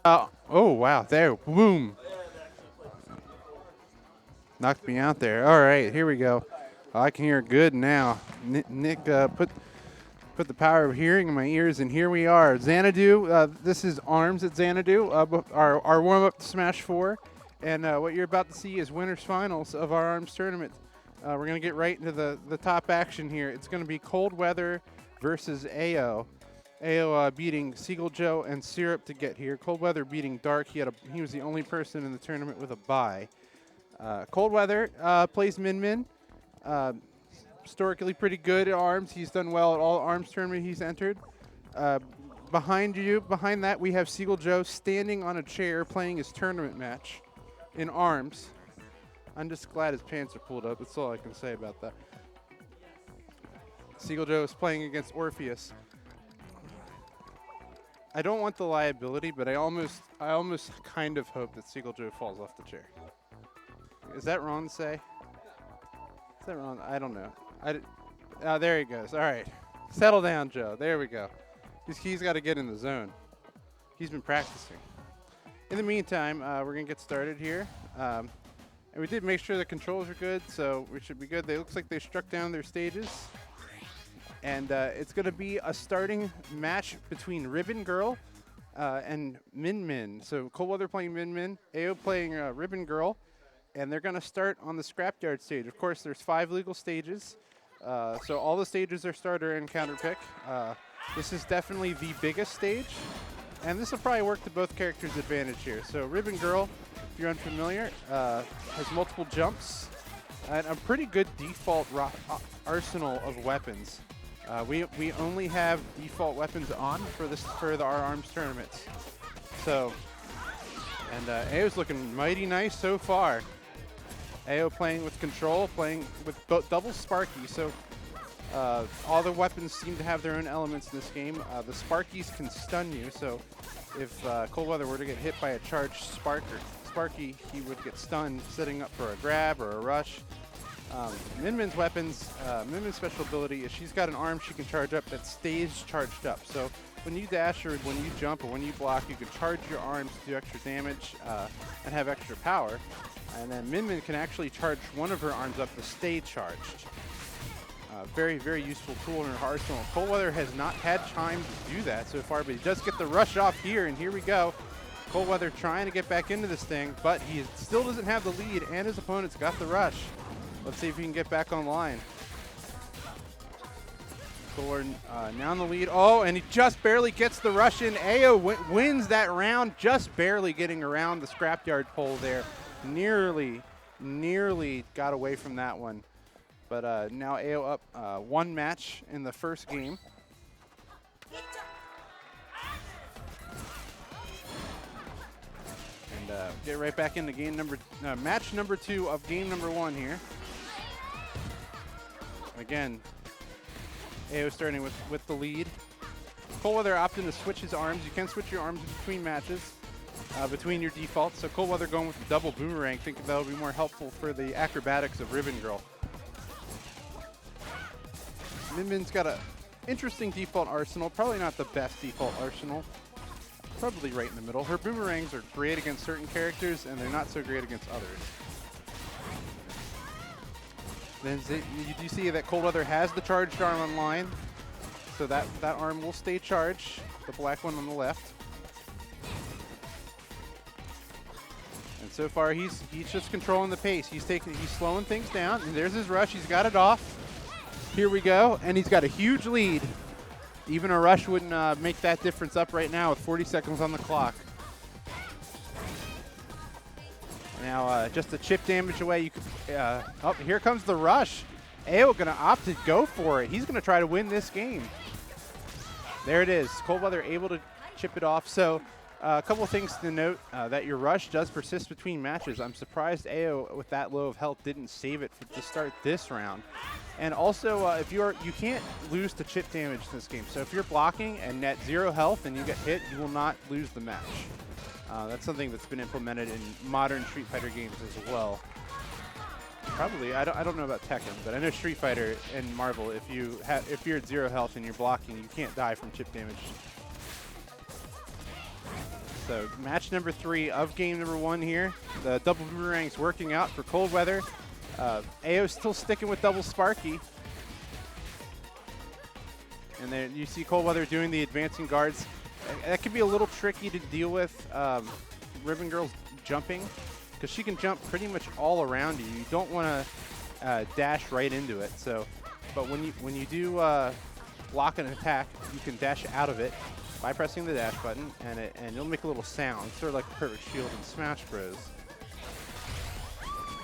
Oh, wow. There. Boom. Knocked me out there. All right, here we go. I can hear good now. Nick put the power of hearing in my ears, and here we are. Xanadu, this is Arms at Xanadu, our warm-up to Smash 4. And what you're about to see is winners finals of our Arms tournament. We're going to get right into the top action here. It's going to be Cold Weather versus AO. AO beating Seagull Joe and Syrup to get here. Cold Weather beating Dark. He was the only person in the tournament with a bye. Cold Weather plays Min Min. Historically pretty good at Arms. He's done well at all Arms tournament he's entered. Behind that, we have Seagull Joe standing on a chair playing his tournament match in Arms. I'm just glad his pants are pulled up. That's all I can say about that. Seagull Joe is playing against Orpheus. I don't want the liability, but I almost kind of hope that Seagull Joe falls off the chair. Is that wrong to say? Is that wrong? I don't know. There he goes. All right. Settle down, Joe. There we go. He's got to get in the zone. He's been practicing. In the meantime, we're going to get started here. And we did make sure the controls are good, so we should be good. They looks like they struck down their stages. And it's going to be a starting match between Ribbon Girl and Min Min. So Cold Weather playing Min Min, AO playing Ribbon Girl. And they're going to start on the Scrapyard stage. Of course, there's 5 legal stages. So all the stages are starter and counter pick. This is definitely the biggest stage. And this will probably work to both characters' advantage here. So Ribbon Girl, if you're unfamiliar, has multiple jumps and a pretty good default arsenal of weapons. We only have default weapons on for our Arms tournaments. So, and AO's looking mighty nice so far. AO playing with control, playing with double Sparky. So all the weapons seem to have their own elements in this game. The Sparkies can stun you. So if Cold Weather were to get hit by a charged Sparky, he would get stunned, setting up for a grab or a rush. Min Min's weapons, Min Min's special ability is she's got an arm she can charge up that stays charged up. So when you dash or when you jump or when you block, you can charge your arms to do extra damage and have extra power. And then Min Min can actually charge one of her arms up to stay charged. Very, very useful tool in her arsenal. Cold Weather has not had time to do that so far, but he does get the rush off here, and here we go. Cold Weather trying to get back into this thing, but he still doesn't have the lead, and his opponent's got the rush. Let's see if he can get back online. Thor now in the lead. Oh, and he just barely gets the rush in. AO wins that round, just barely getting around the Scrapyard pole there. Nearly got away from that one. But now AO up 1 match in the first game. And get right back into match number 2 of game number 1 here. Again, AO starting with the lead. Cold Weather opting to switch his arms. You can switch your arms between matches, between your defaults. So Cold Weather going with the double boomerang, thinking that'll be more helpful for the acrobatics of Ribbon Girl. Min Min's got an interesting default arsenal. Probably not the best default arsenal. Probably right in the middle. Her boomerangs are great against certain characters, and they're not so great against others. Then you do see that Cold Weather has the charged arm online, so that arm will stay charged, the black one on the left. And so far he's just controlling the pace. He's slowing things down, and there's his rush. He's got it off. Here we go, and he's got a huge lead. Even a rush wouldn't make that difference up right now with 40 seconds on the clock. Now, just a chip damage away. Oh, here comes the rush. AO going to opt to go for it. He's going to try to win this game. There it is. Cold Weather able to chip it off. So, a couple of things to note, that your rush does persist between matches. I'm surprised AO, with that low of health, didn't save it to start this round. And also, if you can't lose to chip damage in this game. So if you're blocking and net 0 health and you get hit, you will not lose the match. That's something that's been implemented in modern Street Fighter games as well. Probably, I don't know about Tekken, but I know Street Fighter and Marvel, if you're at 0 health and you're blocking, you can't die from chip damage. So match number 3 of game number 1 here. The double boomerang's working out for Coldweather. AO's still sticking with double Sparky. And then you see Coldweather doing the advancing guards. That can be a little tricky to deal with. Ribbon Girl's jumping, because she can jump pretty much all around you. You don't want to dash right into it. So, but when you do block an attack, you can dash out of it by pressing the dash button, and it'll make a little sound, sort of like the perfect shield in Smash Bros.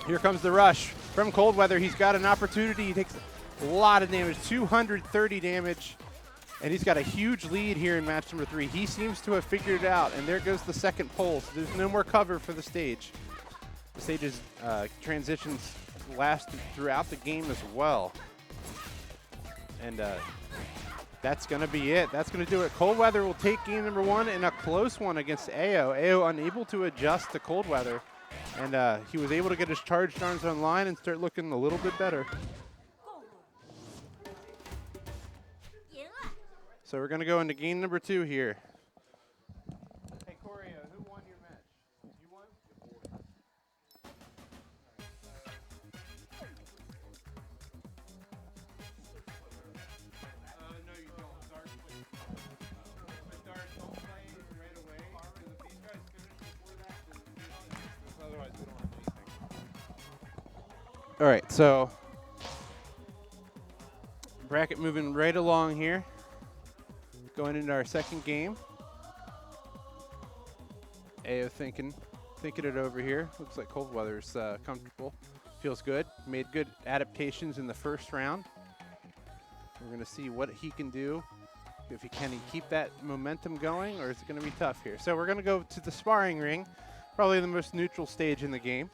Here comes the rush from Coldweather. He's got an opportunity. He takes a lot of damage, 230 damage, and he's got a huge lead here in match number 3. He seems to have figured it out, and there goes the second pole. So there's no more cover for the stage. The stage's transitions last throughout the game as well. And that's going to be it. That's going to do it. Coldweather will take game number 1 in a close one against AO. AO unable to adjust to Coldweather, and he was able to get his charged arms online and start looking a little bit better. So we're going to go into game number 2 here. Hey, Corey, who won your match? You won? No, you don't. Dart plays. But Dart don't play right away, because if these guys finish before that, then otherwise we don't have anything. All right, so bracket moving right along here. Going into our second game. AO thinking it over here. Looks like Coldweather's comfortable. Feels good. Made good adaptations in the first round. We're going to see what he can do. If he can keep that momentum going, or is it going to be tough here? So we're going to go to the sparring ring. Probably the most neutral stage in the game.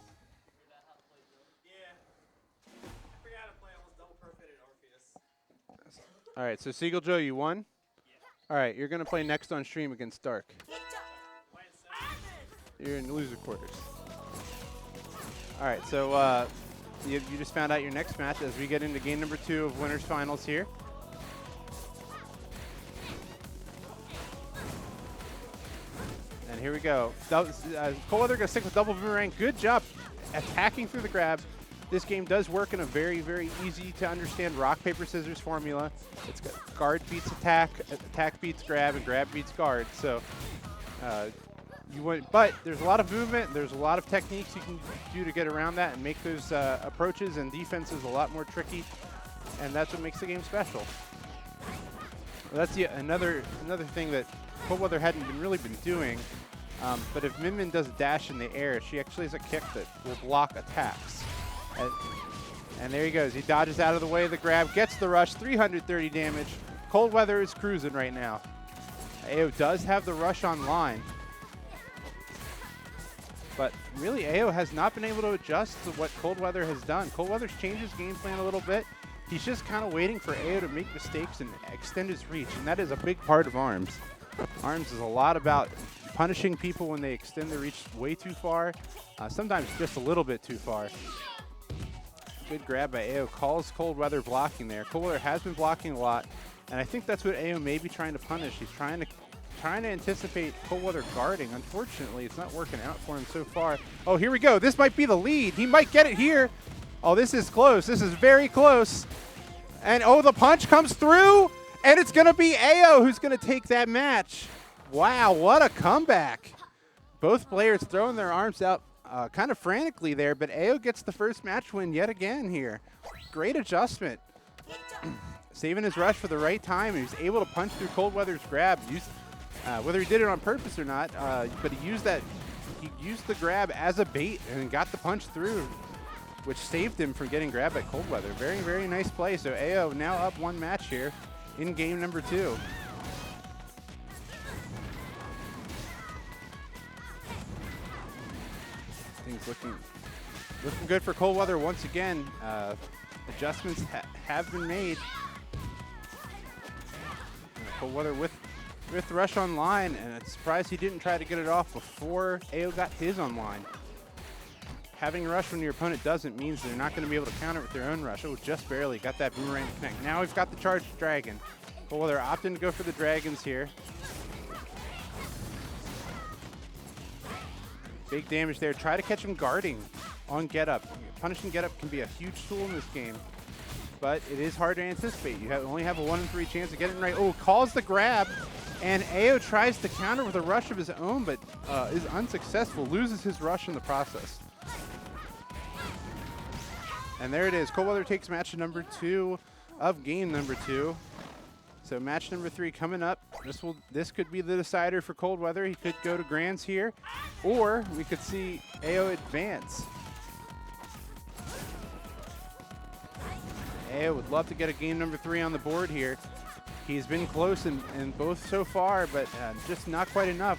All right, so Seagull Joe, you won? All right, you're going to play next on stream against Dark. You're in loser quarters. All right, so you just found out your next match as we get into game number 2 of winners finals here. And here we go. Coldweather going to stick with double boomerang. Good job attacking through the grab. This game does work in a very, very easy to understand rock, paper, scissors formula. It's got guard beats attack, attack beats grab, and grab beats guard. So but there's a lot of movement. There's a lot of techniques you can do to get around that and make those approaches and defenses a lot more tricky. And that's what makes the game special. Well, that's another thing that Coldweather hadn't really been doing. But if Min does a dash in the air, she actually has a kick that will block attacks. And there he goes. He dodges out of the way of the grab, gets the rush, 330 damage. Coldweather is cruising right now. AO does have the rush online. But really, AO has not been able to adjust to what Coldweather has done. Coldweather's changed his game plan a little bit. He's just kind of waiting for AO to make mistakes and extend his reach, and that is a big part of ARMS. ARMS is a lot about punishing people when they extend their reach way too far, sometimes just a little bit too far. Good grab by AO, calls Coldweather blocking there. Coldweather has been blocking a lot, and I think that's what AO may be trying to punish. He's trying to anticipate Coldweather guarding. Unfortunately, it's not working out for him so far. Oh, here we go. This might be the lead. He might get it here. Oh, this is close. This is very close. And oh, the punch comes through, and it's going to be AO who's going to take that match. Wow, what a comeback. Both players throwing their arms out kind of frantically there, but AO gets the first match win yet again here. Great adjustment. Saving his rush for the right time, and he's able to punch through Coldweather's grab. Whether he did it on purpose or not, but he used the grab as a bait and got the punch through, which saved him from getting grabbed by Coldweather. Very, very nice play. So AO now up 1 match here in game number 2. Things looking good for Coldweather once again. Adjustments have been made. Coldweather with rush online, and it's surprised he didn't try to get it off before AO got his online. Having rush when your opponent doesn't means they're not going to be able to counter with their own rush. Oh, just barely got that boomerang to connect. Now we've got the charged dragon. Coldweather opting to go for the dragons here. Big damage there. Try to catch him guarding on get up. Punishing get up can be a huge tool in this game, but it is hard to anticipate. You only have a 1 in 3 chance of getting it right. Oh, calls the grab, and AO tries to counter with a rush of his own, but is unsuccessful. Loses his rush in the process. And there it is. Coldweather takes match number 2 of game number 2. So match number 3 coming up. This could be the decider for Coldweather. He could go to Grands here, or we could see AO advance. AO would love to get a game number 3 on the board here. He's been close in both so far, but just not quite enough.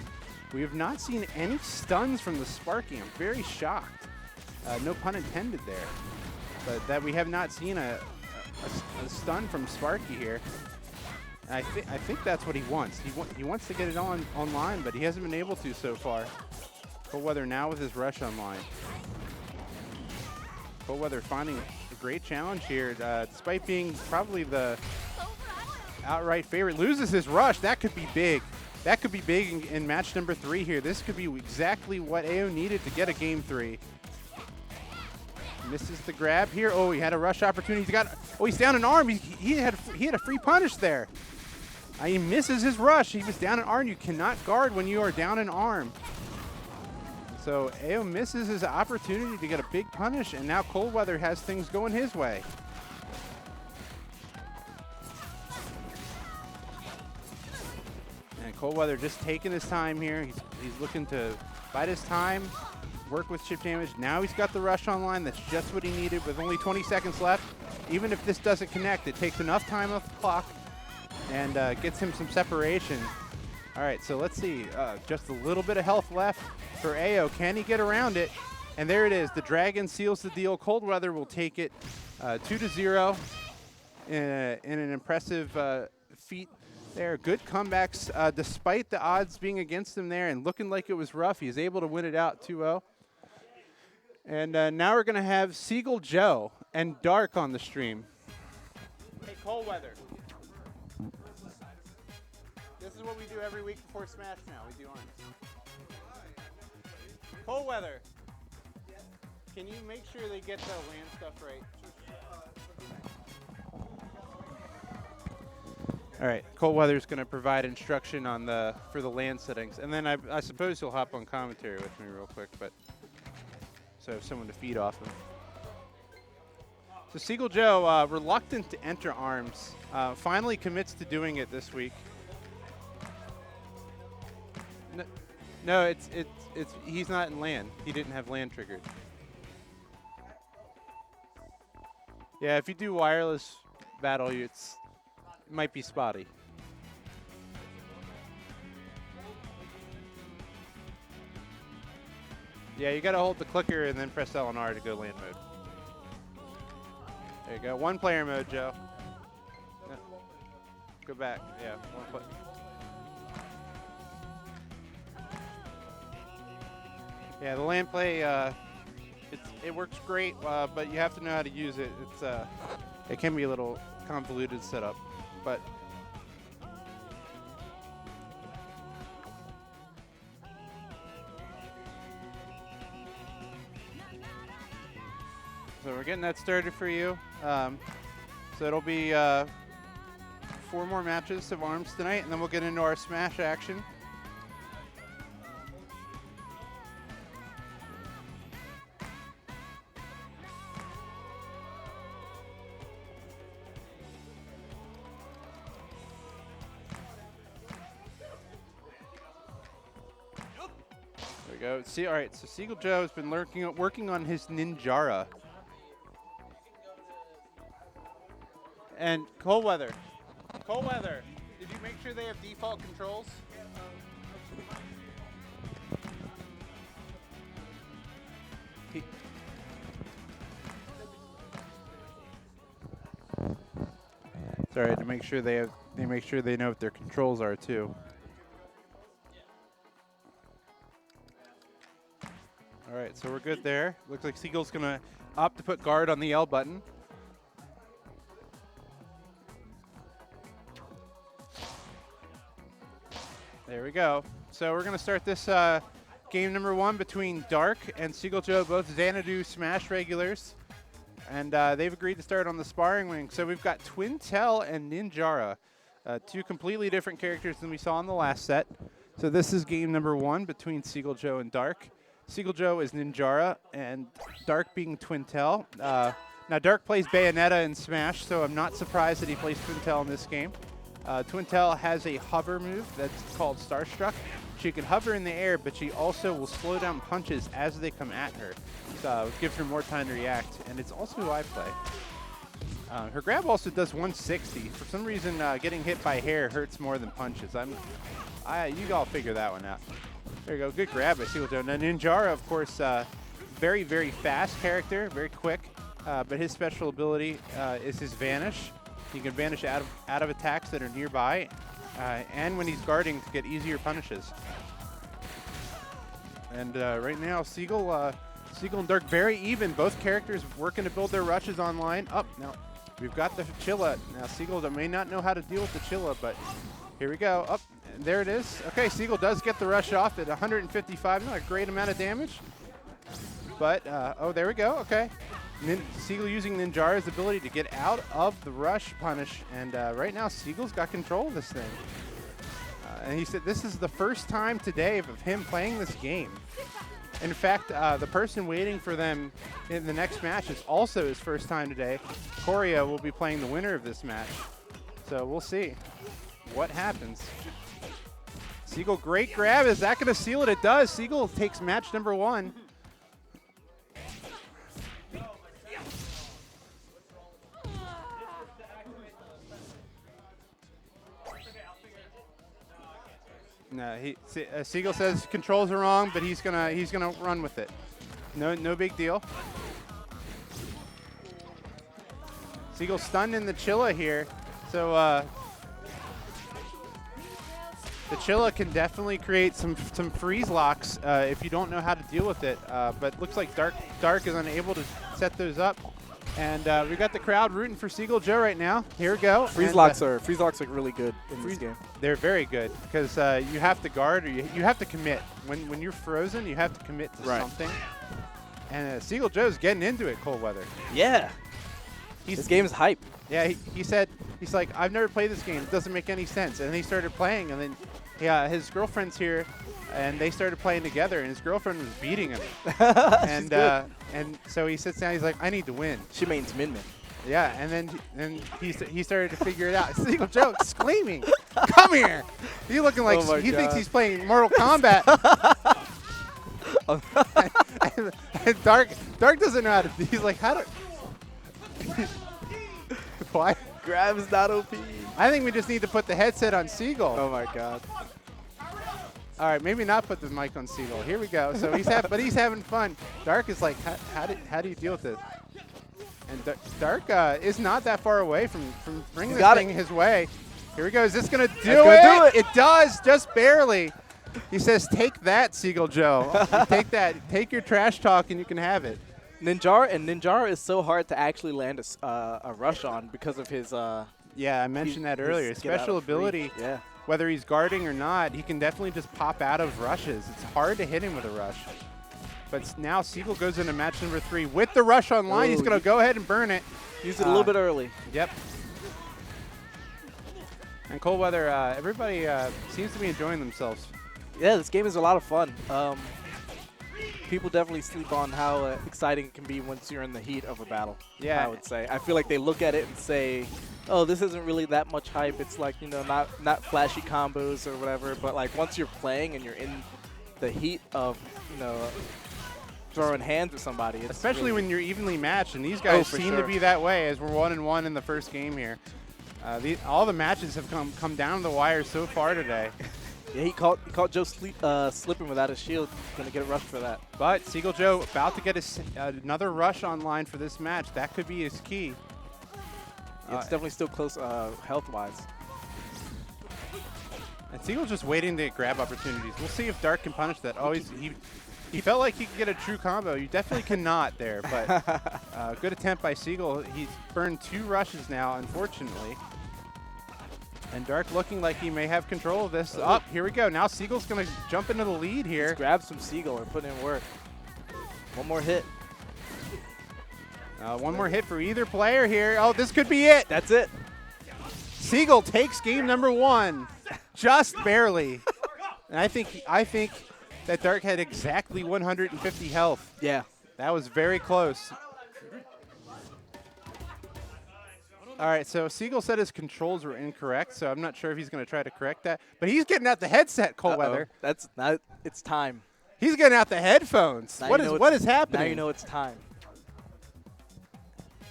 We have not seen any stuns from the Sparky. I'm very shocked. No pun intended there. But that we have not seen a stun from Sparky here. I think that's what he wants. He wants to get it online, but he hasn't been able to so far. Coldweather now with his rush online. Coldweather finding a great challenge here, despite being probably the outright favorite. Loses his rush. That could be big. That could be big in match number 3 here. This could be exactly what AO needed to get a game 3. Misses the grab here. Oh, he had a rush opportunity. He's down an arm. He had a free punish there. He misses his rush. He was down an arm. You cannot guard when you are down an arm. So AO misses his opportunity to get a big punish, and now Coldweather has things going his way. And Coldweather just taking his time here. He's looking to bide his time, work with chip damage. Now he's got the rush online. That's just what he needed with only 20 seconds left. Even if this doesn't connect, it takes enough time off the clock and gets him some separation. All right, so let's see. Just a little bit of health left for AO. Can he get around it? And there it is. The Dragon seals the deal. Coldweather will take it 2-0 in an impressive feat there. Good comebacks despite the odds being against him there and looking like it was rough. He's able to win it out 2-0. And now we're going to have Seagull Joe and Dark on the stream. Hey, Coldweather. This is what we do every week before Smash now. We do arms. Coldweather. Can you make sure they get the land stuff right? All right, Coldweather's going to provide instruction on for the land settings, and then I suppose he'll hop on commentary with me real quick, but so I have someone to feed off of. So Seagull Joe, reluctant to enter arms, finally commits to doing it this week. No, he's not in land. He didn't have land triggered. Yeah, if you do wireless battle, it might be spotty. Yeah, you gotta hold the clicker and then press L and R to go land mode. There you go. One player mode, Joe. No. Go back. Yeah, one player. Yeah, the land play, it works great, but you have to know how to use it. It can be a little convoluted setup, but so we're getting that started for you. So it'll be 4 more matches of arms tonight, and then we'll get into our Smash action. Go. See, all right. So Seagull Joe has been working on his Ninjara. And Coldweather, did you make sure they have default controls? Sorry, to make sure they know what their controls are too. All right, so we're good there. Looks like Seagull's gonna opt to put guard on the L button. There we go. So we're gonna start this game number 1 between Dark and Seagull Joe, both Xanadu Smash regulars. And they've agreed to start on the sparring wing. So we've got Twintel and Ninjara, 2 completely different characters than we saw in the last set. So this is game number 1 between Seagull Joe and Dark. Seagull Joe is Ninjara, and Dark being Twintel. Now Dark plays Bayonetta in Smash, so I'm not surprised that he plays Twintel in this game. Twintel has a hover move that's called Starstruck. She can hover in the air, but she also will slow down punches as they come at her. So it gives her more time to react, and it's also who I play. Her grab also does 160. For some reason, getting hit by hair hurts more than punches. You all figure that one out. There you go, good grab by Seagull Joe. Now Ninjara, of course, very, very fast character, very quick, but his special ability is his Vanish. He can vanish out of attacks that are nearby, and when he's guarding to get easier punishes. And right now, Seagull and Dark very even. Both characters working to build their rushes online. Up now, we've got the Chilla. Now Seagull may not know how to deal with the Chilla, but here we go. Up, and there it is. Okay, Seagull does get the rush off at 155. Not a great amount of damage, but oh, there we go. Okay. Seagull using Ninjara's ability to get out of the rush punish, and right now Seagull's got control of this thing. And he said this is the first time today of him playing this game. In fact, the person waiting for them in the next match is also his first time today. Korea will be playing the winner of this match. So we'll see what happens. Seagull, great grab. Is that going to seal it? It does. Seagull takes match number 1. No, Seagull says controls are wrong, but he's gonna run with it. No big deal. Seagull stunned in the Chilla here, so the Chilla can definitely create some freeze locks if you don't know how to deal with it. But looks like Dark is unable to set those up. And we got the crowd rooting for Seagull Joe right now. Here we go. Freeze locks are really good in this game. They're very good because you have to guard or you have to commit. When you're frozen, you have to commit to something. And Seagull Joe's getting into it, cold weather. Yeah. This game is hype. Yeah, he said, he's like, I've never played this game. It doesn't make any sense. And then he started playing, and then his girlfriend's here, and they started playing together, and his girlfriend was beating him. And so he sits down. He's like, I need to win. She means Min. Yeah, and then he started to figure it out. Seagull Joe screaming, "Come here!" He's looking like he thinks he's playing Mortal Kombat. and Dark doesn't know how to. He's like, how do? Why? Grab is not OP. I think we just need to put the headset on Seagull. Oh my god. All right, maybe not put the mic on Seagull. Here we go. So he's having fun. Dark is like, how do you deal with this? And Dark is not that far away from bringing this thing his way. Here we go. Is this gonna do it? It does, just barely. He says, "Take that, Seagull Joe. Take that. Take your trash talk, and you can have it." Ninjara is so hard to actually land a rush on because of his. Yeah, I mentioned that earlier. His special ability. Yeah. Whether he's guarding or not, he can definitely just pop out of rushes. It's hard to hit him with a rush. But now Seagull goes into match number 3 with the rush online. He's going to go ahead and burn it. Use it a little bit early. Yep. And cold weather, everybody seems to be enjoying themselves. Yeah, this game is a lot of fun. People definitely sleep on how exciting it can be once you're in the heat of a battle. Yeah, I would say. I feel like they look at it and say, "Oh, this isn't really that much hype. It's like, you know, not flashy combos or whatever." But like once you're playing and you're in the heat of, you know, throwing hands with somebody, it's especially when you're evenly matched, and these guys seem to be that way. As we're 1-1 in the first game here, all the matches have come down to the wire so far today. Yeah, he caught Joe slipping without his shield. Going to get a rush for that. But Seagull Joe about to get another rush online for this match. That could be his key. Yeah, it's definitely still close health-wise. And Seagull's just waiting to grab opportunities. We'll see if Dark can punish that. Oh, he felt like he could get a true combo. You definitely cannot there, but good attempt by Seagull. He's burned 2 rushes now, unfortunately. And Dark looking like he may have control of this. Oh, here we go. Now Siegel's going to jump into the lead here. Let's grab some Siegel and put in work. One more hit. One more hit for either player here. Oh, this could be it. That's it. Siegel takes game number 1, just barely. And I think that Dark had exactly 150 health. Yeah. That was very close. All right, so Siegel said his controls were incorrect, so I'm not sure if he's going to try to correct that. But he's getting out the headset, Coldweather. That's not. It's time. He's getting out the headphones. What is happening? Now you know it's time.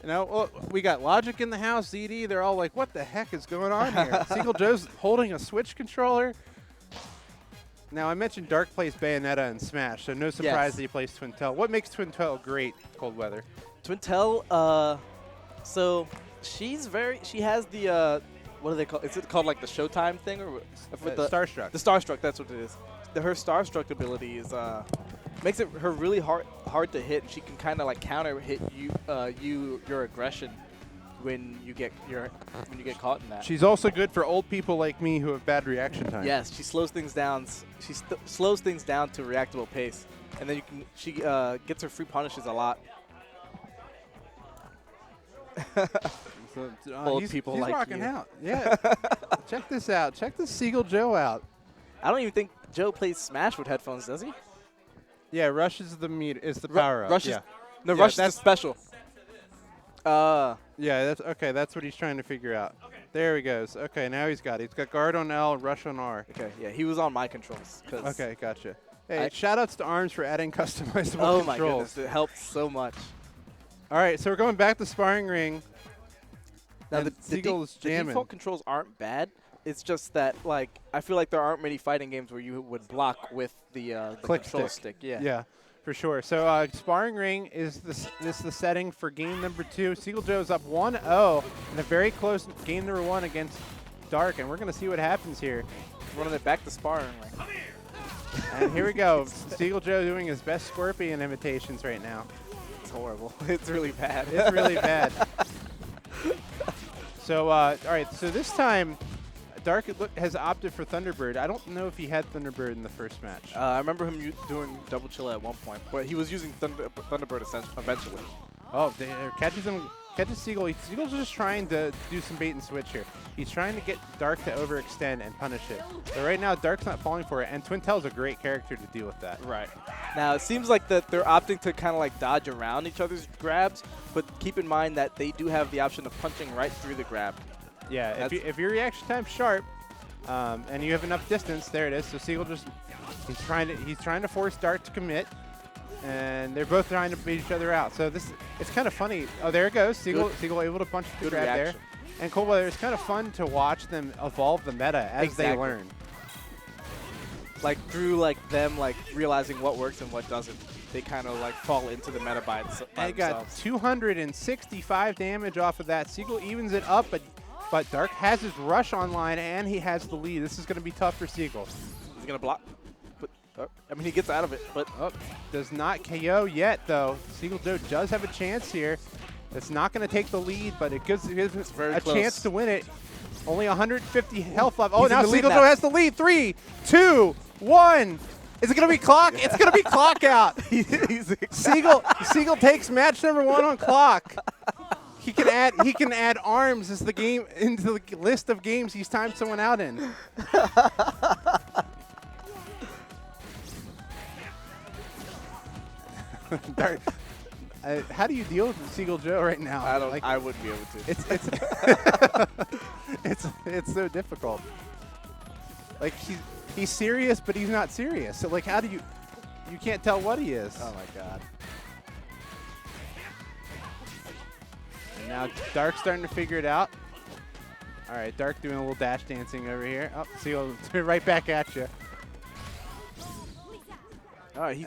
You know, well, we got Logic in the house, ZD. They're all like, what the heck is going on here? Siegel Joe's holding a Switch controller. Now, I mentioned Dark plays Bayonetta and Smash, so no surprise that he plays Twintel. What makes Twintel great, Coldweather? Twintel, so she has the, what do they call, is it called like the Showtime thing? Or the Starstruck. The Starstruck, that's what it is. Her Starstruck ability is, makes it her really hard to hit. She can kind of like counter hit your aggression when you get caught in that. She's also good for old people like me who have bad reaction time. Yes, she slows things down. She slows things down to a reactable pace, and then she gets her free punishes a lot. Old people he's like rocking you. out. Yeah. Check this out. Check this Siegel Joe out. I don't even think Joe plays Smash with headphones, does he? Yeah, Rush is the power up. Rush yeah. Rush is the special. Yeah, that's okay. That's what he's trying to figure out. There he goes. Okay, now he's got guard on L, Rush on R. Okay, yeah, he was on my controls. Okay, gotcha. Hey, shout-outs to ARMS for adding customizable controls. Oh my goodness, it helped so much. All right, so we're going back to sparring ring. Now the default controls aren't bad. It's just that, like, I feel like there aren't many fighting games where you would block with the control stick. Yeah. Yeah, for sure. So sparring ring is the setting for game number 2. Siegel Joe's up 1-0 in a very close game number 1 against Dark, and we're going to see what happens here. Running it back to sparring ring. And here we go. Siegel Joe doing his best Scorpion imitations right now. It's horrible. It's really bad. It's really bad. So, all right, so this time, Dark has opted for Thunderbird. I don't know if he had Thunderbird in the first match. I remember him doing double chill at one point, but he was using Thunderbird eventually. Oh, catches Siegel. Siegel's just trying to do some bait and switch here. He's trying to get Dark to overextend and punish it. But right now, Dark's not falling for it, and Twintel's a great character to deal with that. Right. Now, it seems like that they're opting to kind of like dodge around each other's grabs, but keep in mind that they do have the option of punching right through the grab. Yeah, if your reaction time's sharp, and you have enough distance, there it is. So Siegel he's trying to force Dark to commit, and they're both trying to beat each other out. So it's kind of funny. Oh, there it goes. Siegel able to punch the grab there. And Coldweather, it's kind of fun to watch them evolve the meta as they learn. Like through them realizing what works and what doesn't. They kind of fall into the meta by themselves. They got 265 damage off of that. Siegel evens it up, but Dark has his rush online and he has the lead. This is going to be tough for Siegel. He's going to block. I mean, he gets out of it, but does not KO yet, though. Siegel Joe does have a chance here. It's not going to take the lead, but it gives a chance to win it. Only 150 health left. Oh, now Siegel Joe has the lead. 3, 2, 1. Is it going to be clock? It's going to be clock out. Siegel takes match number 1 on clock. He can add ARMS as the game into the list of games he's timed someone out in. How do you deal with Siegel Joe right now? I wouldn't be able to. It's so difficult. Like he's serious, but he's not serious. So how do you can't tell what he is. Oh my god. And now Dark's starting to figure it out. All right, Dark doing a little dash dancing over here. Oh, Siegel right back at you. All right, he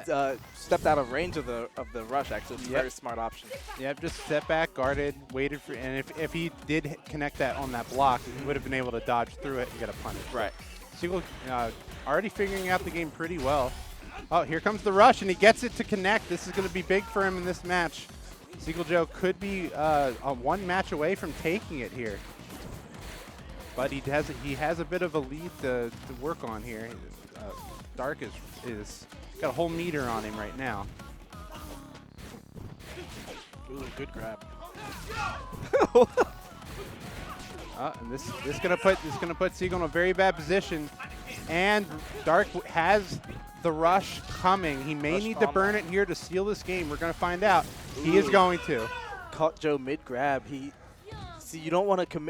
stepped out of range of the rush. Actually, it's a very smart option. Yep, just stepped back, guarded, waited for, and if he did connect that on that block, he would have been able to dodge through it and get a punish. Right. Siegel already figuring out the game pretty well. Oh, here comes the rush, and he gets it to connect. This is going to be big for him in this match. Siegel Joe could be one match away from taking it here. but he has a bit of a lead to work on here. Dark is got a whole meter on him right now. Ooh, good grab. And this gonna put Siegel in a very bad position, and Dark has the rush coming. He may need to burn it here to seal this game. We're gonna find out. Ooh. He is going to. Caught Joe mid grab. See, you don't want to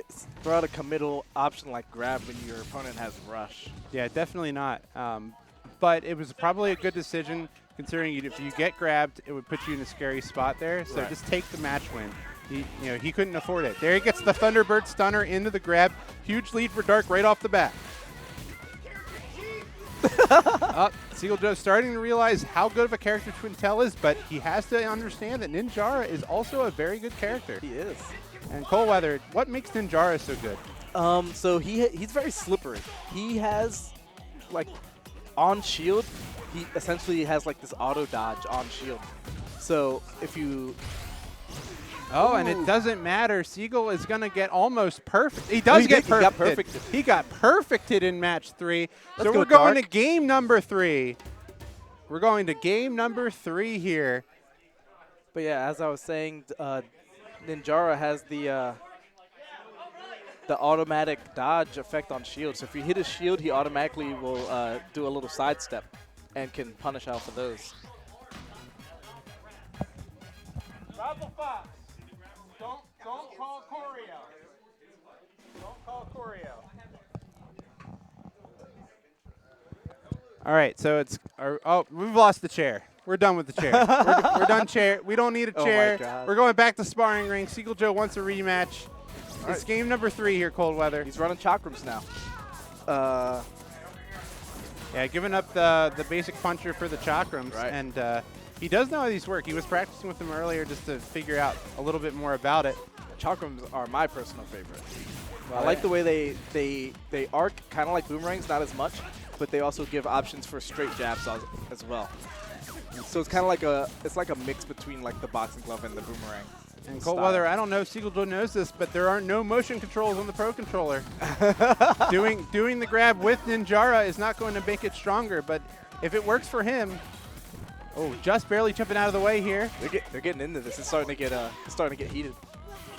throw out a committal option like grab when your opponent has rush. Yeah, definitely not. But it was probably a good decision considering if you get grabbed, it would put you in a scary spot there. So just take the match win. He couldn't afford it. There he gets the Thunderbird stunner into the grab. Huge lead for Dark right off the bat. Seagull Joe starting to realize how good of a character Twintel is, but he has to understand that Ninjara is also a very good character. He is. And Coldweather, what makes Ninjara so good? So he's very slippery. He has, like, on shield, he essentially has, like, this auto dodge on shield. So if you... Oh, and it doesn't matter. Seagull is going to get almost perfect. He does get perfected. He got perfected in match 3. So we're going to game number 3. We're going to game number 3 here. But yeah, as I was saying, Ninjara has the automatic dodge effect on shield. So if you hit his shield, he automatically will do a little sidestep and can punish out for those. Bravo Fox. Don't call Choreo. Don't call Choreo. All right, so it's we've lost the chair. We're done with the chair. we're done chair. We don't need a chair. Oh my God. We're going back to sparring ring. Seagull Joe wants a rematch. It's game number 3 here, Coldweather. He's running chakrams now. Yeah, giving up the basic puncher for the chakrams, and he does know how these work. He was practicing with them earlier just to figure out a little bit more about it. Chakrams are my personal favorite. Well, I like the way they arc, kind of like boomerangs, not as much, but they also give options for straight jabs as well. So it's kind of like a mix between like the boxing glove and the boomerang. And Coldweather, I don't know if Seagull Joe knows this, but there are no motion controls on the Pro Controller. doing the grab with Ninjara is not going to make it stronger, but if it works for him, just barely jumping out of the way here. They're getting into this. It's starting to get heated.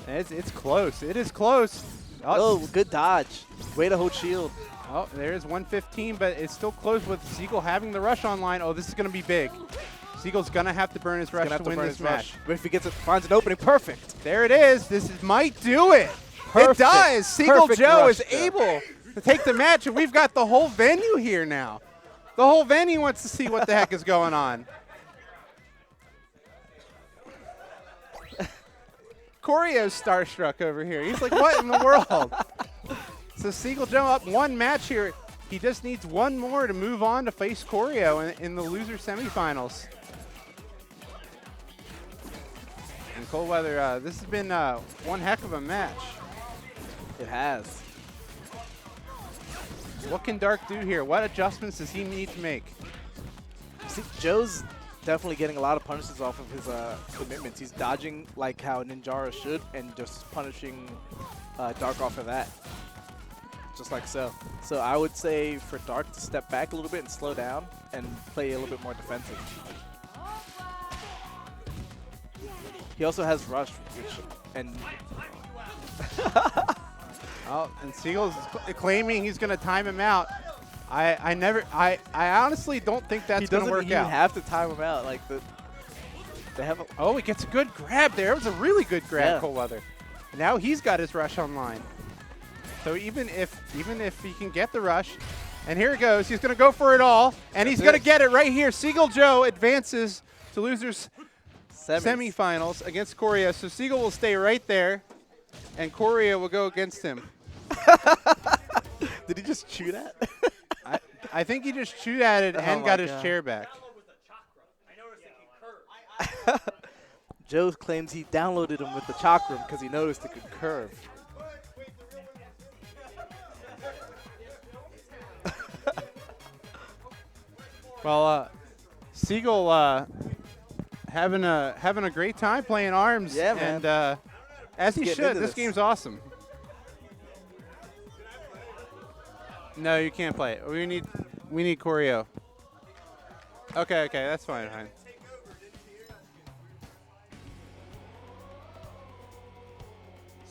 It's close. It is close. Oh, good dodge. Way to hold shield. Oh, there's 115, but it's still close with Seagull having the rush online. Oh, this is going to be big. Seagull's going to have to burn his rush to win this match. But if he finds an opening, perfect. There it is. Might do it. Perfect. It does. Seagull Joe is able to take the match, and we've got the whole venue here now. The whole venue wants to see what the heck is going on. Choreo's starstruck over here. He's like, what in the world? So Seagull Joe up 1 match here. He just needs 1 more to move on to face Choreo in the loser semifinals. And Coldweather, this has been one heck of a match. It has. What can Dark do here? What adjustments does he need to make? See, Joe's definitely getting a lot of punishes off of his commitments. He's dodging like how Ninjara should and just punishing Dark off of that. Just like so. So I would say for Dark to step back a little bit and slow down and play a little bit more defensive. He also has rush, and and Seagull's claiming he's going to time him out. I honestly don't think that's going to work out. He doesn't even have to time him out. Like they have. He gets a good grab there. It was a really good grab, Coldweather. Now he's got his rush online. So even if he can get the rush, and here it goes, he's going to go for it all, and he's going to get it right here. Seagull Joe advances to losers semifinals against Choreo. So Seagull will stay right there, and Choreo will go against him. Did he just chew that? I think he just chewed at it and got his chair back. Joe claims he downloaded him with the chakram because he noticed it could curve. Well, Seagull having a great time playing ARMS, man. And as he should. This game's awesome. No, you can't play it. We need choreo. Okay, that's fine.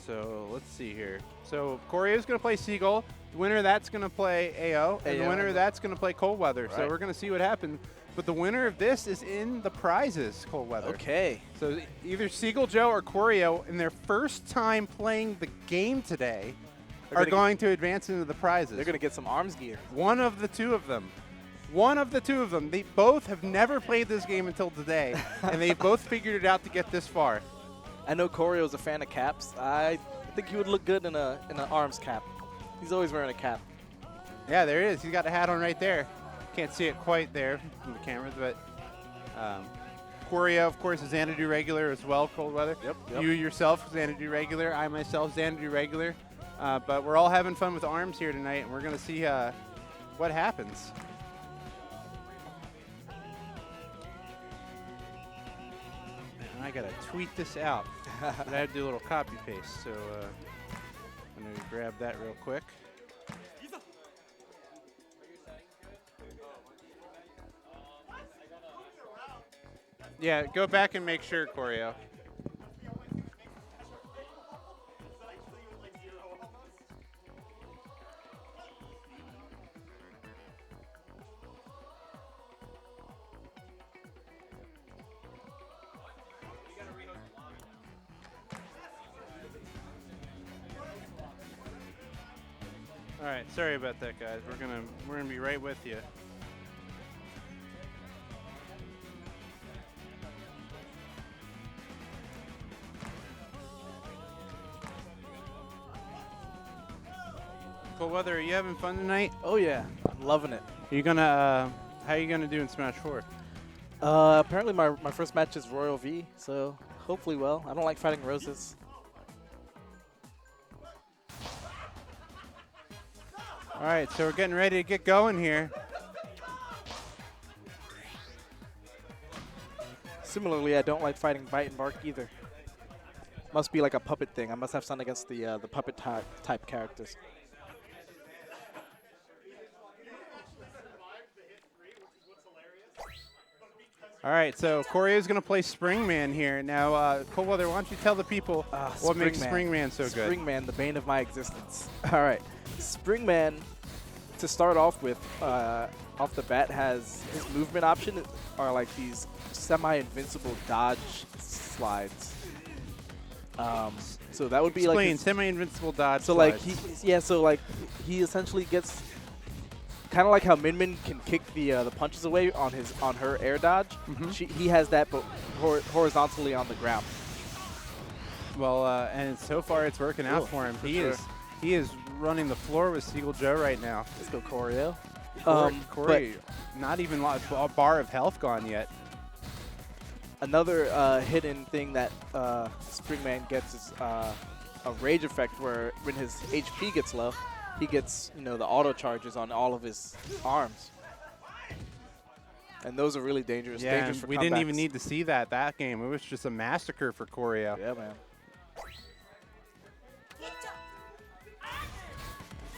So let's see here. So choreo's gonna play Seagull. The winner of that's gonna play AO, and the winner of that's gonna play Cold Weather. Right. So we're gonna see what happens. But the winner of this is in the prizes, Cold Weather. Okay. So either Seagull Joe or choreo, in their first time playing the game today, are going to advance into the prizes. They're gonna get some arms gear. One of the two of them. They both have never played this game until today, and they both figured it out to get this far. I know Choreo's a fan of caps. I think he would look good in an arms cap. He's always wearing a cap. Yeah, there it is. He's got a hat on right there. Can't see it quite there from the cameras, but choreo, of course, is Xanadu regular as well, Cold Weather. Yep. You yourself, Xanadu regular. I myself, Xanadu regular. But we're all having fun with arms here tonight, and we're going to see what happens. I gotta tweet this out. But I have to do a little copy paste, so I'm gonna grab that real quick. Yeah, go back and make sure, choreo. All right, sorry about that, guys. We're gonna be right with you. Cold Weather, are you having fun tonight? Oh yeah, I'm loving it. Are you gonna how are you gonna do in Smash 4? Apparently my first match is Royal V, so hopefully well. I don't like fighting roses. All right, so we're getting ready to get going here. Similarly, I don't like fighting Bite and Bark either. Must be like a puppet thing. I must have something against the puppet type characters. All right, so Choreo's going to play Springman here. Now, Cold Weather, why don't you tell the people what makes Springman so good? Springman, the bane of my existence. All right. Springman, to start off with, off the bat, has his movement option are like these semi-invincible dodge slides. So that would be Explain, like semi-invincible dodge so slides. like he essentially gets kind of like how Min can kick the punches away on her air dodge. He has that, but horizontally on the ground. Well, and so far it's working out for him. He is running the floor with Seagull Joe right now. Let's go, Choreo. Corey, not even a bar of health gone yet. Another hidden thing that Springman gets is a rage effect, where when his HP gets low, he gets the auto charges on all of his arms, and those are really dangerous. Yeah, dangerous for we didn't even need to see that game. It was just a massacre for Choreo. Yeah, man.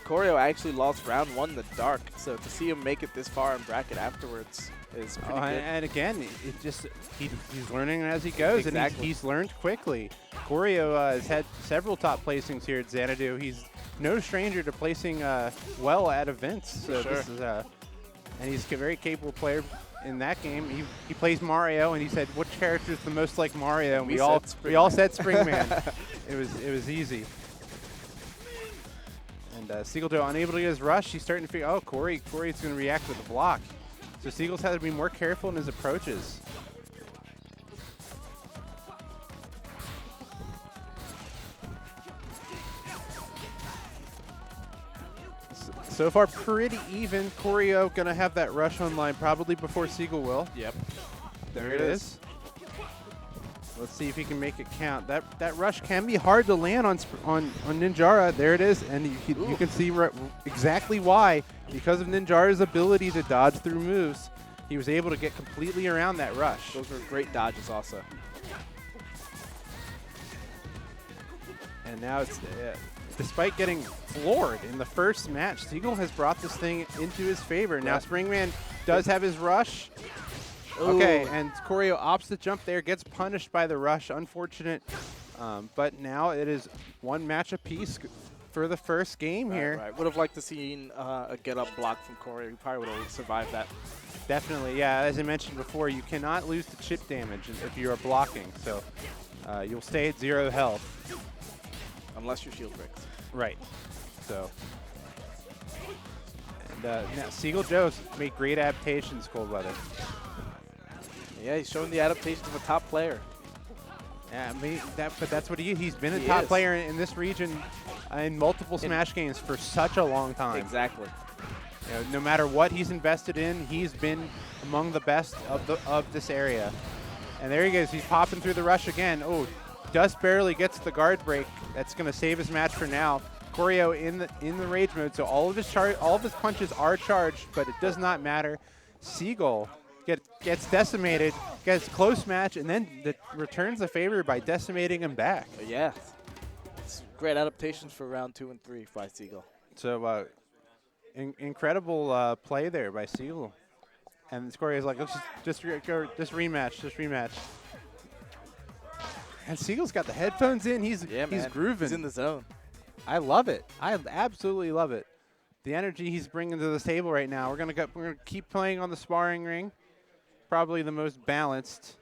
Choreo actually lost round 1 in the dark, so to see him make it this far in bracket afterwards is pretty good. And again, he's learning as he goes, and he's learned quickly. Choreo has had several top placings here at Xanadu. He's no stranger to placing well at events. So this is and he's a very capable player in that game. He plays Mario, and he said, "Which character is the most like Mario?" And we all said Springman. It was easy. And Seagull Joe unable to get his rush. He's starting to figure, Corey's going to react with a block. So Seagull's had to be more careful in his approaches. So far, pretty even. Choreo going to have that rush online probably before Seagull will. Yep. There it is. Let's see if he can make it count. That rush can be hard to land on Ninjara. There it is, and you can see exactly why. Because of Ninjara's ability to dodge through moves, he was able to get completely around that rush. Those were great dodges also. And now it's despite getting floored in the first match, Siegel has brought this thing into his favor. Now Springman does have his rush. Okay, and Choreo opts to jump there, gets punished by the rush. Unfortunate. But now it is one match apiece for the first game here. Right. Would have liked to see a get-up block from Choreo. He probably would have survived that. Definitely, yeah. As I mentioned before, you cannot lose to chip damage if you are blocking. So you'll stay at 0 health. Unless your shield breaks. Right. So. And now Siegel Joe's made great adaptations, Cold Weather. Yeah, he's showing the adaptations of a top player. Yeah, I mean, but that's what he's been a top player in this region in multiple Smash games for such a long time. Exactly. You know, no matter what he's invested in, he's been among the best of this area. And there he goes. He's popping through the rush again. Oh, just barely gets the guard break. That's going to save his match for now. Choreo in the rage mode, so all of his punches are charged, but it does not matter. Siegel gets decimated, gets close match, and then returns the favor by decimating him back. Yeah. It's great adaptations for round 2 and 3 by Siegel. So incredible play there by Siegel. And Coreo's like, let's just rematch. And Siegel's got the headphones in. He's grooving. He's in the zone. I love it. I absolutely love it. The energy he's bringing to this table right now. We're gonna keep playing on the sparring ring. Probably the most balanced.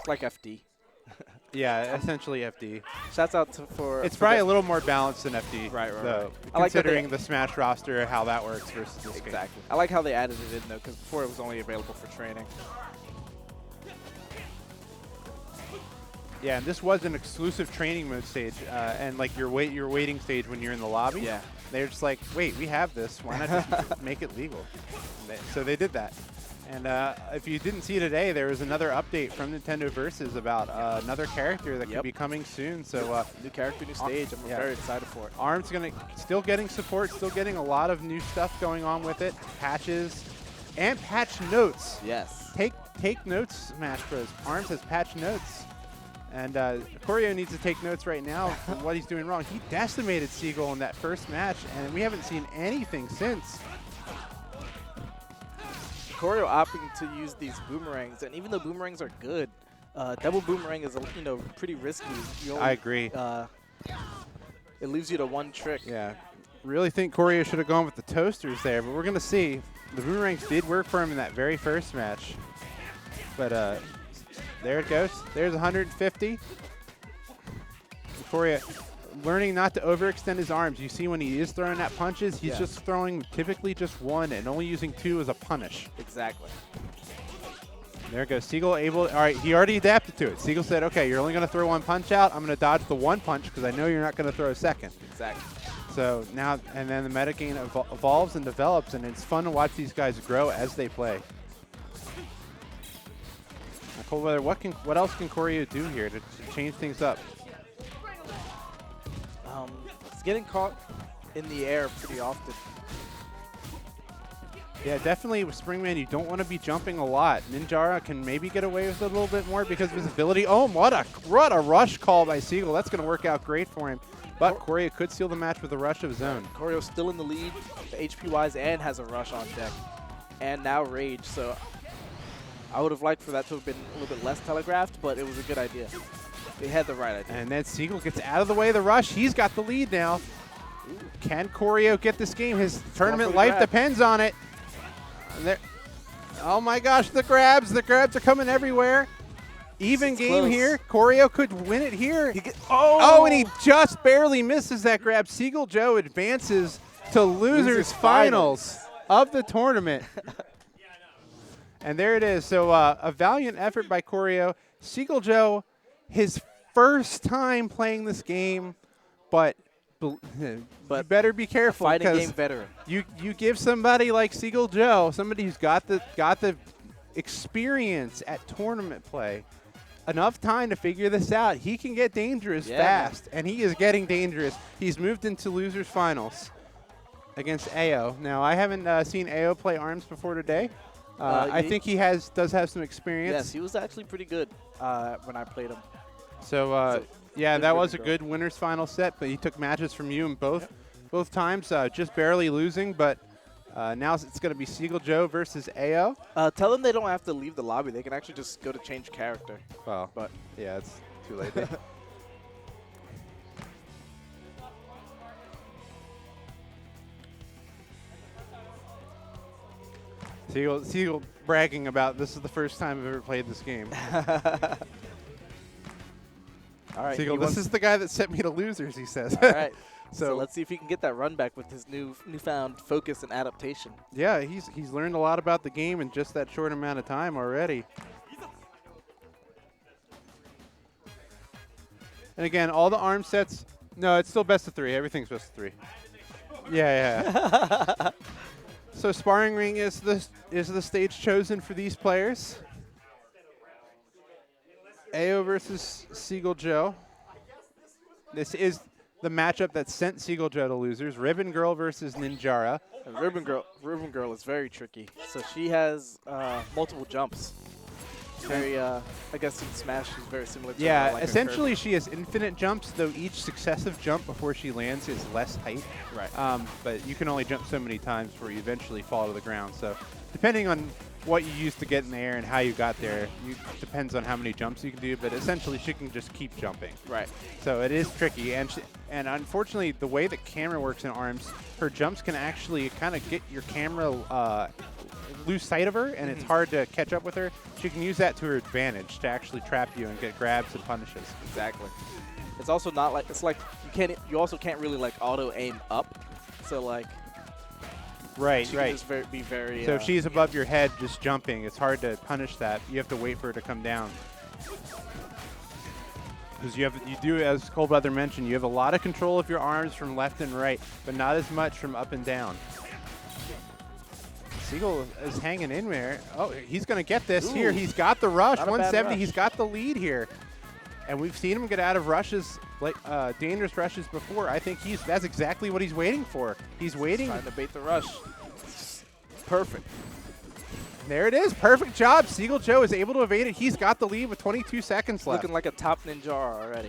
Like FD. Yeah, essentially FD. Shouts out for. It's probably a little more balanced than FD. Right. Considering the Smash roster, how that works versus this game. Exactly. I like how they added it in though, because before it was only available for training. Yeah, and this was an exclusive training mode stage, and like your waiting stage when you're in the lobby. Yeah. They're just like, wait, we have this. Why not just make it legal? So they did that. And if you didn't see today, there was another update from Nintendo Versus about another character that could be coming soon. So new character, new stage. I'm very excited for it. ARM's still getting support, still getting a lot of new stuff going on with it. Patches and patch notes. Yes. Take notes, Smash Bros. ARMS has patch notes. And Choreo needs to take notes right now from what he's doing wrong. He decimated Siegel in that first match, and we haven't seen anything since. Choreo opting to use these boomerangs, and even though boomerangs are good, double boomerang is pretty risky. I agree. It leaves you to one trick. Yeah, really think Choreo should have gone with the toasters there, but we're gonna see. The boomerangs did work for him in that very first match, but there it goes. There's 150. Choreo learning not to overextend his arms. You see when he is throwing at punches, he's just throwing typically just one and only using 2 as a punish. Exactly. There it goes. Siegel all right, he already adapted to it. Siegel said, okay, you're only going to throw 1 punch out. I'm going to dodge the 1 punch because I know you're not going to throw a second. Exactly. So now, and then the metagame evolves and develops, and it's fun to watch these guys grow as they play. Cold Weather, what else can Choreo do here to change things up? It's getting caught in the air pretty often. Yeah, definitely with Springman, you don't want to be jumping a lot. Ninjara can maybe get away with it a little bit more because of his ability. Oh, what a rush call by Siegel. That's going to work out great for him. But Choreo could seal the match with a rush of zone. Choreo's still in the lead, HP-wise, and has a rush on deck. And now Rage, so I would have liked for that to have been a little bit less telegraphed, but it was a good idea. They had the right idea. And then Siegel gets out of the way of the rush. He's got the lead now. Ooh. Can Choreo get this game? His tournament life depends on it. Oh my gosh, the grabs. The grabs are coming everywhere. Even game close. Here. Choreo could win it here. Oh, and he just barely misses that grab. Siegel Joe advances to losers finals of the tournament. And there it is. So a valiant effort by Choreo. Siegel Joe, his first time playing this game, but you better be careful. Fighting game veteran. You give somebody like Siegel Joe, somebody who's got the experience at tournament play, enough time to figure this out. He can get dangerous fast, and he is getting dangerous. He's moved into losers finals against AO. Now I haven't seen AO play ARMS before today. I think he does have some experience. Yes, he was actually pretty good when I played him. So Yeah, that was a good winner's final set, but he took matches from you in both times, just barely losing. But now it's going to be Seagull Joe versus AO. Tell them they don't have to leave the lobby. They can actually just go to change character. Well, but yeah, it's too late. Seagull bragging about this is the first time I've ever played this game. All right, Seagull, this is the guy that sent me to losers, he says. All right. So let's see if he can get that run back with his newfound focus and adaptation. Yeah, he's learned a lot about the game in just that short amount of time already. And again, all the arm sets. No, it's still best of 3. Everything's best of 3. Yeah. So sparring ring is the stage chosen for these players. AO versus Seagull Joe. This is the matchup that sent Seagull Joe to losers. Ribbon Girl versus Ninjara. And Ribbon Girl is very tricky. So she has multiple jumps. Very, I guess in Smash she's very similar to like essentially she has infinite jumps, though each successive jump before she lands is less height. Right. But you can only jump so many times before you eventually fall to the ground. So depending on what you used to get in the air and how you got there, depends on how many jumps you can do. But essentially she can just keep jumping. Right. So it is tricky. And unfortunately, the way that camera works in ARMS, her jumps can actually kind of get your camera lose sight of her, and it's hard to catch up with her. She can use that to her advantage to actually trap you and get grabs and punishes. Exactly. It's also not like you also can't really like auto aim up. So like right. Can just be very. So if she's above your head just jumping, it's hard to punish that. You have to wait for her to come down. Because you do, as Cold Brother mentioned, you have a lot of control of your arms from left and right, but not as much from up and down. Seagull is hanging in there. Oh, he's going to get this here. He's got the rush. 170. Rush. He's got the lead here. And we've seen him get out of rushes, like dangerous rushes before. I think that's exactly what he's waiting for. He's waiting. Trying to bait the rush. Perfect. There it is. Perfect job. Seagull Joe is able to evade it. He's got the lead with 22 seconds left. Looking like a top ninja already.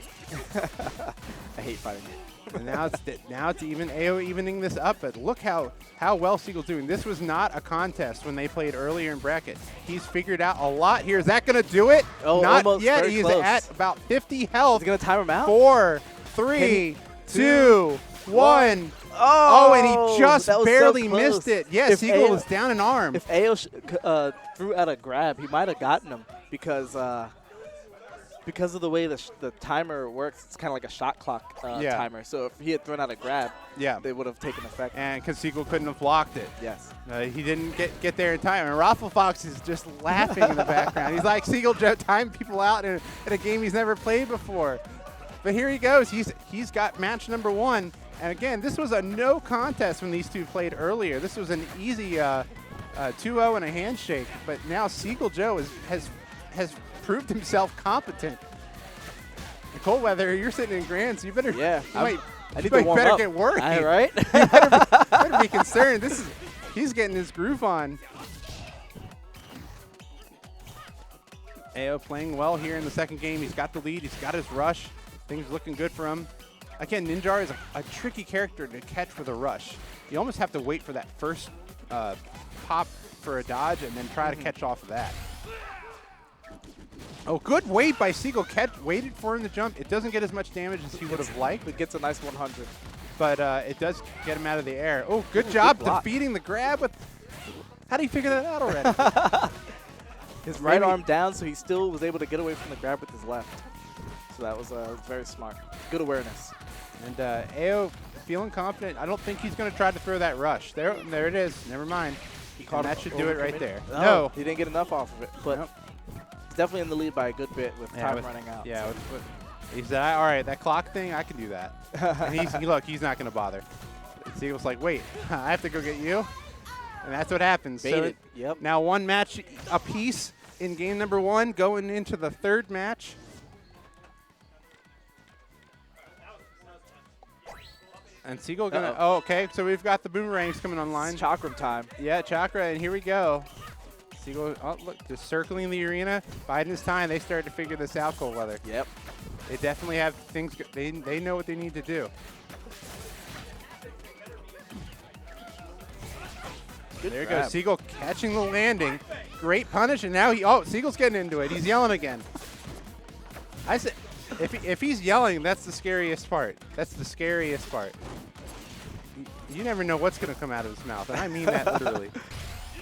I hate fighting you. And now it's even AO evening this up, but look how well Seagull's doing. This was not a contest when they played earlier in bracket. He's figured out a lot here. Is that going to do it? Oh, not almost. yet. Very He's close. at about 50 health. He's going to time him out? 4, 3, 2, 1. Oh, and he just barely missed it. Yeah, Seagull is down an arm. If AO threw out a grab, he might have gotten him because of the way the timer works. It's kind of like a shot clock timer. So if he had thrown out a grab, they would have taken effect. And because Seagull couldn't have blocked it. Yes. He didn't get there in time. And Raffle Fox is just laughing in the background. He's like, Seagull time people out in a game he's never played before. But here he goes. He's got match number 1. And again, this was a no contest when these two played earlier. This was an easy 2-0 and a handshake. But now Seagull Joe has proved himself competent. Cold Weather, you're sitting in grand, so you better. Yeah, I need to warm up. Get working. Right? You better be concerned. He's getting his groove on. AO playing well here in the second game. He's got the lead. He's got his rush. Things looking good for him. Again, Ninjar is a tricky character to catch with a rush. You almost have to wait for that first pop for a dodge and then try to catch off of that. Oh, good wait by Seagull. Waited for him to jump. It doesn't get as much damage as he would have liked. It gets a nice 100. But it does get him out of the air. Oh, good job defeating the grab. How do you figure that out already? His right arm down, so he still was able to get away from the grab with his left. So that was very smart. Good awareness. And AO feeling confident. I don't think he's going to try to throw that rush. There it is. Never mind. That should do it right there. No. He didn't get enough off of it. But definitely in the lead by a good bit with time running out. Yeah. He said, all right, that clock thing, I can do that. And look, he's not going to bother. Seagull's like, wait, I have to go get you? And that's what happens. Baited. So now one match apiece in game number 1, going into the third match. And Seagull gonna. Oh, okay. So we've got the boomerangs coming online. It's chakra time. Yeah, chakra, and here we go. Seagull, oh look, just circling the arena, biding his time. They started to figure this out, Cold Weather. Yep. They definitely have things. They know what they need to do. There goes Siegel catching the landing. Great punish, and now Siegel's getting into it. He's yelling again. I said, if he's yelling, that's the scariest part. That's the scariest part. You never know what's going to come out of his mouth, and I mean that literally.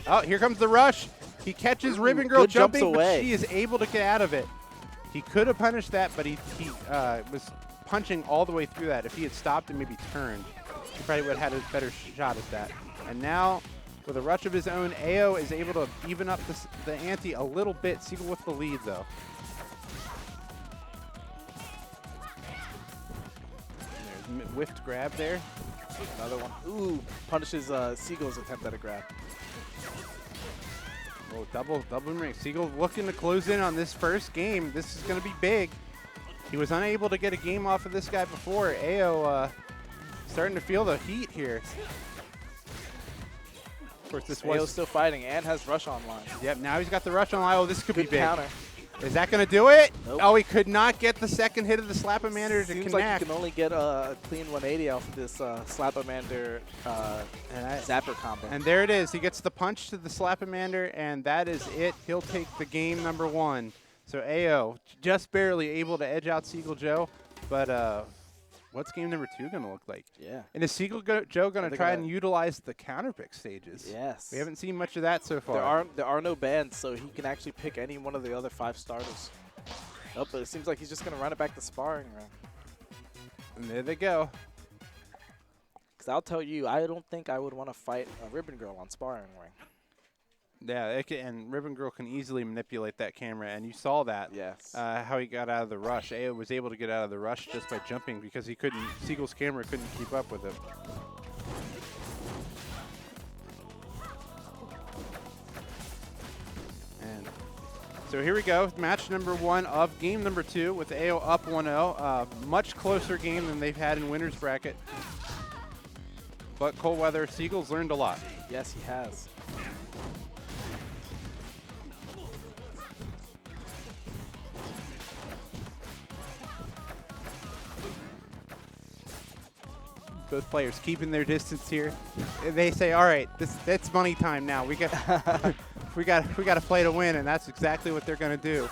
Oh, here comes the rush. He catches Ribbon Girl jumping, but she is able to get out of it. He could have punished that, but he was punching all the way through that. If he had stopped and maybe turned, he probably would have had a better shot at that. And now, with a rush of his own, AO is able to even up the ante a little bit. Siegel with the lead, though. There's whiffed grab there. Another one. Ooh, punishes Siegel's attempt at a grab. Oh, double ring. Siegel looking to close in on this first game. This is going to be big. He was unable to get a game off of this guy before. AO starting to feel the heat here. Of course, this AO's still fighting and has rush online. Yep, now he's got the rush online. Oh, this could be big. Counter. Is that going to do it? Nope. Oh, he could not get the second hit of the Slap-O-Mander to connect. Seems like you can only get a clean 180 off of this Slap-O-Mander Zapper combo. And there it is. He gets the punch to the Slap-O-Mander, and that is it. He'll take the game number 1. So AO just barely able to edge out Siegel Joe, but what's game number 2 going to look like? Yeah. And is Siegel Joe going to try and utilize the counter pick stages? Yes. We haven't seen much of that so far. There are no bans, so he can actually pick any one of the other 5 starters. Oh, but it seems like he's just going to run it back to sparring round. And there they go. Because I'll tell you, I don't think I would want to fight a Ribbon Girl on sparring ring. Yeah, and Ribbon Girl can easily manipulate that camera, and you saw that. Yes. How he got out of the rush. AO was able to get out of the rush just by jumping because he couldn't. Siegel's camera couldn't keep up with him. And so here we go, match number 1 of game number 2 with AO up 1-0. Much closer game than they've had in winner's bracket. But cold weather, Siegel's learned a lot. Yes, he has. Both players keeping their distance here. They say, "All right, that's money time now. We got we got to play to win," and that's exactly what they're going to do.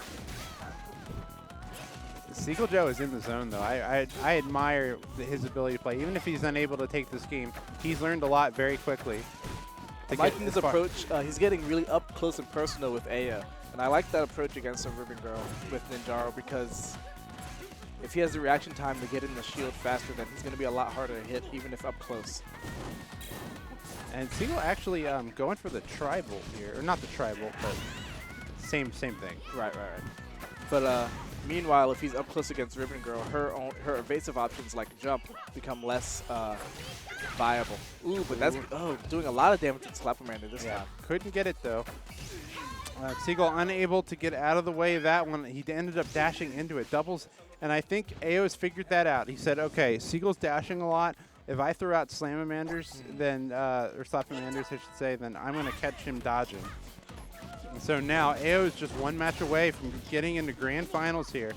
Siegel Joe is in the zone, though. I admire his ability to play, even if he's unable to take this game. He's learned a lot very quickly. I'm liking his approach. He's getting really up close and personal with Aya, and I like that approach against a Ribbon Girl with Ninjaro because if he has the reaction time to get in the shield faster, then he's going to be a lot harder to hit, even if up close. And Siegel actually going for the tri-bolt here. Or not the tri-bolt, but same thing. Right. But meanwhile, if he's up close against Ribbon Girl, her evasive options like jump become less viable. Ooh, but that's doing a lot of damage to Slap-O-Mander this time. Couldn't get it, though. Siegel unable to get out of the way of that one. He ended up dashing into it. Doubles. And I think AO has figured that out. He said, okay, Siegel's dashing a lot. If I throw out Slam-O-Manders, then, or Slap-O-Manders, I should say, then I'm going to catch him dodging. And so now AO is just 1 match away from getting into grand finals here.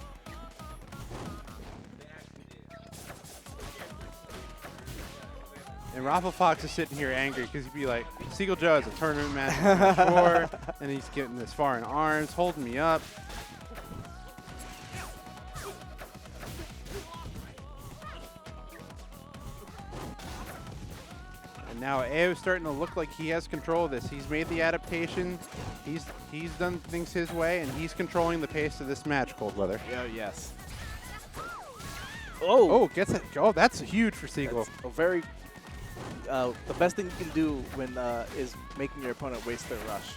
And Raffle Fox is sitting here angry because he'd be like, Siegel Joe has a tournament match before, and he's getting this far in arms, holding me up. Now AO's starting to look like he has control of this. He's made the adaptation. He's done things his way, and he's controlling the pace of this match, Cold Weather. Yeah, yes. Oh, gets it. Oh, that's huge for Siegel. That's a very the best thing you can do when is making your opponent waste their rush.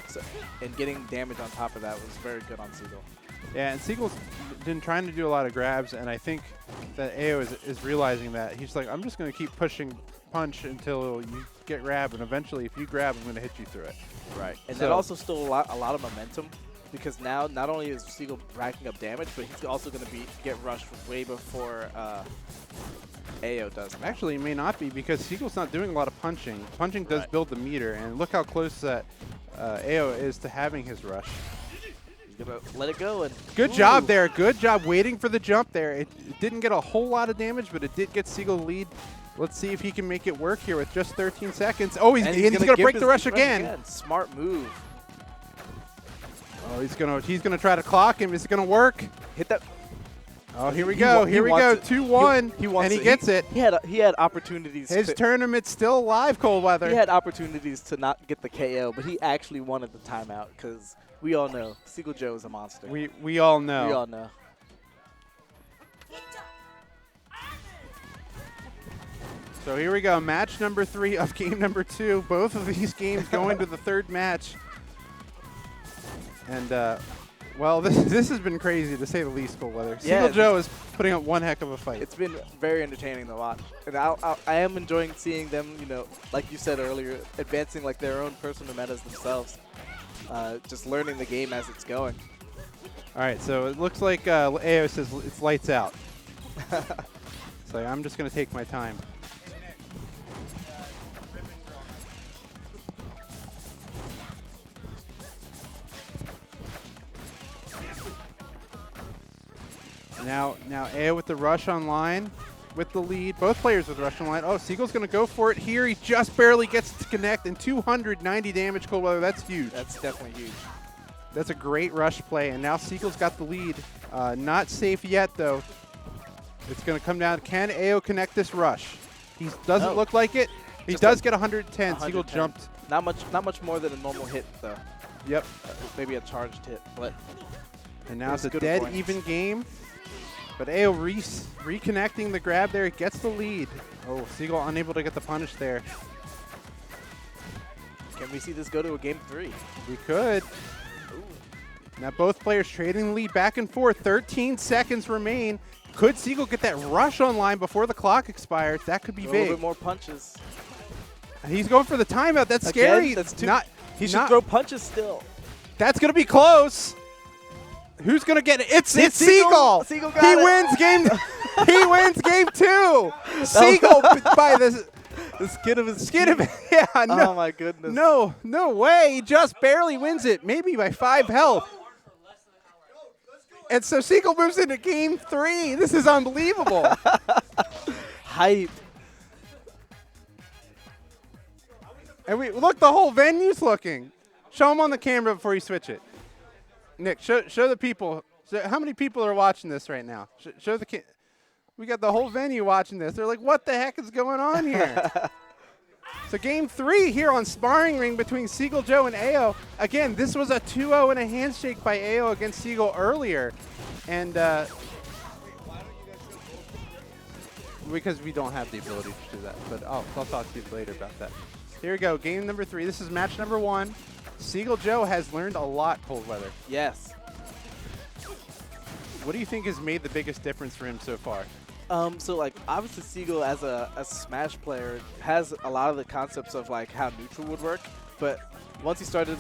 So, and getting damage on top of that was very good on Siegel. Yeah, and Siegel's been trying to do a lot of grabs, and I think that AO is realizing that. He's like, I'm just going to keep pushing punch until you get grab, and eventually if you grab, I'm going to hit you through it. Right. And that also stole a lot of momentum, because now not only is Siegel racking up damage, but he's also going to get rushed way before AO does. Actually, it may not be, because Siegel's not doing a lot of punching. Punching does build the meter, and look how close that AO is to having his rush. Gonna let it go and good job there. Good job waiting for the jump there. It didn't get a whole lot of damage, but it did get Siegel the lead. Let's see if he can make it work here with just 13 seconds. Oh, he's gonna break the rush again. Smart move. Oh, he's gonna try to clock him. Is it gonna work? Hit that. Oh, here we go. Here we go. 2-1. And he gets it. He had opportunities. His tournament's still alive, Coldweather. He had opportunities to not get the KO, but he actually wanted the timeout because we all know Siegel Joe is a monster. We all know. We all know. So here we go. Match number 3 of game number 2. Both of these games go into the third match. And well, this has been crazy to say the least, Coldweather. Siegel Joe is putting up one heck of a fight. It's been very entertaining to watch, and I am enjoying seeing them. You know, like you said earlier, advancing like their own personal metas themselves, just learning the game as it's going. All right, so it looks like AO says it's lights out. So I'm just gonna take my time. Now AO with the rush online, with the lead. Both players with rush online. Oh, Siegel's going to go for it here. He just barely gets to connect, and 290 damage, Coldweather. That's huge. That's definitely huge. That's a great rush play, and now Siegel's got the lead. Not safe yet, though. It's going to come down. Can AO connect this rush? He doesn't look like it. He does get 110. Siegel jumped. Not much more than a normal hit, though. Yep. Maybe a charged hit, but. And now it's a dead even game. But AO reconnecting the grab there, gets the lead. Oh, Siegel unable to get the punish there. Can we see this go to a game 3? We could. Ooh. Now both players trading the lead back and forth. 13 seconds remain. Could Siegel get that rush online before the clock expires? That could be big. A little bit more punches. And he's going for the timeout. That's scary. That's he should throw punches still. That's going to be close. Who's gonna get it? It's Siegel. Siegel got it. Wins game. He wins game 2. Siegel by the skin of his skin of yeah. No, oh my goodness. No way. He just barely wins it. Maybe by 5 health. And so Siegel moves into game 3. This is unbelievable. Hype. And look, the whole venue's looking. Show him on the camera before you switch it. Nick, show the people. How many people are watching this right now? Show the we got the whole venue watching this. They're like, what the heck is going on here? So game 3 here on Sparring Ring between Siegel Joe and AO. Again, this was a 2-0 and a handshake by AO against Siegel earlier. And because we don't have the ability to do that. But I'll talk to you later about that. Here we go, game number 3. This is match number 1. Siegel Joe has learned a lot, Coldweather. Yes. What do you think has made the biggest difference for him so far? So like obviously Siegel as a Smash player has a lot of the concepts of like how neutral would work, but once he started,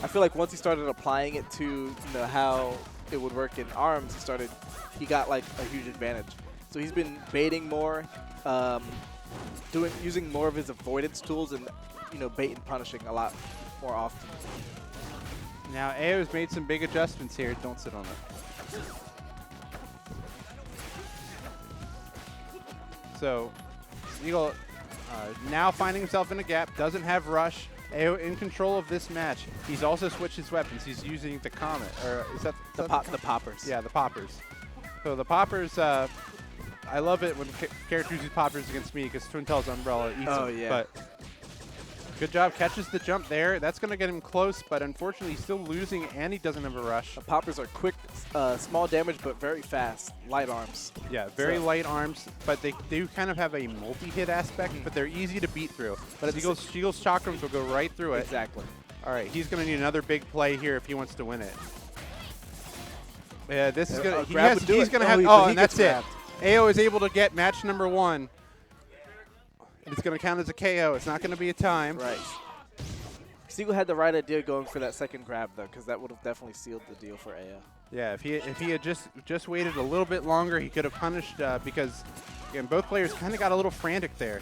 I feel like once he started applying it to how it would work in ARMS, he got like a huge advantage. So he's been baiting more, using more of his avoidance tools, and bait and punishing a lot more often. Now AO's made some big adjustments here. Don't sit on it. So Siegel now finding himself in a gap, doesn't have rush. AO in control of this match. He's also switched his weapons. He's using the Comet, or is that the poppers? Yeah, the poppers. So the poppers, I love it when characters use poppers against me because Twin Tails Umbrella eats them. Oh yeah. But good job, catches the jump there. That's going to get him close, but unfortunately he's still losing and he doesn't have a rush. The poppers are quick, small damage, but very fast. Light arms. Yeah, very light arms, but they do kind of have a multi-hit aspect, but they're easy to beat through. But Siegel's chakrams will go right through it. Exactly. All right, he's going to need another big play here if he wants to win it. Yeah, this is going to, he's going to have, and that's it. AO is able to get match number 1. It's going to count as a KO. It's not going to be a time. Right. Siegel had the right idea going for that second grab, though, because that would have definitely sealed the deal for AO. Yeah, if he had just waited a little bit longer, he could have punished because, again, both players kind of got a little frantic there.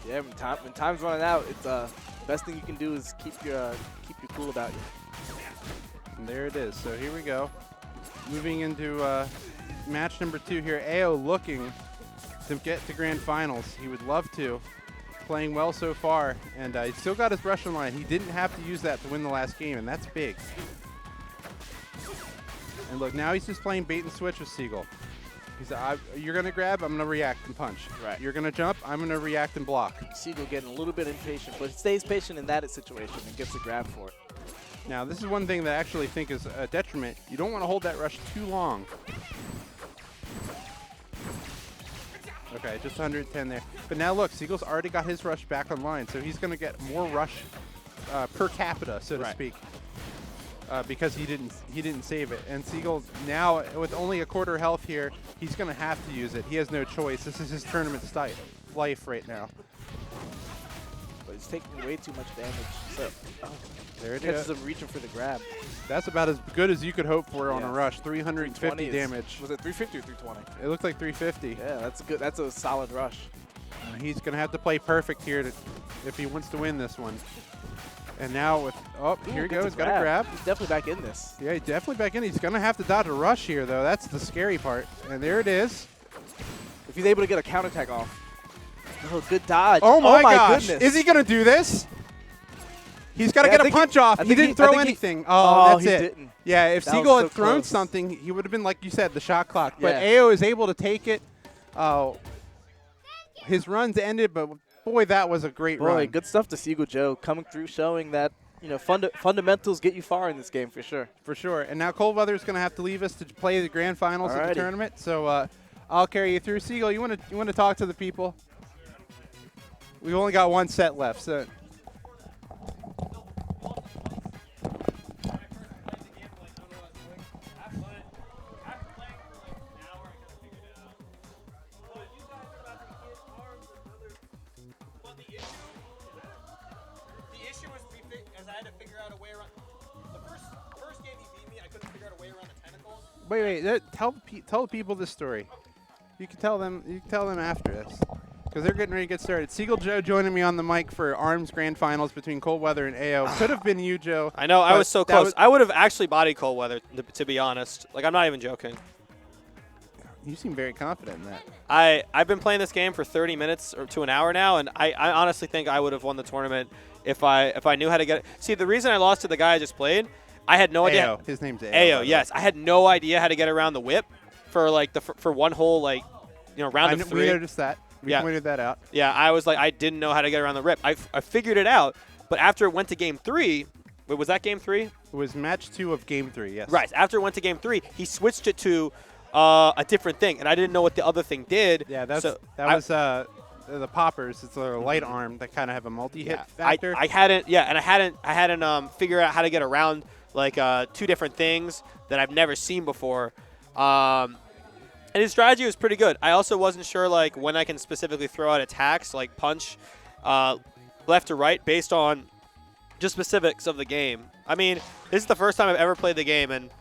Yeah, when time's running out, it's the best thing you can do is keep your cool about you. And there it is. So here we go. Moving into match number 2 here. AO looking to get to grand finals. He would love to. Playing well so far. And he still got his Russian line. He didn't have to use that to win the last game, and that's big. And look, now he's just playing bait and switch with Seagull. He's you're going to grab, I'm going to react and punch. Right. You're going to jump, I'm going to react and block. Seagull getting a little bit impatient, but he stays patient in that situation and gets a grab for it. Now, this is one thing that I actually think is a detriment. You don't want to hold that rush too long. Okay, just 110 there. But now look, Seagull's already got his rush back online, so he's going to get more rush per capita, so to speak. Because he didn't save it. And Seagull now, with only a quarter health here, he's going to have to use it. He has no choice. This is his tournament life right now. But he's taking way too much damage. So there it catches is. him reaching for the grab. That's about as good as you could hope for on a rush. 350 damage. Was it 350 or 320? It looked like 350. Yeah, that's good. That's a solid rush. He's going to have to play perfect here if he wants to win this one. And now with, here he goes, got a grab. He's definitely back in this. Yeah, he's definitely back in. He's going to have to dodge a rush here, though. That's the scary part. And there it is. If he's able to get a counterattack off. Oh, good dodge. Oh my gosh. Goodness. Is he going to do this? He's got to get a punch off. He didn't throw anything. That's it. Didn't. Yeah, if Seagull had thrown something, he would have been, like you said, the shot clock. But AO is able to take it. His runs ended, but boy, that was a great run. Boy, good stuff to Seagull Joe coming through, showing that fundamentals get you far in this game for sure. For sure. And now Cold Weather is going to have to leave us to play the grand finals of the tournament. So I'll carry you through. Seagull, you want to talk to the people? We've only got one set left, so. Wait. Tell people this story. You can tell them after this, because they're getting ready to get started. Seagull Joe joining me on the mic for ARMS Grand Finals between Cold Weather and AO. Could have been you, Joe. I know. I was so close. I would have actually bodied Cold Weather, to be honest. Like, I'm not even joking. You seem very confident in that. I've been playing this game for 30 minutes or to an hour now, and I honestly think I would have won the tournament if I knew how to get it. See, the reason I lost to the guy I just played, I had no idea. His name's AO. AO, yes. I had no idea how to get around the whip for like for one whole round of 3. We noticed that. We pointed that out. Yeah, I was like, I didn't know how to get around the whip. I figured it out, but after it went to game 3, wait, was that game 3? It was match 2 of game 3. Yes. Right. After it went to game 3, he switched it to a different thing, and I didn't know what the other thing did. Yeah, that was the poppers. It's a light arm that kind of have a multi-hit factor. I hadn't figured out how to get around like 2 different things that I've never seen before. And his strategy was pretty good. I also wasn't sure like when I can specifically throw out attacks, like punch left to right based on just specifics of the game. I mean, this is the first time I've ever played the game, and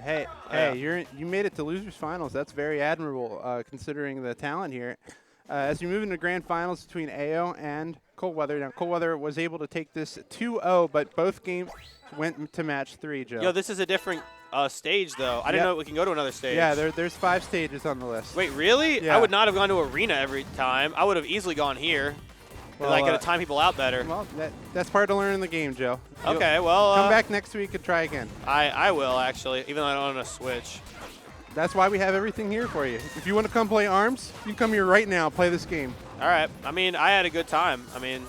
hey, you made it to losers finals. That's very admirable considering the talent here. As you move into grand finals between AO and Cold Weather. Now, Cold Weather was able to take this 2-0, but both games went to match 3, Joe. Yo, this is a different stage, though. I didn't know we can go to another stage. Yeah, there's 5 stages on the list. Wait, really? Yeah. I would not have gone to arena every time. I would have easily gone here. Well, I got to time people out better. Well, that's part of learning the game, Joe. Okay, well. Come back next week and try again. I will, actually, even though I don't own a Switch. That's why we have everything here for you. If you want to come play ARMS, you can come here right now, play this game. All right. I mean, I had a good time. I mean,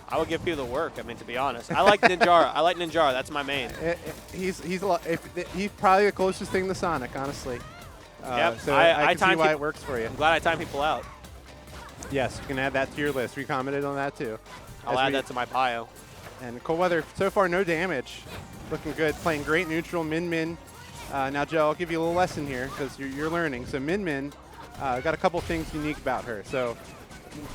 I would give people the work, I mean, to be honest. I like Ninjara. I like Ninjara. That's my main. He's probably the closest thing to Sonic, honestly. Yep. So I can see why it works for you. I'm glad I time people out. Yes, you can add that to your list. We commented on that, too. I'll add that to my bio. And Cold Weather, so far, no damage. Looking good. Playing great neutral, Min. Now, Joe, I'll give you a little lesson here because you're learning. So Min got a couple things unique about her. So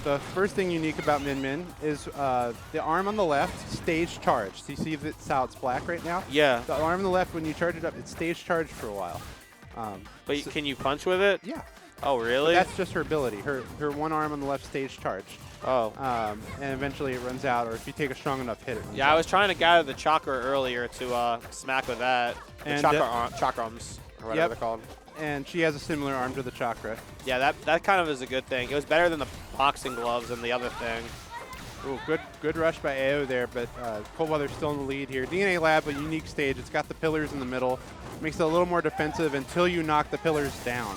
the first thing unique about Min is the arm on the left, stage charged. So you see how it's black right now? Yeah. The arm on the left, when you charge it up, it's stage charged for a while. But can you punch with it? Yeah. Oh, But really? that's just her ability. Her one arm on the left stage charged. Oh. And eventually it runs out, or if you take a strong enough hit, it runs Yeah, out. I was trying to gather the chakra earlier to smack with that. The And, chakrams, or whatever yep. they're called. And she has a similar arm to the chakra. Yeah, that kind of is a good thing. It was better than the boxing gloves and the other thing. Ooh, good rush by AO there, but Coldweather's still in the lead here. DNA Lab, a unique stage. It's got the pillars in the middle. Makes it a little more defensive until you knock the pillars down.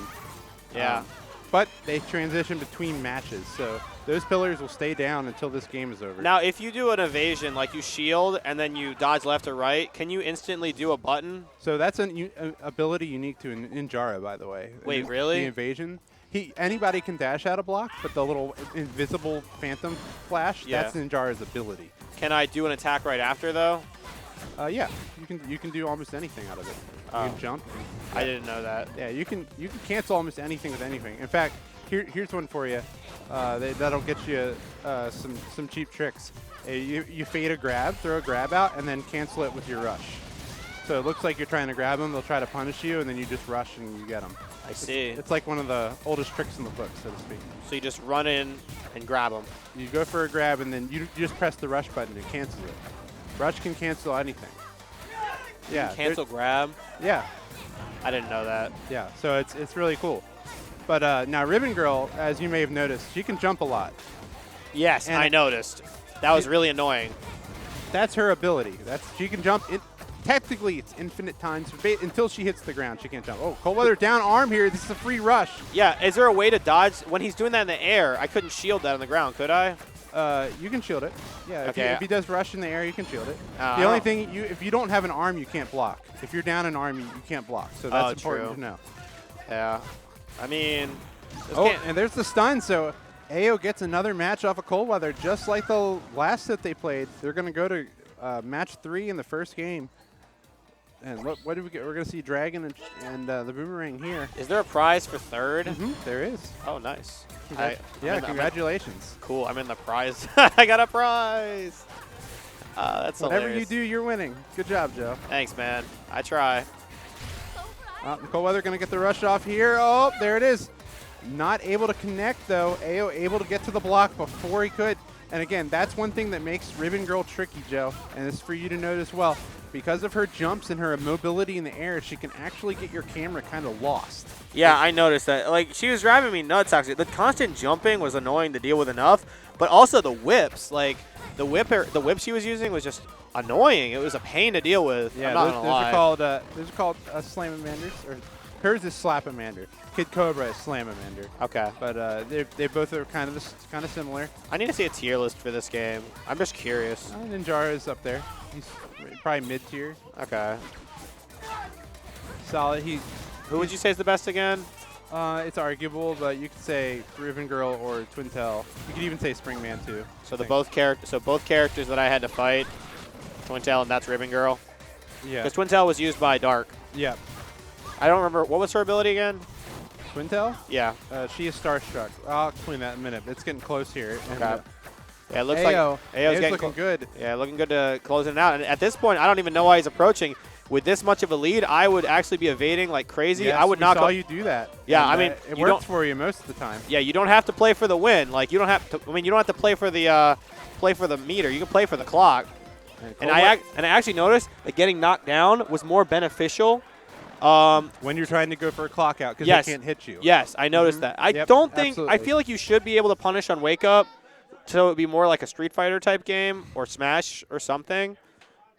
Yeah. But they transition between matches, so those pillars will stay down until this game is over. Now, if you do an evasion, like you shield and then you dodge left or right, can you instantly do a button? So that's an ability unique to Ninjara, by the way. Wait, really? The evasion. Anybody can dash out a block, but the little invisible phantom flash, Yeah. that's Ninjara's ability. Can I do an attack right after, though? Yeah, you can do almost anything out of it. You can jump. I didn't know that. Yeah, you can cancel almost anything with anything. In fact, here's one for you. That'll get you some cheap tricks. You fade a grab, throw a grab out, and then cancel it with your rush. So it looks like you're trying to grab them. They'll try to punish you, and then you just rush and you get them. I see. It's like one of the oldest tricks in the book, so to speak. So you just run in and grab them. You go for a grab, and then you just press the rush button and cancel it. Rush can cancel anything. Yeah. Cancel grab? Yeah. I didn't know that. Yeah, so it's really cool. But now Ribbon Girl, as you may have noticed, she can jump a lot. Yes, And I noticed. That was really annoying. That's her ability. She can jump. Technically, it's infinite times. Until she hits the ground, she can't jump. Oh, Coldweather down arm here. This is a free rush. Yeah, is there a way to dodge? When he's doing that in the air, I couldn't shield that on the ground, could I? You can shield it. Yeah, Okay. if he does rush in the air, you can shield it. I The only don't- thing, if you don't have an arm, you can't block. If you're down an arm, you can't block. So that's important true. to know. Yeah. I mean, this Oh, can't- and there's the stun. So AO gets another match off of Coldweather, just like the last set they played. They're going to go to match 3 in the first game. And what did we get? We're going to see Dragon and the Boomerang here. is there a prize for third? There is. Oh, nice. Congratulations. Cool, I'm in the prize. I got a prize. That's Whatever hilarious. you do, you're winning. Good job, Joe. Thanks, man. I try. Coldweather going to get the rush off here. Oh, there it is. Not able to connect, though. AO able to get to the block before he could. And again, that's one thing that makes Ribbon Girl tricky, Joe. And it's for you to note as well. Because of her jumps and her mobility in the air, she can actually get your camera kind of lost. Yeah, I noticed that. Like, she was driving me nuts, actually. The constant jumping was annoying to deal with enough, but also the whips. Like, the whip she was using was just annoying. It was a pain to deal with. Yeah, I'm not those gonna lie. are called Slamamanders. Or hers is Slapamander. Kid Cobra is Slamamander. Okay. But they both are kind of similar. I need to see a tier list for this game. I'm just curious. Ninjara is up there. He's probably mid-tier. Okay. Solid. Who would you say is the best again? It's arguable, but you could say Ribbon Girl or Twintel. You could even say Springman too. So both characters that I had to fight, Twintel and that's Ribbon Girl. Yeah. Because Twintel was used by Dark. Yeah. I don't remember what was her ability again. Twintel? Yeah. She is Starstruck. I'll explain that in a minute. It's getting close here. And, Okay. Yeah, it looks AO, like AO's getting looking good. Yeah, looking good to closing it out. And at this point, I don't even know why he's approaching. With this much of a lead, I would actually be evading like crazy. Yes, I would not saw go. you do that. Yeah, And, I mean, it you works don't- for you most of the time. Yeah, you don't have to play for the win. Like you don't have to. I mean, you don't have to play for the meter. You can play for the clock. And I actually noticed that getting knocked down was more beneficial. When you're trying to go for a clock out because Yes. they can't hit you. Yes, I noticed that. I Yep, don't think. I absolutely. feel like you should be able to punish on wake up, so it would be more like a Street Fighter type game or Smash or something.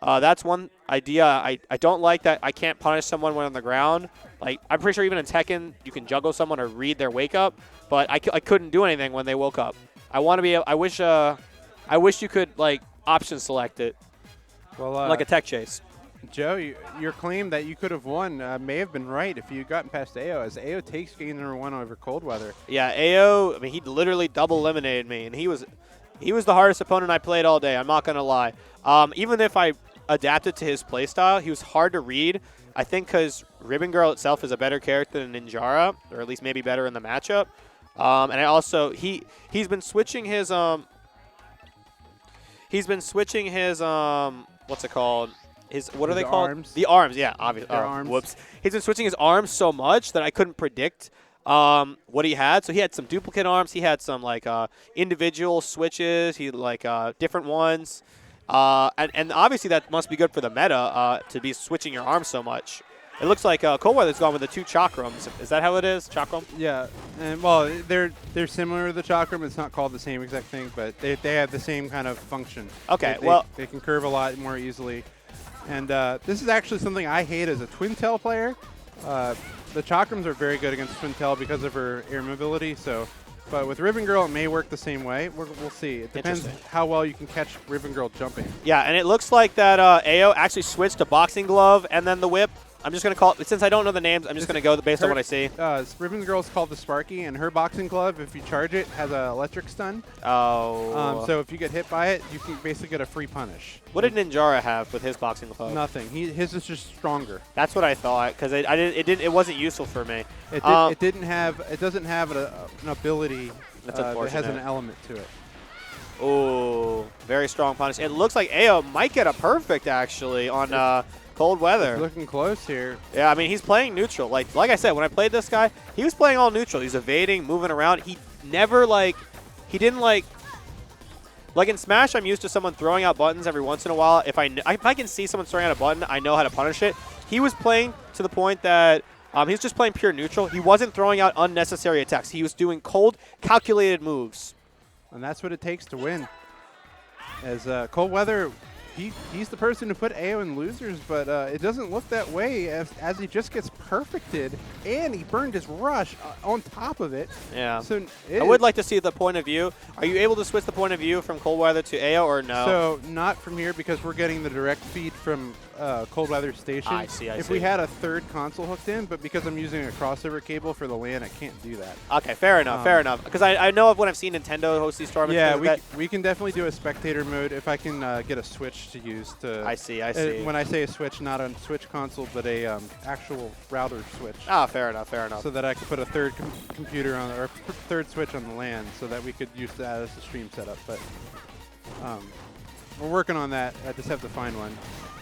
That's one idea. I don't like that I can't punish someone when on the ground. Like I'm pretty sure even in Tekken you can juggle someone or read their wake up, but I couldn't do anything when they woke up. I want to be. I wish you could like option select it, Well, like a tech chase. Joe, your claim that you could have won may have been right if you had gotten past AO, as AO takes game number 1 over Coldweather. Yeah, AO. I mean, he literally double eliminated me, and he was the hardest opponent I played all day. I'm not gonna lie. Even if I adapted to his playstyle, he was hard to read. I think because Ribbon Girl itself is a better character than Ninjara, or at least maybe better in the matchup. And I also he's been switching his what's it called? What are they called? Arms. The arms, yeah, obviously. Their arms. Whoops. He's been switching his arms so much that I couldn't predict what he had. So he had some duplicate arms. He had some like individual switches. He like different ones. And obviously that must be good for the meta to be switching your arms so much. It looks like Coldweather's gone with the 2 chakrams. Is that how it is? Chakram? Yeah, and well, they're similar to the chakram. It's not called the same exact thing, but they have the same kind of function. Okay, they can curve a lot more easily. And this is actually something I hate as a twin tail player. The chakrams are very good against twin tail because of her air mobility. So, but with Ribbon Girl, it may work the same way. We'll see. It depends how well you can catch Ribbon Girl jumping. Yeah, and it looks like that AO actually switched to Boxing Glove and then the whip. I'm just going to call it, since I don't know the names, I'm just going to go based on what I see. Ribbon Girl's called the Sparky, and her Boxing Glove, if you charge it, has an electric stun. Oh. So if you get hit by it, you can basically get a free punish. What did Ninjara have with his Boxing Glove? Nothing. His is just stronger. That's what I thought, because it wasn't useful for me. It doesn't have an ability that has an element to it. Oh, very strong punish. It looks like AO might get a perfect actually on Cold Weather. It's looking close here. Yeah, I mean he's playing neutral. Like I said, when I played this guy, he was playing all neutral. He's evading, moving around. He never he didn't like in Smash. I'm used to someone throwing out buttons every once in a while. If I can see someone throwing out a button, I know how to punish it. He was playing to the point that he's just playing pure neutral. He wasn't throwing out unnecessary attacks. He was doing cold, calculated moves. And that's what it takes to win. As Cold Weather, he's the person who put AO in losers, but it doesn't look that way as he just gets perfected, and he burned his rush on top of it. Yeah. So I would like to see the point of view. Are you able to switch the point of view from Cold Weather to AO or no? So not from here because we're getting the direct feed from Cold Weather Station. I see. If we had a third console hooked in, but because I'm using a crossover cable for the LAN, I can't do that. Okay, fair enough, fair enough. Because I know of when I've seen Nintendo host these tournaments. Yeah, we can definitely do a spectator mode if I can get a Switch to use to. I see. When I say a Switch, not a Switch console, but a actual router Switch. Ah, fair enough, fair enough. So that I could put a third computer on, or third Switch on the LAN, so that we could use that as a stream setup. But we're working on that. I just have to find one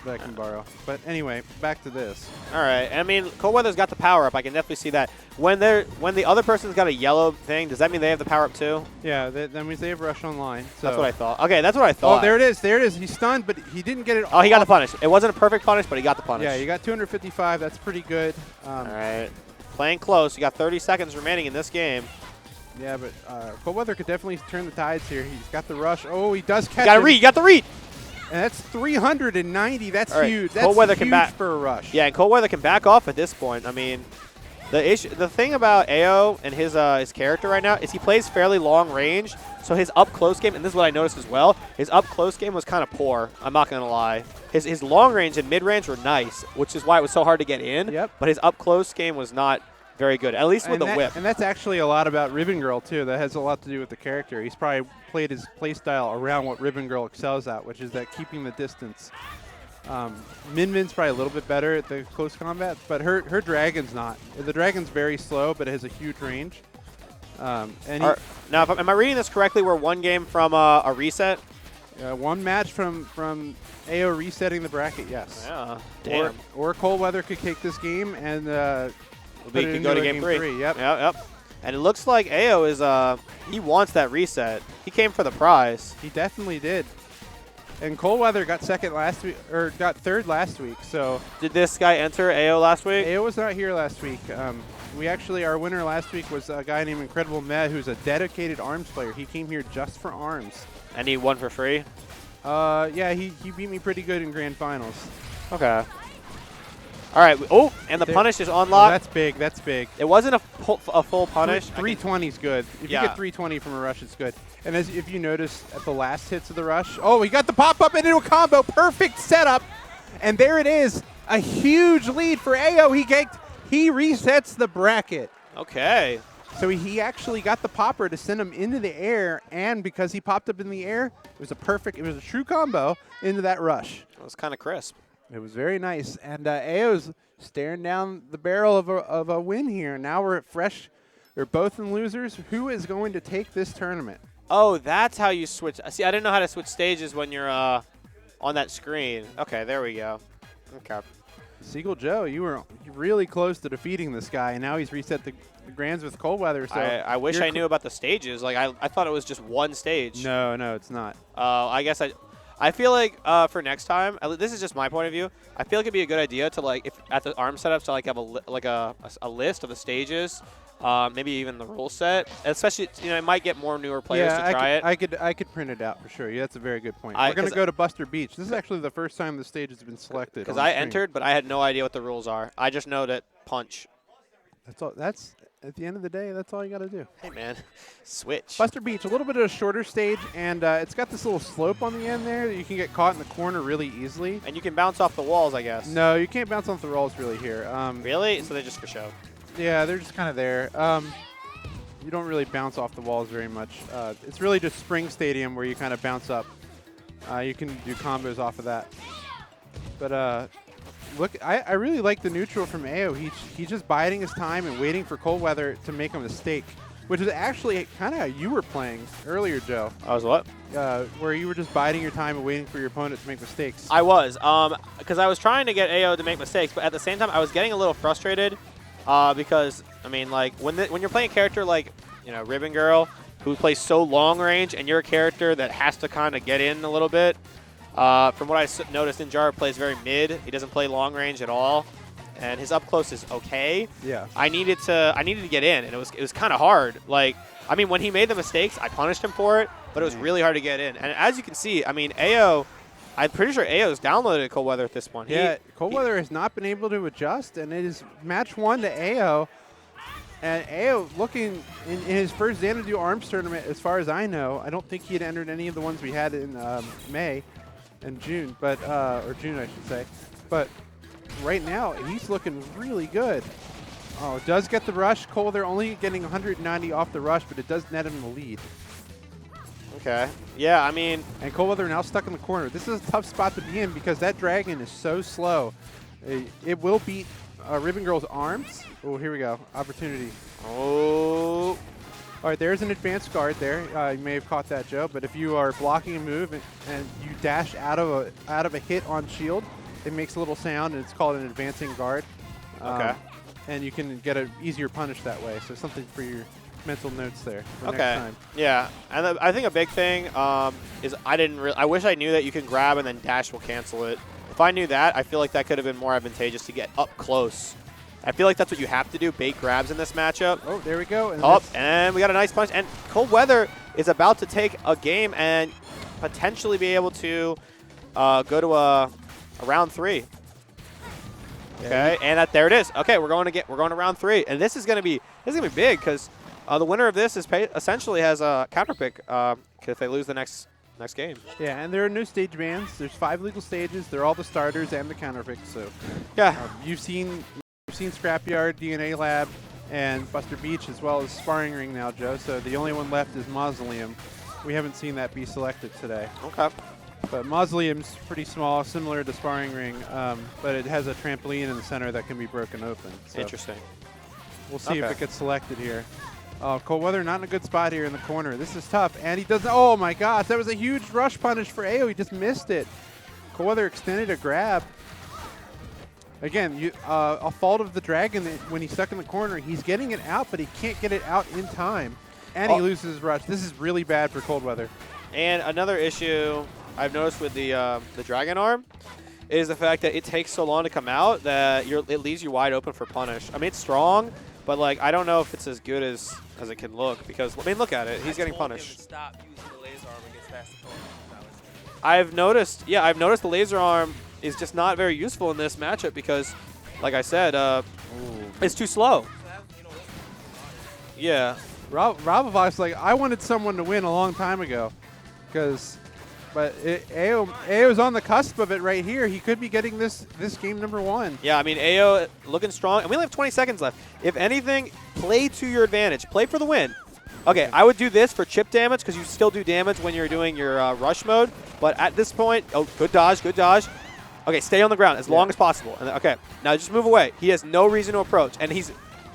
that I can borrow. But anyway, back to this. All right. I mean, Cold Weather's got the power up. I can definitely see that. When the other person's got a yellow thing, does that mean they have the power up too? Yeah, that means they have Rush Online. So. That's what I thought. Okay, that's what I thought. Oh, there it is. There it is. He's stunned, but he didn't get it. Oh, he got the punish. It wasn't a perfect punish, but he got the punish. Yeah, you got 255. That's pretty good. All right. Playing close. You got 30 seconds remaining in this game. Yeah, but Cold Weather could definitely turn the tides here. He's got the rush. Oh, he does catch. You got the read. And that's 390. That's huge. That's Cold Weather huge can back for a rush. Yeah, and Cold Weather can back off at this point. I mean, the thing about AO and his character right now is he plays fairly long range. So his up close game, and this is what I noticed as well, his up close game was kind of poor. I'm not gonna lie. His long range and mid range were nice, which is why it was so hard to get in. Yep. But his up close game was not very good, at least with the whip. And that's actually a lot about Ribbon Girl, too. That has a lot to do with the character. He's probably played his playstyle around what Ribbon Girl excels at, which is that keeping the distance. Min Min's probably a little bit better at the close combat, but her Dragon's not. The Dragon's very slow, but it has a huge range. Now, am I reading this correctly? We're one game from a reset? One match from AO resetting the bracket, yes. Yeah, damn. Or Cold Weather could take this game and we can go to game three. Yep. Yep. And it looks like AO is he wants that reset. He came for the prize. He definitely did. And Cold Weather got second last week, or got third last week. So did this guy enter AO last week? AO was not here last week. Our winner last week was a guy named Incredible Med, who's a dedicated ARMS player. He came here just for ARMS. And he won for free? Yeah, he beat me pretty good in grand finals. Okay. All right. Oh, and the punish is unlocked. Oh, that's big. That's big. It wasn't a full punish. 320 is good. If you get 320 from a rush, it's good. And if you notice at the last hits of the rush, oh, he got the pop-up into a combo. Perfect setup. And there it is. A huge lead for AO. He resets the bracket. Okay. So he actually got the popper to send him into the air, and because he popped up in the air, it was a true combo into that rush. It was kind of crisp. It was very nice, and AO's staring down the barrel of a win here. Now we're at fresh. They're both in losers. Who is going to take this tournament? Oh, that's how you switch. See, I didn't know how to switch stages when you're on that screen. Okay, there we go. Okay. Seagull Joe, you were really close to defeating this guy, and now he's reset the grands with cold weather. So I wish I knew about the stages. Like I thought it was just one stage. No, it's not. I guess I feel like for next time, this is just my point of view. I feel like it'd be a good idea to like if at the arm setups to like have a list of the stages, maybe even the rule set. Especially it might get more newer players to try it. I could print it out for sure. Yeah, that's a very good point. We're gonna go to Buster Beach. This is actually the first time the stage has been selected. Because I entered, but I had no idea what the rules are. I just know that punch. That's all. That's at the end of the day. That's all you got to do. Hey man, switch. Buster Beach, a little bit of a shorter stage, and it's got this little slope on the end there that you can get caught in the corner really easily. And you can bounce off the walls, I guess. No, you can't bounce off the walls really here. Really? So they're just for show. Yeah, they're just kind of there. You don't really bounce off the walls very much. It's really just Spring Stadium where you kind of bounce up. You can do combos off of that. But look, I really like the neutral from AO. He's just biding his time and waiting for cold weather to make a mistake, which is actually kind of how you were playing earlier, Joe. I was what? Where you were just biding your time and waiting for your opponent to make mistakes. I was, because I was trying to get AO to make mistakes, but at the same time I was getting a little frustrated because, I mean, like when you're playing a character like, Ribbon Girl, who plays so long range, and you're a character that has to kind of get in a little bit. From what I noticed, GimR plays very mid. He doesn't play long range at all, and his up close is okay. Yeah. I needed to get in, and it was kind of hard. Like, I mean, when he made the mistakes, I punished him for it, but it was really hard to get in. And as you can see, I mean, AO, I'm pretty sure AO's downloaded cold weather at this point. Yeah, cold weather has not been able to adjust, and it is match 1 to AO. And AO looking in his first Xanadu Arms tournament, as far as I know. I don't think he had entered any of the ones we had in May and June, but or June, I should say. But right now, he's looking really good. Oh, does get the rush. Cold, they're only getting 190 off the rush, but it does net him the lead. Okay. Yeah, I mean. And Coldweather now stuck in the corner. This is a tough spot to be in because that dragon is so slow. It will beat Ribbon Girl's arms. Oh, here we go. Opportunity. Oh. All right, there's an advanced guard there. You may have caught that, Joe. But if you are blocking a move and you dash out of a hit on shield, it makes a little sound, and it's called an advancing guard. Okay. And you can get an easier punish that way. So something for your mental notes there for Okay. next time. Yeah, and I think a big thing is I wish I knew that you can grab and then dash will cancel it. If I knew that, I feel like that could have been more advantageous to get up close. I feel like that's what you have to do, bait grabs in this matchup. Oh, there we go. And we got a nice punch. And Cold Weather is about to take a game and potentially be able to go to a round 3. Okay, and there it is. Okay, we're going to round 3, and this is gonna be big because the winner of this is essentially has a counter pick if they lose the next game. Yeah, and there are no stage bans. There's 5 legal stages. They're all the starters and the counter picks. So yeah, you've seen Scrapyard, DNA Lab, and Buster Beach, as well as Sparring Ring now, Joe. So the only one left is Mausoleum. We haven't seen that be selected today. Okay. But Mausoleum's pretty small, similar to Sparring Ring, but it has a trampoline in the center that can be broken open. So interesting. We'll see if it gets selected here. Cold Weather not in a good spot here in the corner. This is tough, and he doesn't. Oh my gosh, that was a huge rush punish for AO. He just missed it. Cold Weather extended a grab. Again, a fault of the dragon that when he's stuck in the corner, he's getting it out, but he can't get it out in time, and he loses his rush. This is really bad for Cold Weather. And another issue I've noticed with the dragon arm is the fact that it takes so long to come out that it leaves you wide open for punish. I mean, it's strong, but like I don't know if it's as good as it can look because I mean, look at it. He's getting punished. Stop using the laser arm against fast opponents. I've noticed the laser arm is just not very useful in this matchup because, like I said, it's too slow. Yeah. Rabavok's like, I wanted someone to win a long time ago, but AO's on the cusp of it right here. He could be getting this game number 1. Yeah, I mean, AO looking strong, and we only have 20 seconds left. If anything, play to your advantage. Play for the win. Okay, I would do this for chip damage because you still do damage when you're doing your rush mode. But at this point, good dodge, good dodge. Okay, stay on the ground as long as possible. And okay, now just move away. He has no reason to approach, and he's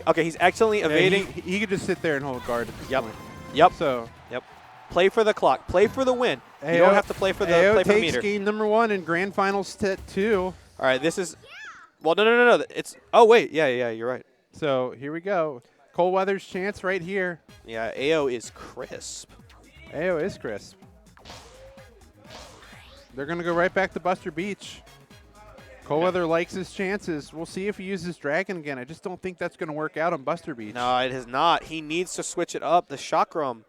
excellently evading. He could just sit there and hold guard at this point. Yep. So. Yep. Play for the clock. Play for the win. AO, you don't have to play for the AO play for the takes meter. game number 1 in Grand Finals 2. All right, this is. Well, no. It's. Oh wait, yeah. You're right. So here we go. Cold Weather's chance right here. Yeah, AO is crisp. AO is crisp. They're going to go right back to Buster Beach. Cold Weather likes his chances. We'll see if he uses Dragon again. I just don't think that's going to work out on Buster Beach. No, it has not. He needs to switch it up. The Chakram,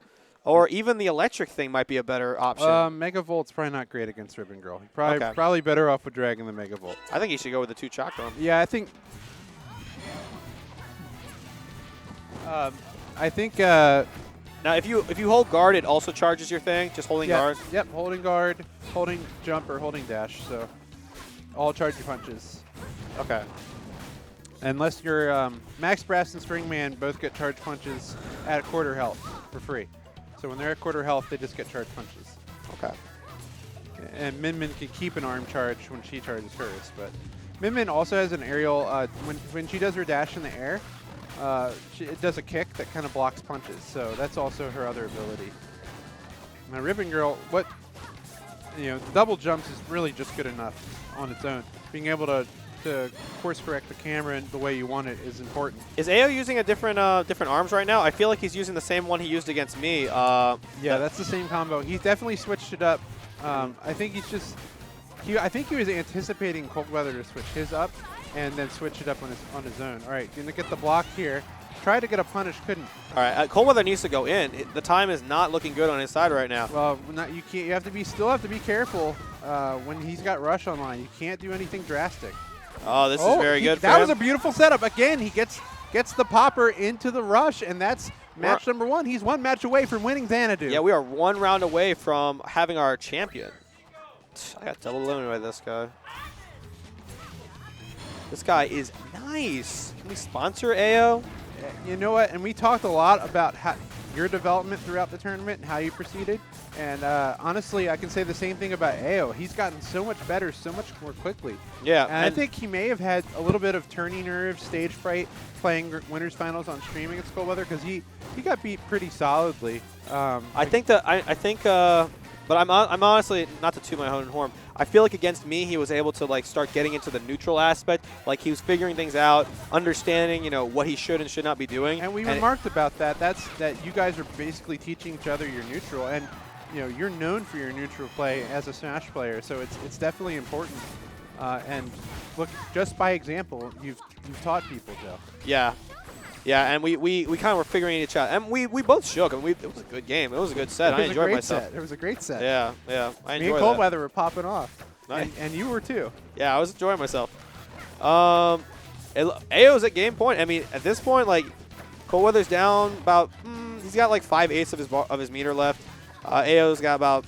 or even the electric thing might be a better option. Mega Volt's probably not great against Ribbon Girl. Probably better off with Dragon than Mega Volt. I think he should go with the 2 Chakram. Yeah, I think. Now, if you hold guard, it also charges your thing. Just holding guard. Yep, holding guard, holding jump, or holding dash. So all charge your punches. Okay. Unless your Max Brass and Springman both get charge punches at quarter health for free. So when they're at quarter health, they just get charge punches. Okay. And Min Min can keep an arm charge when she charges hers. But Min Min also has an aerial. When she does her dash in the air, it does a kick that kind of blocks punches. So that's also her other ability. Now Ribbon Girl, the double jumps is really just good enough on its own. Being able to course correct the camera in the way you want it is important. Is AO using a different arms right now? I feel like he's using the same one he used against me. Yeah, that's the same combo. He's definitely switched it up. I think I think he was anticipating Cold Weather to switch his up and then switch it up on his own. All right, gonna get the block here. Tried to get a punish, couldn't. All right, Cold Weather needs to go in. The time is not looking good on his side right now. Well, you can't. You have to still have to be careful when he's got Rush online. You can't do anything drastic. Oh, this is very good for That him. was a beautiful setup. Again, he gets the popper into the Rush, and that's match number 1. He's 1 match away from winning Xanadu. Yeah, we are 1 round away from having our champion. I got double eliminated by this guy. This guy is nice. Can we sponsor AO? You know what? And we talked a lot about your development throughout the tournament and how you proceeded. And honestly, I can say the same thing about AO. He's gotten so much better, so much more quickly. Yeah. And I think he may have had a little bit of turning nerves, stage fright, playing Winners Finals on stream against Cold Weather because he got beat pretty solidly. I think, but I'm honestly, not to toot my own horn, I feel like against me, he was able to start getting into the neutral aspect. Like he was figuring things out, understanding, what he should and should not be doing. And we remarked about that. That you guys are basically teaching each other your neutral, and you're known for your neutral play as a Smash player, so it's definitely important. And look, just by example, you've taught people, Joe. Yeah. Yeah, and we kind of were figuring each out. And we both shook. It was a good game. It was a good set. I enjoyed myself. It was a great set. Yeah. I enjoyed Me and Cold Weather were popping off. Nice. And you were too. Yeah, I was enjoying myself. AO's at game point. I mean, at this point, Cold Weather's down about, he's got 5/8 of his meter left. AO's got about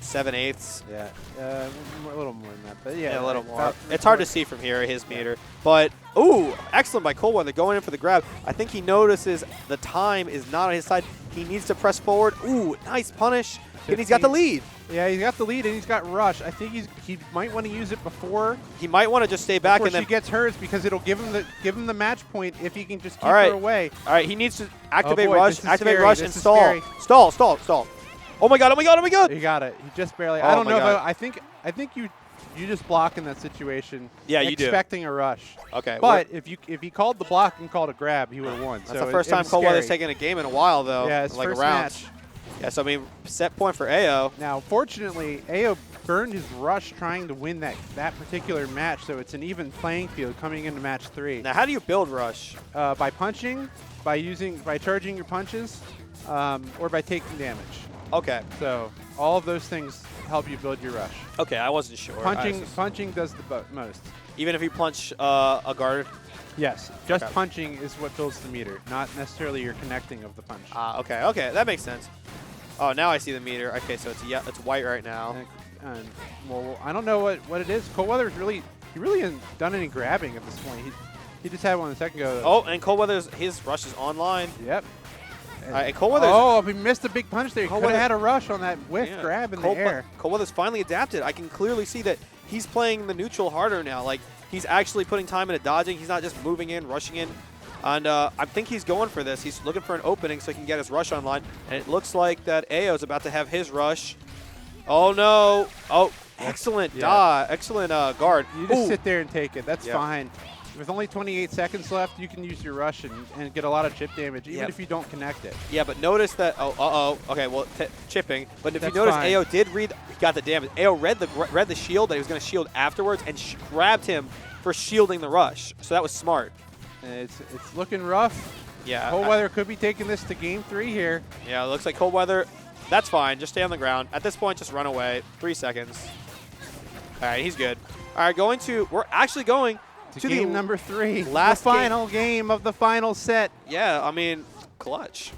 7/8. Yeah, a little more than that, but yeah, a little more. It's hard to see from here, his meter. But, ooh, excellent by Cold Weather going in for the grab. I think he notices the time is not on his side. He needs to press forward. Ooh, nice punish. And he's got the lead. Yeah, he's got the lead, and he's got Rush. I think he might want to use it before. He might want to just stay back and then she gets hers because it'll give him the match point if he can just keep her away. All right, he needs to activate boy, Rush, Rush, and stall. Scary. Stall. Oh my god! He got it. He just barely. Oh I don't know. God. I think you just block in that situation. Yeah, you do. Expecting a rush. Okay. But if he called the block and called a grab, he would have won. That's the first time Cold Weather's taken a game in a while, though. Yeah, his first match. Yeah, so I mean, set point for AO. Now, fortunately, AO burned his Rush trying to win that particular match, so it's an even playing field coming into match 3. Now, how do you build Rush? By punching, by charging your punches, or by taking damage. Okay. So all of those things help you build your Rush. Okay, I wasn't sure. Punching does the most. Even if you punch a guard? Yes. Just punching is what builds the meter, not necessarily your connecting of the punch. Okay, that makes sense. Oh, now I see the meter. Okay, so it's white right now. Well, I don't know what it is. Cold Weather's he really hasn't done any grabbing at this point. He just had one a second ago. Oh, and Cold Weather's his Rush is online. Yep. And Cold Weather's. Oh, he missed a big punch there. He could have had a Rush on that whiff grab in the air. Cold Weather's finally adapted. I can clearly see that he's playing the neutral harder now. He's actually putting time into dodging. He's not just moving in, rushing in. And I think he's going for this. He's looking for an opening so he can get his Rush online. And it looks like that AO is about to have his Rush. Oh, no. Oh, Excellent Yeah. excellent guard. You just Ooh. sit there and take it. That's Yep. fine. With only 28 seconds left, you can use your rush and get a lot of chip damage, even Yep. if you don't connect it. Yeah, but notice that. Oh, okay. Well, chipping. But if That's you notice, fine. AO did read. He got the damage. AO read the shield that he was going to shield afterwards and grabbed him for shielding the rush. So that was smart. And it's looking rough. Yeah. Cold Weather could be taking this to game 3 here. Yeah, it looks like Cold Weather. That's fine. Just stay on the ground. At this point, just run away. 3 seconds. All right, he's good. All right, we're actually going To to game the number 3. last the final game of the final set. Yeah, I mean, clutch.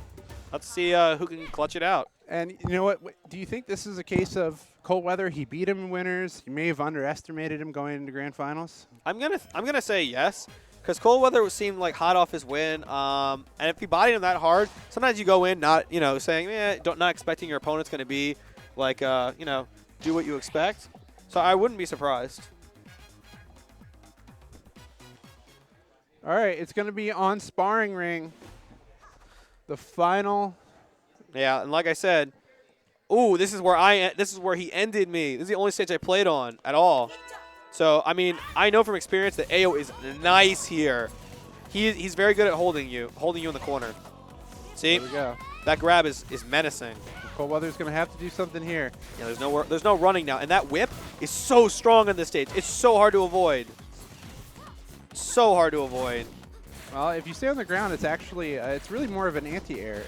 Let's see who can clutch it out. And you know what? Do you think this is a case of Cold Weather? He beat him in winners. You may have underestimated him going into grand finals. I'm gonna say yes, because Cold Weather seemed like hot off his win. And if he bodied him that hard, sometimes you go in not saying not expecting your opponent's gonna be like do what you expect. So I wouldn't be surprised. All right, it's going to be on sparring ring. The final. Yeah, and like I said, ooh, this is where he ended me. This is the only stage I played on at all. So I mean, I know from experience that AO is nice here. He's very good at holding you in the corner. See, There we go. that grab is menacing. Cold Weather's going to have to do something here. Yeah, there's no running now, and that whip is so strong on this stage. It's so hard to avoid. So hard to avoid. Well, if you stay on the ground, it's actually it's really more of an anti-air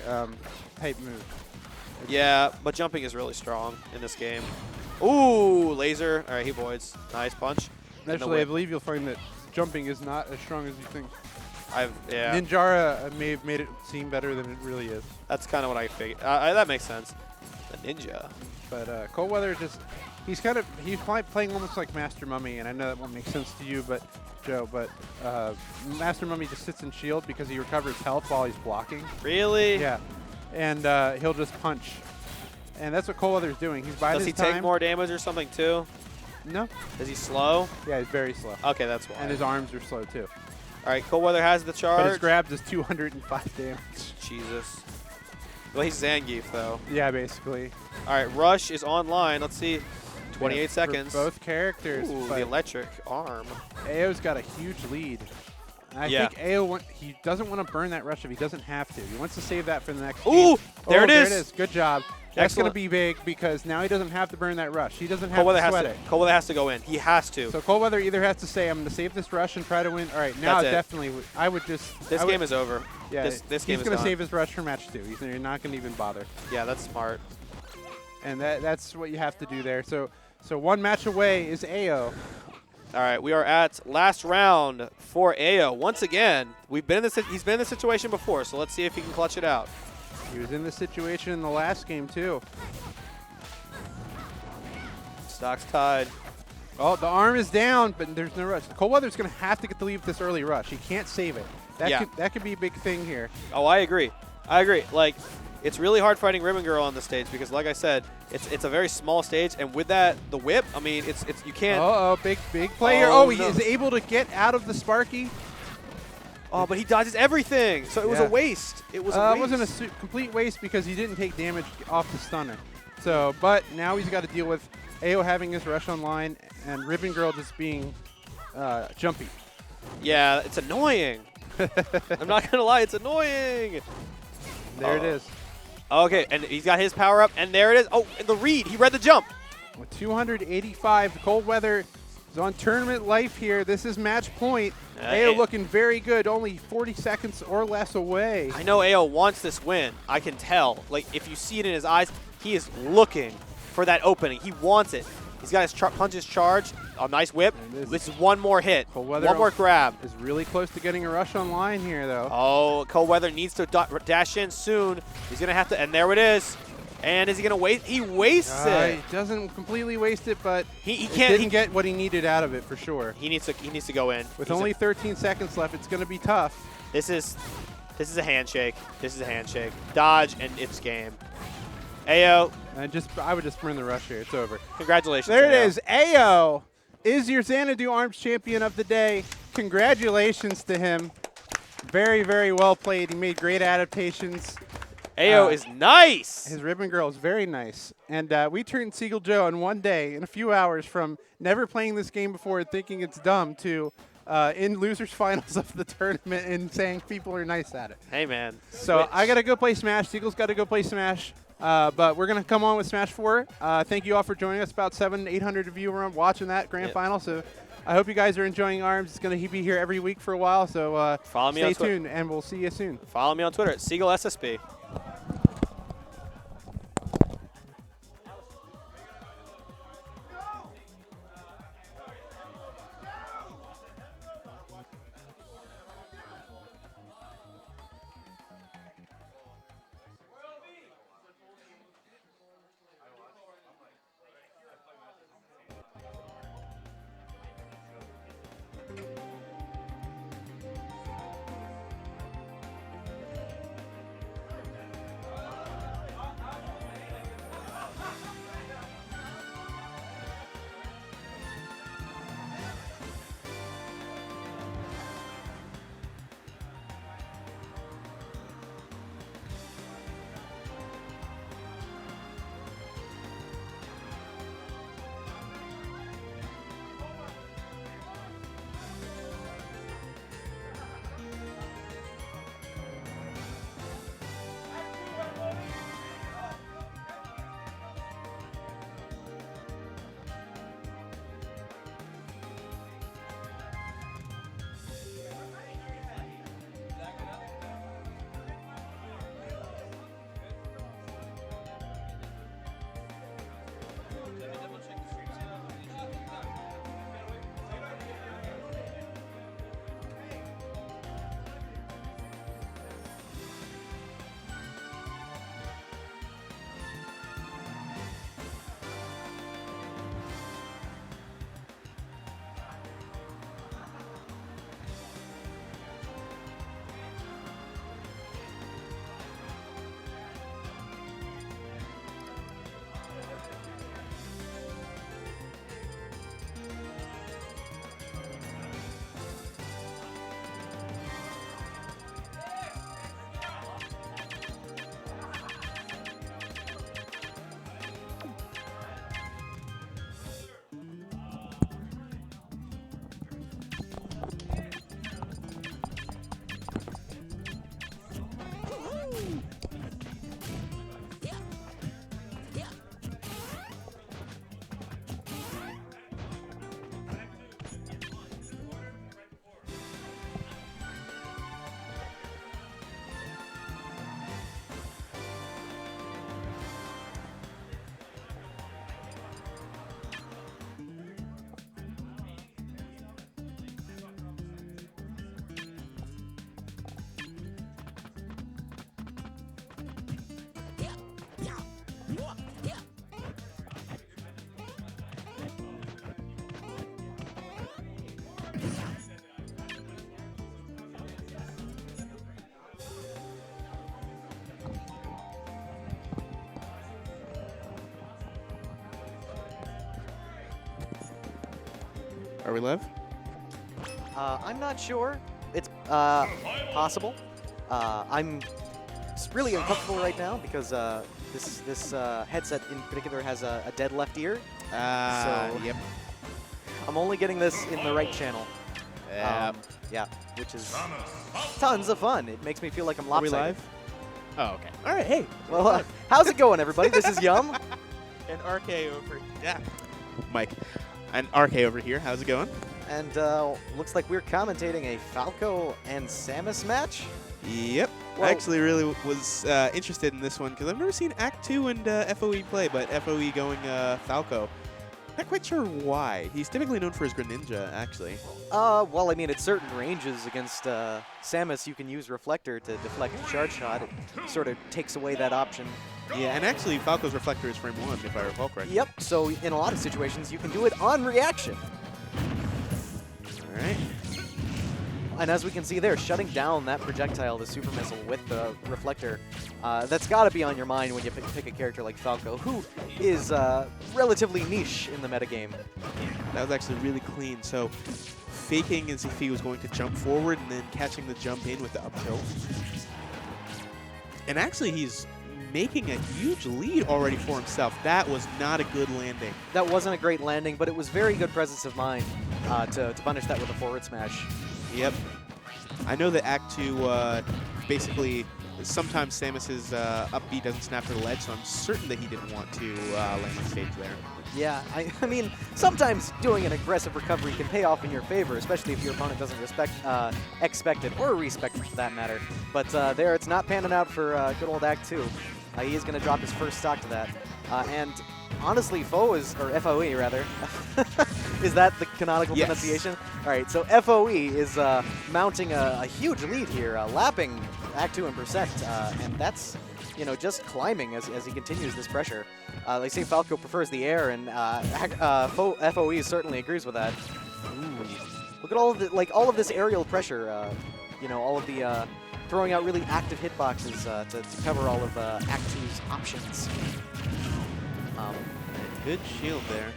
type move. Yeah, but jumping is really strong in this game. Ooh, laser. All right, he avoids. Nice punch. And the Actually, I whip. believe you'll find that jumping is not as strong as you think. Yeah. Ninjara may have made it seem better than it really is. That's kind of what I figured. That makes sense. The ninja. But Cold Weather he's playing almost like Master Mummy, and I know that won't make sense to you, but Joe, but Master Mummy just sits in shield because he recovers health while he's blocking. Really? Yeah, and he'll just punch, and that's what Cold Weather's doing. He's biding Does his he time. take more damage or something too? No. Is he slow? Yeah, he's very slow. Okay, that's why. And his arms are slow too. All right, Cold Weather has the charge. But his grabs is 205 damage. Jesus. Well, he's Zangief though. Yeah, basically. All right, Rush is online. Let's see. 28 Yeah, seconds. For both characters. Ooh, but the electric arm. AO's got a huge lead. And I think AO he doesn't want to burn that rush if he doesn't have to. He wants to save that for the next game. Ooh, there it There is. it is. Good job. That's going to Excellent. be big because now he doesn't have to burn that rush. He doesn't have Cold Weather to has sweat to. it. Cold Weather has to go in. He has to. So Cold Weather either has to say, I'm going to save this rush and try to win. All right, now That's it. definitely, I would just. This I would, game is over. Yeah, this game he's is going to done. save his rush for match 2. You're not going to even bother. Yeah, that's smart. And that's what you have to do there. So one match away is AO. All right, we are at last round for AO. Once again, he's been in this situation before, so let's see if he can clutch it out. He was in this situation in the last game too. Stock's tied. Oh, the arm is down, but there's no rush. Cold Weather's going to have to get to leave this early rush. He can't save it. That could be a big thing here. Oh, I agree. Like, it's really hard fighting Ribbon Girl on this stage because, like I said, it's a very small stage, and with the whip, I mean, it's you can't. Uh-oh, big player. Oh, He no. is able to get out of the Sparky. Oh, but he dodges everything, so it was a waste. It was a waste. It wasn't a complete waste because he didn't take damage off the stunner. So, but now he's got to deal with AO having his rush online and Ribbon Girl just being jumpy. Yeah, it's annoying. I'm not gonna lie, it's annoying. There it is. Okay, and he's got his power up, and there it is. Oh, and the read. He read the jump. With 285, Cold Weather is on tournament life here. This is match point. AO looking very good, only 40 seconds or less away. I know AO wants this win. I can tell. Like, if you see it in his eyes, he is looking for that opening. He wants it. He's got his punches charged. A nice whip. This is one more hit. Cold-Weather One more grab. is really close to getting a rush online here, though. Oh, Cold Weather needs to dash in soon. He's going to have to, and there it is. And is he going to waste? He wastes it. He doesn't completely waste it, but He it can't. didn't get what he needed out of it for sure. He needs to go in. With only 13 seconds left, it's going to be tough. This is a handshake. This is a handshake. Dodge, and it's game. AO, I would just burn the rush here. It's over. congratulations. There it AO. is. AO is your Xanadu Arms champion of the day. Congratulations to him. Very, very well played. He made great adaptations. Ayo is nice. His ribbon girl is very nice. And we turned Seagull Joe in one day, in a few hours, from never playing this game before and thinking it's dumb to in losers finals of the tournament and saying people are nice at it. Hey, man. So I got to go play Smash. Seagull's got to go play Smash. But we're going to come on with Smash 4. Thank you all for joining us. About 700-800 of you were watching that grand final. So I hope you guys are enjoying ARMS. It's going to be here every week for a while. So Follow me on stay tuned, and we'll see you soon. Follow me on Twitter at Seagull SSB. Are we live? I'm not sure. It's possible. I'm really uncomfortable right now because this headset in particular has a dead left ear. So Yep. I'm only getting this in the right channel. Yeah, which is tons of fun. It makes me feel like I'm Are we lopsided. live? Oh, okay. All right, hey. Well, how's it going, everybody? This is Yum. And RK over. Yeah. Mike. And RK over here. How's it going? And looks like we're commentating a Falco and Samus match. Yep. Well- I actually really was interested in this one because I've never seen Act 2 and FOE play, but FOE going Falco. Not quite sure why. He's typically known for his Greninja, actually. Well, I mean, at certain ranges against Samus, you can use Reflector to deflect a charge shot. It sort of takes away that option. Yeah, and actually, Falco's Reflector is frame 1, if I recall correctly. Yep, so in a lot of situations, you can do it on reaction. All right. And as we can see there, shutting down that projectile, the super missile with the Reflector, that's got to be on your mind when you pick a character like Falco, who is relatively niche in the metagame. That was actually really clean. So faking as if he was going to jump forward and then catching the jump in with the up tilt. And actually, he's making a huge lead already for himself. That was not a good landing. That wasn't a great landing, but it was very good presence of mind to punish that with a forward smash. Yep. I know that Act 2 basically sometimes Samus's up B doesn't snap to the ledge, so I'm certain that he didn't want to land on stage there. Yeah, I mean, sometimes doing an aggressive recovery can pay off in your favor, especially if your opponent doesn't expect it, or respect it for that matter. But there, it's not panning out for good old Act 2. He is going to drop his first stock to that. And honestly, FOE, rather. Is that the canonical Yes. pronunciation? All right, so FOE is mounting a huge lead here, lapping Act 2 in percent. And that's, you know, just climbing as he continues this pressure. They say Falco prefers the air, and FOE certainly agrees with that. Ooh. Look at all of all of this aerial pressure. You know, all of the throwing out really active hitboxes to cover all of Act 2's options. Good shield there.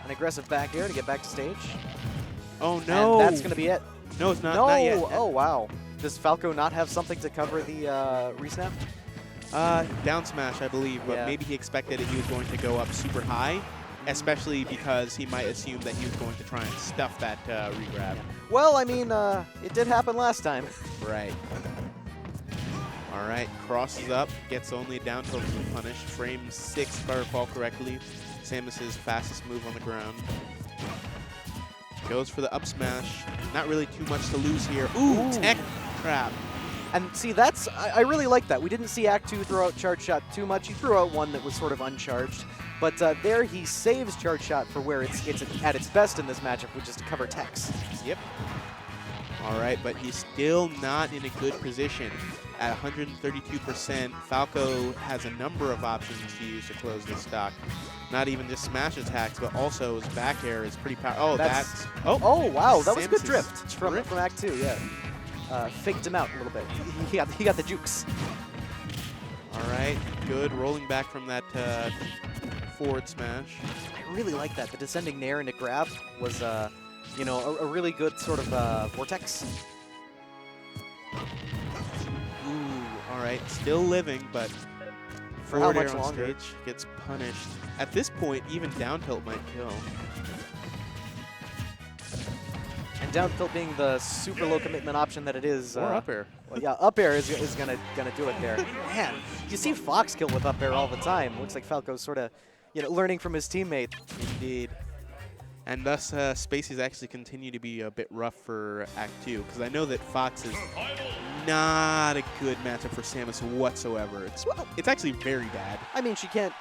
An aggressive back air to get back to stage. Oh no! And that's going to be it. No, it's not. No! Not yet. Oh, wow. Does Falco not have something to cover the resnap? Down smash, I believe, but Yeah. maybe he expected that he was going to go up super high, especially because he might assume that he was going to try and stuff that regrab. Well, I mean, it did happen last time. Right. All right, crosses up, gets only a down tilt to punish. Frame 6, if I recall correctly. Samus's fastest move on the ground. Goes for the up smash. Not really too much to lose here. Ooh, tech trap. And see, I really like that. We didn't see Act 2 throw out Charge Shot too much. He threw out one that was sort of uncharged. But there he saves Charge Shot for where it's at its best in this matchup, which is to cover techs. Yep. All right, but he's still not in a good position. At 132%, Falco has a number of options to use to close this stock. Not even just smash attacks, but also his back air is pretty powerful. Oh, that's... Oh, wow, that was a good Samus's drift from Act 2, yeah. Faked him out a little bit. He got the jukes. All right, good rolling back from that forward smash. I really like that. The descending nair into grab was, you know, a really good sort of vortex. Ooh, all right, still living, but For how forward air much on longer? stage gets punished. At this point, even down tilt might kill. And down tilt being the super low commitment option that it is. Or up air. Well, yeah, up air is gonna do it there. Man, you see Fox kill with up air all the time. Looks like Falco's sort of, you know, learning from his teammate. Indeed. And thus, spaces actually continue to be a bit rough for Act 2, because I know that Fox is not a good matchup for Samus whatsoever. It's actually very bad. I mean, she can't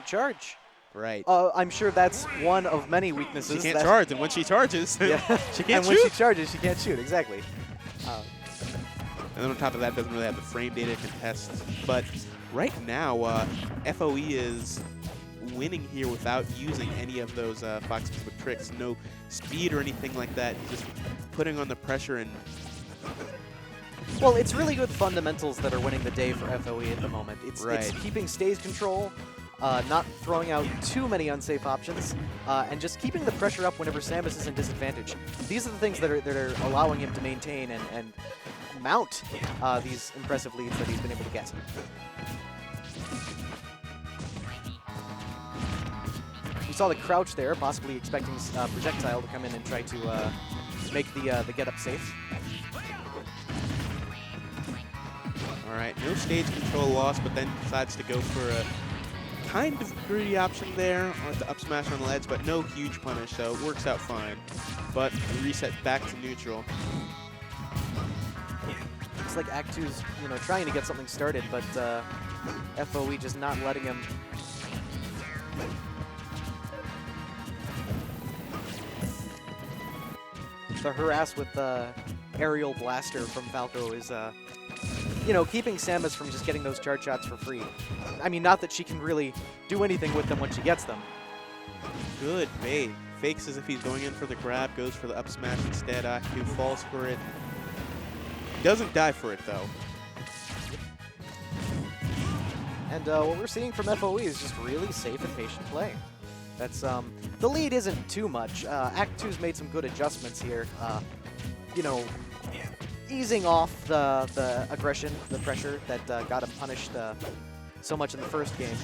charge. Right. I'm sure that's one of many weaknesses. She can't charge, and when she charges, Yeah. she can't and when shoot. she charges, she can't shoot. Exactly. And then on top of that, doesn't really have the frame data to contest. But right now, FOE is winning here without using any of those Fox-specific tricks. No speed or anything like that. Just putting on the pressure and... Well, it's really good fundamentals that are winning the day for FOE at the moment. It's keeping stage control, not throwing out too many unsafe options, and just keeping the pressure up whenever Samus is in disadvantage. These are the things that are allowing him to maintain and mount these impressive leads that he's been able to get. We saw the crouch there, possibly expecting projectile to come in and try to make the get up safe. All right, no stage control loss, but then decides to go for a kind of greedy option there on the up smash on the ledge, but no huge punish, so it works out fine. But reset back to neutral. Looks like Act 2's, you know, trying to get something started, but FOE just not letting him. The harass with aerial blaster from Falco is, you know, keeping Samus from just getting those charge shots for free. I mean, not that she can really do anything with them when she gets them. Good bait. Fakes as if he's going in for the grab, goes for the up smash instead. Act 2 falls for it. Doesn't die for it, though. And what we're seeing from FOE is just really safe and patient play. That's the lead isn't too much. Act 2's made some good adjustments here. You know, easing off the aggression, the pressure that got him punished so much in the first game.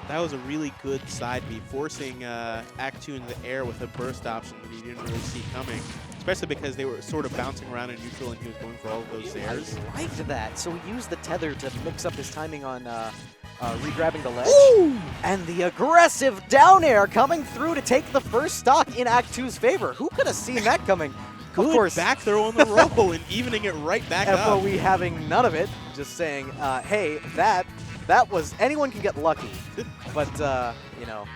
That was a really good side B, forcing Act 2 in the air with a burst option that he didn't really see coming, especially because they were sort of bouncing around in neutral and he was going for all of those airs. I liked that. So he used the tether to mix up his timing on re-grabbing the ledge. Ooh! And the aggressive down air coming through to take the first stock in Act 2's favor. Who could have seen that coming? Good Of course, back throw on the roll and evening it right back up. FOE having none of it, just saying, hey, that was, anyone can get lucky, but, you know.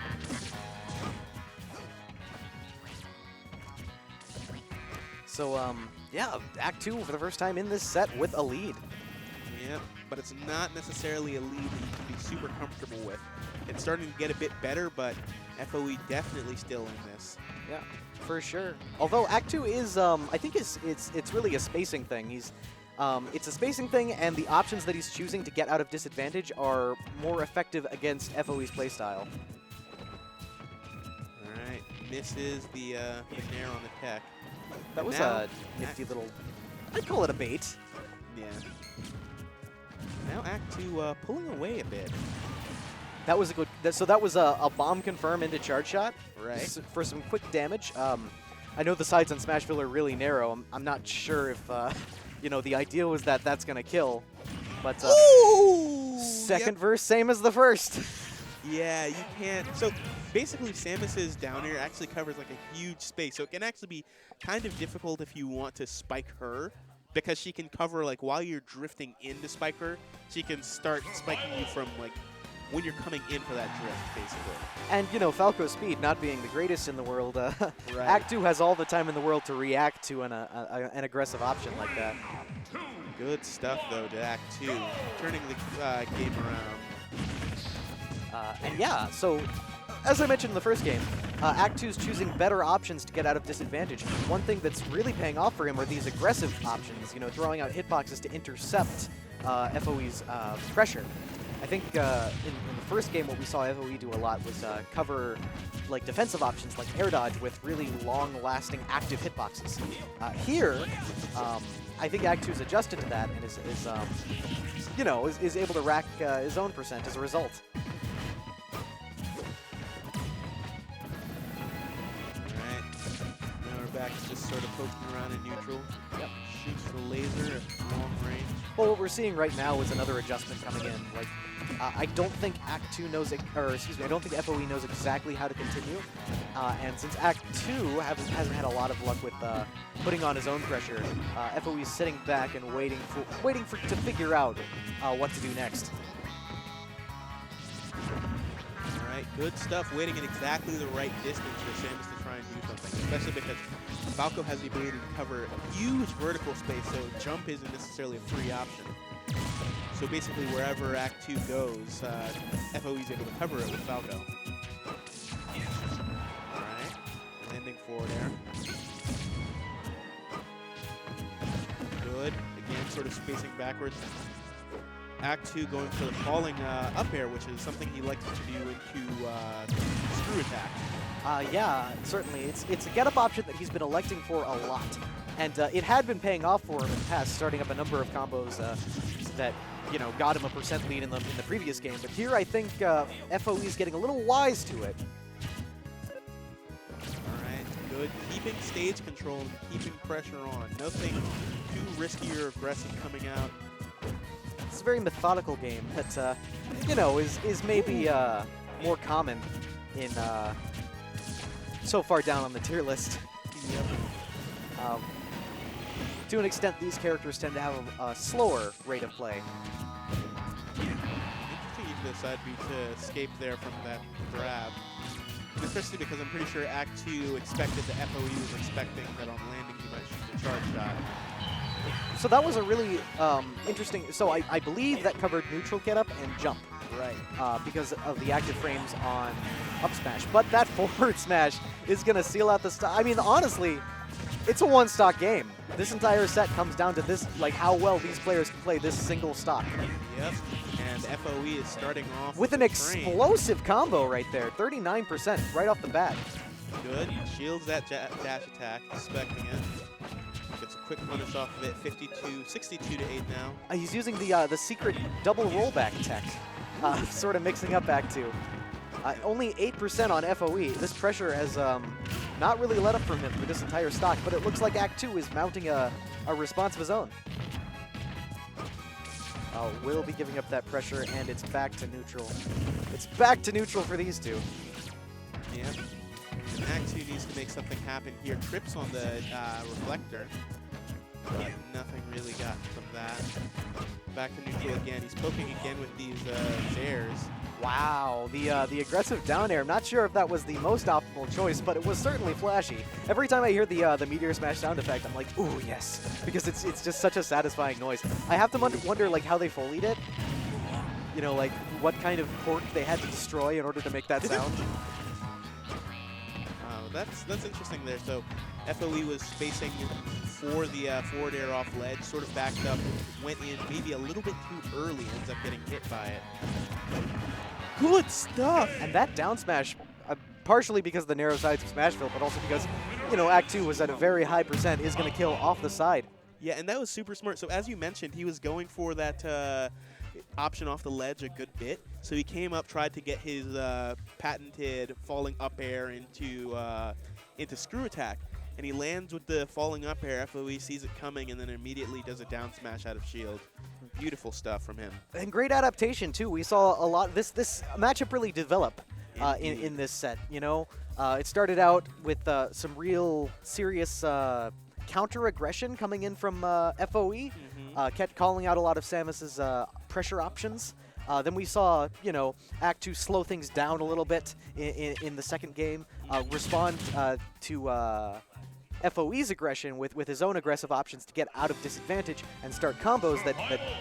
So, yeah, Act 2 for the first time in this set with a lead. Yeah, but it's not necessarily a lead that you can be super comfortable with. It's starting to get a bit better, but FOE definitely still in this. Yeah, for sure. Although Act 2 is, I think it's really a spacing thing. It's a spacing thing, and the options that he's choosing to get out of disadvantage are more effective against FOE's playstyle. All right, misses the nair on the tech. That was now, a nifty little, I'd call it a bait. Yeah. Now Act 2 pulling away a bit. That was a good, so that was a bomb confirm into charge shot. Right. For some quick damage. I know the sides on Smashville are really narrow. I'm not sure if, you know, the idea was that that's going to kill. But second verse, same as the first. Yeah, you can't. So basically, Samus's down air actually covers like a huge space. So it can actually be kind of difficult if you want to spike her, because she can cover, like, while you're drifting in to spike her, she can start spiking you from, like, when you're coming in for that drift, basically. And, you know, Falco's speed not being the greatest in the world, Right. Act 2 has all the time in the world to react to an aggressive option like that. Good stuff, though, to Act 2, turning the game around. And yeah, so as I mentioned in the first game, Act 2 is choosing better options to get out of disadvantage. One thing that's really paying off for him are these aggressive options, you know, throwing out hitboxes to intercept FOE's pressure. I think in the first game what we saw FOE do a lot was cover like defensive options like air dodge with really long-lasting active hitboxes. Here, I think Act 2 is adjusted to that and is able to rack his own percent as a result. Back just sort of poking around in neutral. Yep. Shoots the laser at long range. Well, what we're seeing right now is another adjustment coming in. Like, I don't think Act 2 knows, I don't think FOE knows exactly how to continue. And since Act 2 hasn't had a lot of luck with putting on his own pressure, FOE is sitting back and waiting to figure out what to do next. All right, good stuff. Waiting at exactly the right distance for Samus to try and do something, especially because Falco has the ability to cover a huge vertical space, so jump isn't necessarily a free option. So basically, wherever Act 2 goes, FOE is able to cover it with Falco. All right, landing forward air. Good. Again, sort of spacing backwards. Act 2 going for the falling up air, which is something he likes to do into screw attack. Yeah, certainly. It's a get-up option that he's been electing for a lot. And it had been paying off for him in the past, starting up a number of combos that, you know, got him a percent lead in the previous game. But here I think FOE is getting a little wise to it. All right, good. Keeping stage control, keeping pressure on. Nothing too risky or aggressive coming out. It's a very methodical game that, you know, is maybe more common in so far down on the tier list. Yep. To an extent, these characters tend to have a slower rate of play. Interesting use of the side B to escape there from that grab. Especially because I'm pretty sure Act 2 expected the FOE was expecting that on landing he might shoot the charge shot. So that was a really interesting, so I believe that covered neutral get up and jump. Right. Because of the active frames on up smash. But that forward smash is going to seal out the stock. I mean, honestly, it's a one-stock game. This entire set comes down to this, like how well these players can play this single stock. Yep. And FOE is starting off with an explosive combo right there. 39% right off the bat. Good. Shields that dash attack, expecting it. Gets Gets a quick punish off of it. 62 to 8 now. He's using the secret double rollback tech, sort of mixing up Act 2. Only 8% on FOE. This pressure has not really let up from him for this entire stock, but it looks like Act 2 is mounting a response of his own. Will be giving up that pressure, and it's back to neutral. It's back to neutral for these two. Yeah. And Act 2 needs to make something happen here. Trips on the reflector, but nothing really got from that. Back to neutral again. He's poking again with these Zairs. Wow, the aggressive down air. I'm not sure if that was the most optimal choice, but it was certainly flashy. Every time I hear the Meteor Smash sound effect, I'm like, ooh, yes, because it's just such a satisfying noise. I have to wonder like how they Foleyed it. You know, like what kind of port they had to destroy in order to make that sound. That's interesting there. So FOE was spacing for the forward air off ledge, sort of backed up, went in maybe a little bit too early, ends up getting hit by it. Good stuff! And that down smash, partially because of the narrow sides of Smashville, but also because, you know, Act 2 was at a very high percent, is going to kill off the side. Yeah, and that was super smart. So as you mentioned, he was going for that option off the ledge a good bit. So he came up, tried to get his patented falling up air into screw attack. And he lands with the falling up air. FOE sees it coming and then immediately does a down smash out of shield. Beautiful stuff from him. And great adaptation, too. We saw a lot. This matchup really develop in this set, you know. It started out with some real serious counter-aggression coming in from FOE. Kept calling out a lot of Samus's pressure options. Then we saw, you know, Act 2 slow things down a little bit in the second game, respond to FOE's aggression with his own aggressive options to get out of disadvantage and start combos that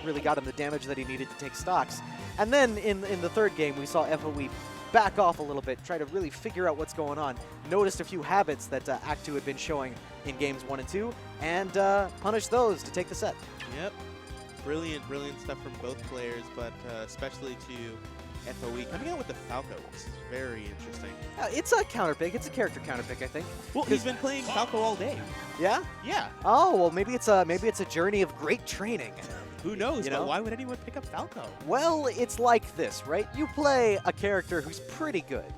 really got him the damage that he needed to take stocks. And then in the third game, we saw FOE back off a little bit, try to really figure out what's going on, noticed a few habits that Act 2 had been showing in games 1 and 2, and punished those to take the set. Yep. Brilliant stuff from both players, but especially to FOE coming out with the Falco, which is very interesting. It's a counter pick. It's a character counter pick, I think. Well, he's been playing Falco all day. Yeah? Yeah. Oh, well, maybe it's a journey of great training. Who knows, You but know? why would anyone pick up Falco? Well, it's like this, right? You play a character who's pretty good,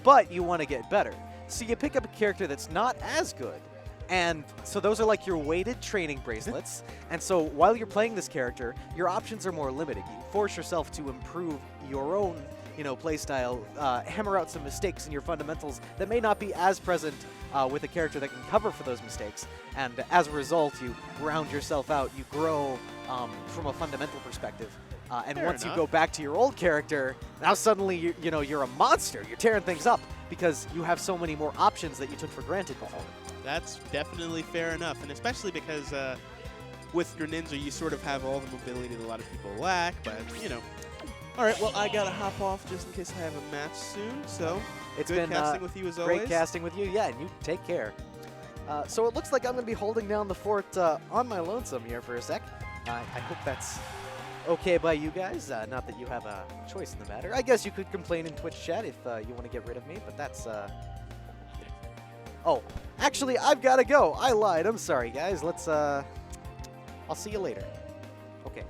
but you want to get better. So you pick up a character that's not as good. And so those are like your weighted training bracelets. And so while you're playing this character, your options are more limited. You force yourself to improve your own, you know, play style, hammer out some mistakes in your fundamentals that may not be as present with a character that can cover for those mistakes. And as a result, you round yourself out, you grow from a fundamental perspective. And Fair once enough. you go back to your old character, now suddenly you're a monster. You're tearing things up because you have so many more options that you took for granted before. That's definitely fair enough, and especially because with Greninja, you sort of have all the mobility that a lot of people lack, but, you know. All right, well, I got to hop off just in case I have a match soon, so It's good been casting with you as great always. casting with you. Yeah, and you take care. So it looks like I'm going to be holding down the fort on my lonesome here for a sec. I hope that's okay by you guys. Not that you have a choice in the matter. I guess you could complain in Twitch chat if you want to get rid of me, but that's... Oh, actually, I've got to go. I lied. I'm sorry, guys. Let's... I'll see you later. Okay.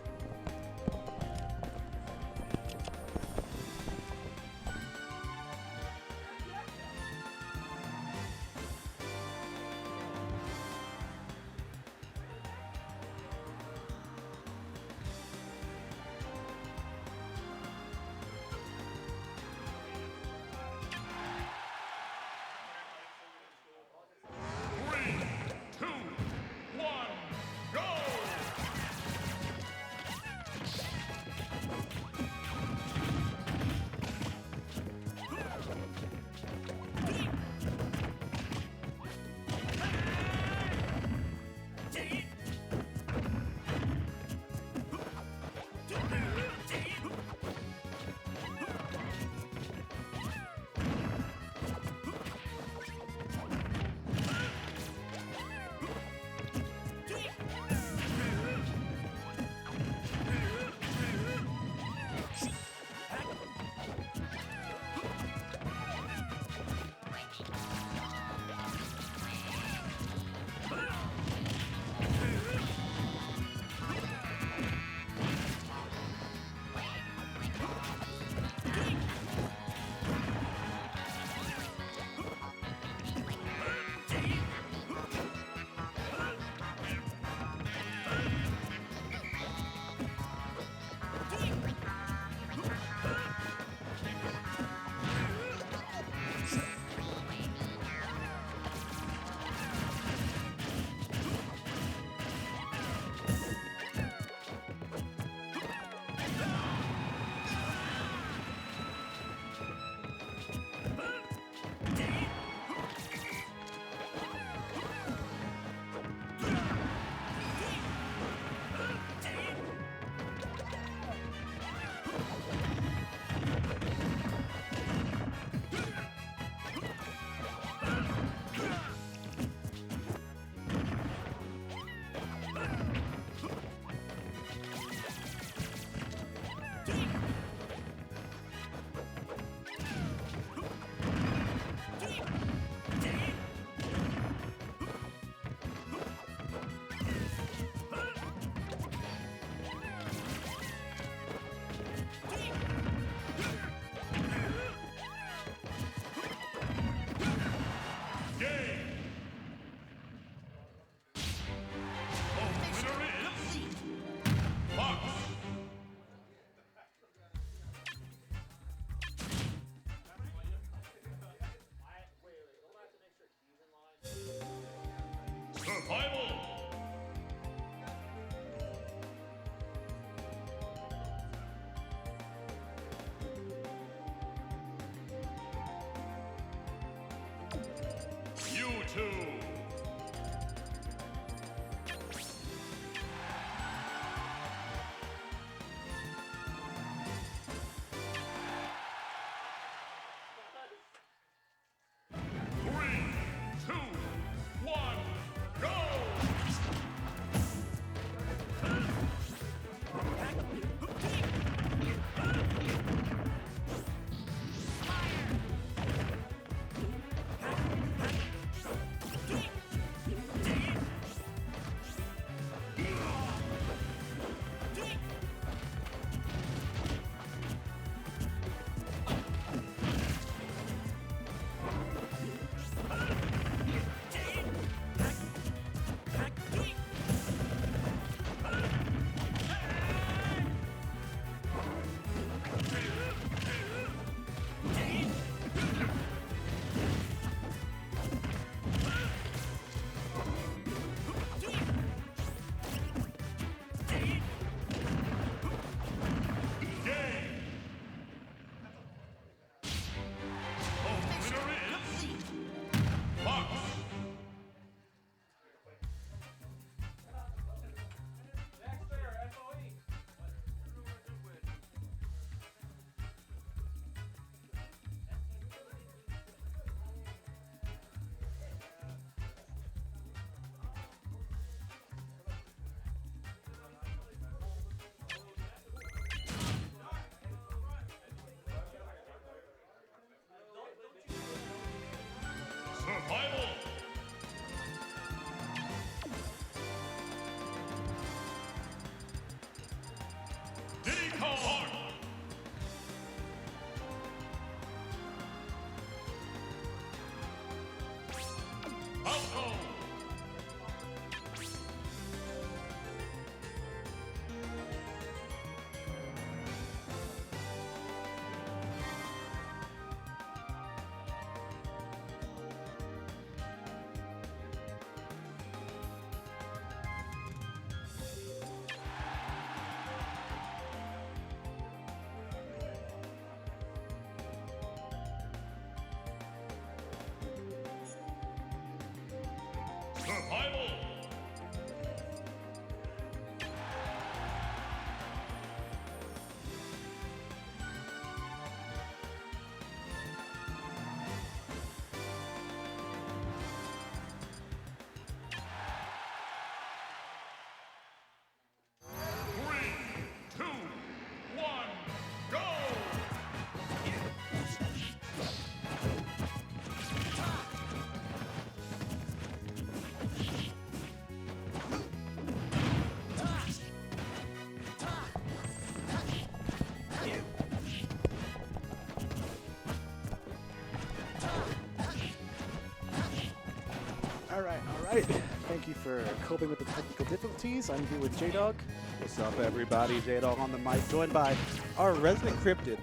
All right. Thank you for coping with the technical difficulties. I'm here with J-Dog. What's up, everybody? J-Dog on the mic, joined by our resident cryptid,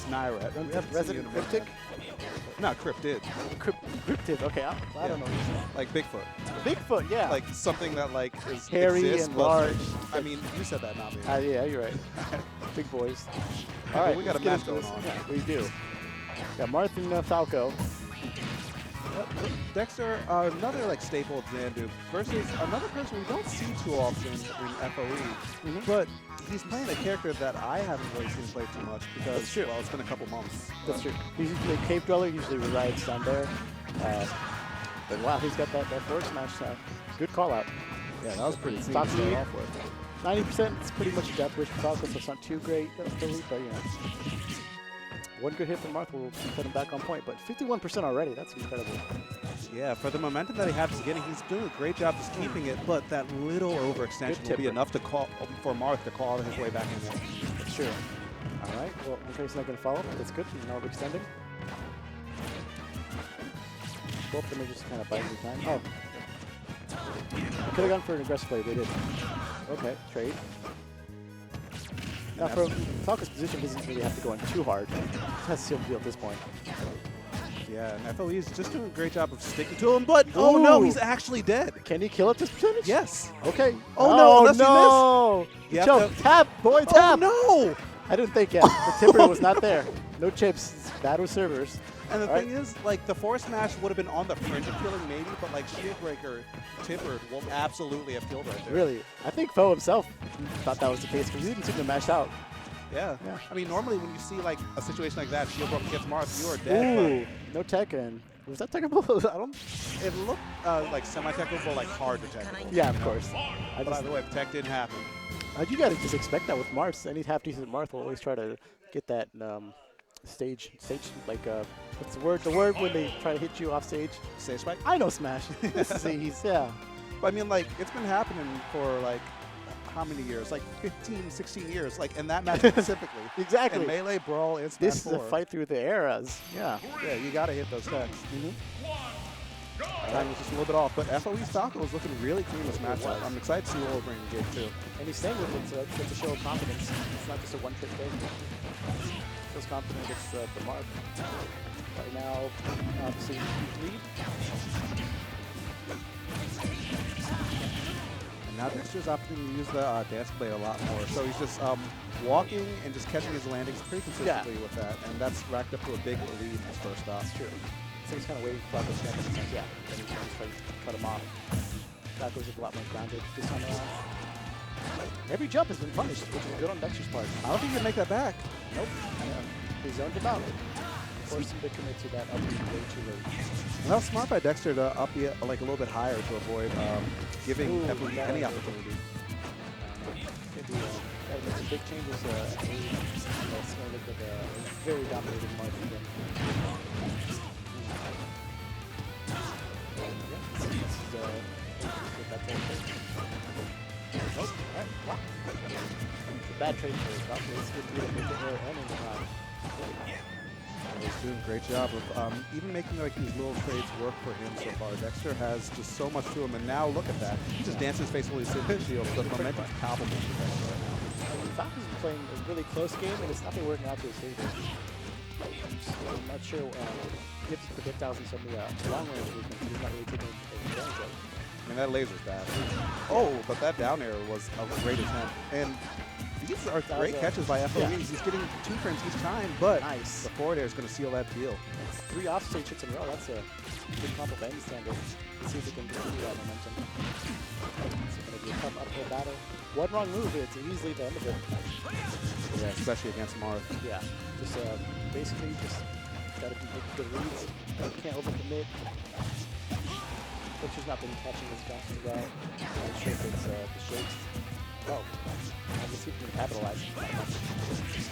Naira. We haven't Resident seen him in a Cryptic? while. No, cryptid. Cryptid, okay. I don't know. Like Bigfoot. Bigfoot, yeah. Like something that like is hairy exists, and but- large. I mean, you said that, not me. Yeah, you're right. Big boys. Well, All right, we got let's a get match into going this. on. Yeah, we do. Got Martin Falco. Dexter, another like staple Xandu versus another person we don't see too often in FOE, but he's playing a character that I haven't really seen play too much because, That's true. well, it's been a couple months. That's true. He's usually a cave dweller, usually resides down there. But wow, he's got that forward smash. Good call out. Yeah, that was pretty clean to Stock start lead. off with. 90%, it's pretty much a death wish for Falco, so it's not too great, but you know. One good hit from Marth will put him back on point, but 51% already, that's incredible. Yeah, for the momentum that he has getting, he's doing a great job just keeping it, but that little overextension will be tipper. enough to call for Marth to call his way back in there. That's true. All right, well, okay, he's not going to follow, but that's good, he's not overextending. Both of them are just kind of biding their time. Oh. Could have gone for an aggressive play. They did. Okay, trade. Now, for Falco's position, he doesn't really have to go in too hard. He has to seal the deal at this point. Yeah, and FOE is just doing a great job of sticking to him, but oh no, he's actually dead. Can he kill at this percentage? Yes. Okay. Oh no, unless no. you miss. Choke. Tap, boy, tap. Oh no! I didn't think yet. The tipper was not there. No chips. It's bad with servers. And the thing is, like, the forward smash would have been on the fringe of killing maybe, but like Shield Breaker, Tipper will absolutely have killed right there. Really? I think Foe himself thought that was the case because he didn't seem to mash out. Yeah. Yeah. I mean, normally when you see like a situation like that, Shield Broken gets Marth, you are dead. Ooh, no Tekken. Was that technical? I don't. But it looked like semi-technical, like hard to technical. Yeah, of course. But either way, tech didn't happen. You gotta just expect that with Marth. Any half-decent Marth will always try to get that stage like what's the word? The word when they try to hit you off stage. Stage spike? I know Smash. This is easy. Yeah. But I mean, like, it's been happening for like how many years? Like 15, 16 years. Like in that match specifically. Exactly. In Melee, Brawl, and Smash This is 4. a fight through the eras. Yeah. Yeah, you gotta hit those techs. Time was just a little bit off, but FOE's Falco is looking really clean this matchup. I'm excited to see what we'll bring in game 2. And he's staying with it, so it's a show of confidence. It's not just a one-trick thing. Feels confident against the mark. Right now, obviously, lead. And now Dexter's opting to use the dance play a lot more. So he's just walking and just catching his landings pretty consistently with that. And that's racked up to a big lead in his first stop. That's true. So he's kind of waiting for Falco's to snap. Yeah, then he's trying to cut him off. Falco's a lot more grounded this time around. Every jump has been punished, which is good on Dexter's part. I don't think he can make that back. Nope. He zoned him out. Forced him to commit to that up way too late. And that was smart by Dexter to up the like a little bit higher to avoid giving FOE any opportunity. Some big changes. It's going to look like a very dominating market again. It's a bad trade for his Falco. It's good to get a air and in the time. He's doing a great job of even making like these little trades work for him so far. Dexter has just so much to him, and now look at that. He just dances his face while he's sitting in the shield. The momentum's palpable for Dexter right now. Falco's been playing a really close game, and it's not been working out to his favor. I'm not sure. He hits projectiles in some of the long range movements. He's not really taking advantage of. I mean, that laser's bad. Oh, but that down air was a great attempt. And these are great catches by FOE. Yeah. He's getting 2 frames each time, but Nice. the forward air is going to seal that deal. That's 3 offstage hits in a row. That's a good combo by any standard. Let's see if we can continue that momentum. It's going to be a tough uphill battle. One wrong move, it's easily the end of it. Yeah, especially against Marth. Yeah. Just basically just got to make good reads. Can't overcommit. Butcher's not been catching his fast as well. I'm sure if it's the shakes. Oh. I guess he can capitalize.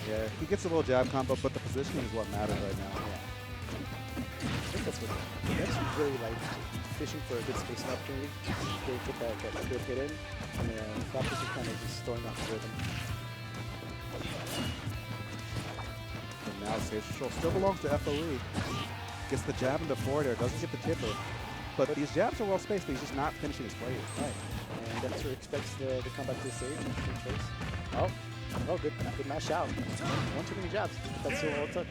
Yeah, he gets a little jab combo, but the positioning is what matters right now. Yeah. I think that's what that's really like fishing for a good spacing opportunity. They get that good hit in, and then Falco's are kind of just throwing off the rhythm. And now stage control still belongs to FOE. Gets the jab in the forward air, doesn't get the tipper. But these jabs are well spaced, but he's just not finishing his plays. Right. And Dexter expects the comeback to the stage and face. Oh, good mash out. One too many jabs. That's all it took.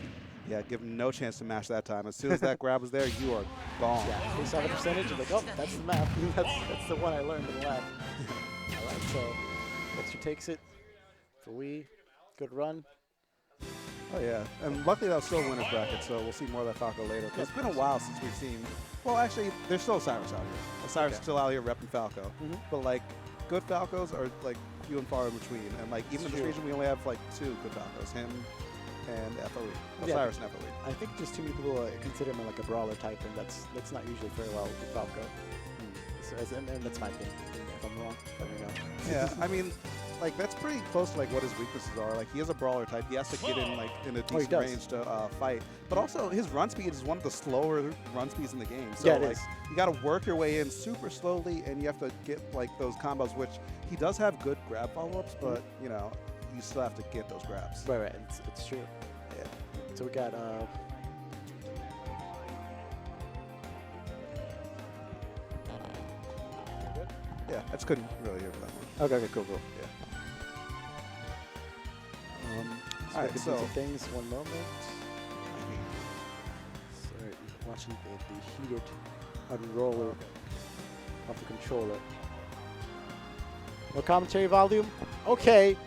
Yeah, give him no chance to mash that time. As soon as that grab was there, you are gone. Yeah, face off the percentage, you're like, oh, that's the math. that's the one I learned in the lab. All right, so Dexter takes it. For good run. Oh, yeah. And luckily, that was still a winner's bracket, so we'll see more of that Falco later. It's been a while since we've seen... Well, actually, there's still Osiris out here. Osiris is still out here repping Falco. But, like, good Falcos are, like, few and far in between. And, like, even in this region, we only have, like, 2 good Falcos. Him and FOE. Osiris and FOE. I think just too many people consider him like a brawler type, and that's not usually very well with Falco. So, and that's my opinion. If I'm wrong, let me know. Yeah, I mean... Like, that's pretty close to, like, what his weaknesses are. Like, he is a brawler type. He has to get in, like, in a decent range to fight. But also, his run speed is one of the slower run speeds in the game. So, like, you got to work your way in super slowly, and you have to get, like, those combos, which he does have good grab follow-ups, but, you know, you still have to get those grabs. Right. It's true. Yeah. So we got Yeah, I just couldn't really hear that one. Okay, cool. Yeah. All right, so things. One moment. Sorry, watching the heated unroller of the controller. No commentary volume. Okay.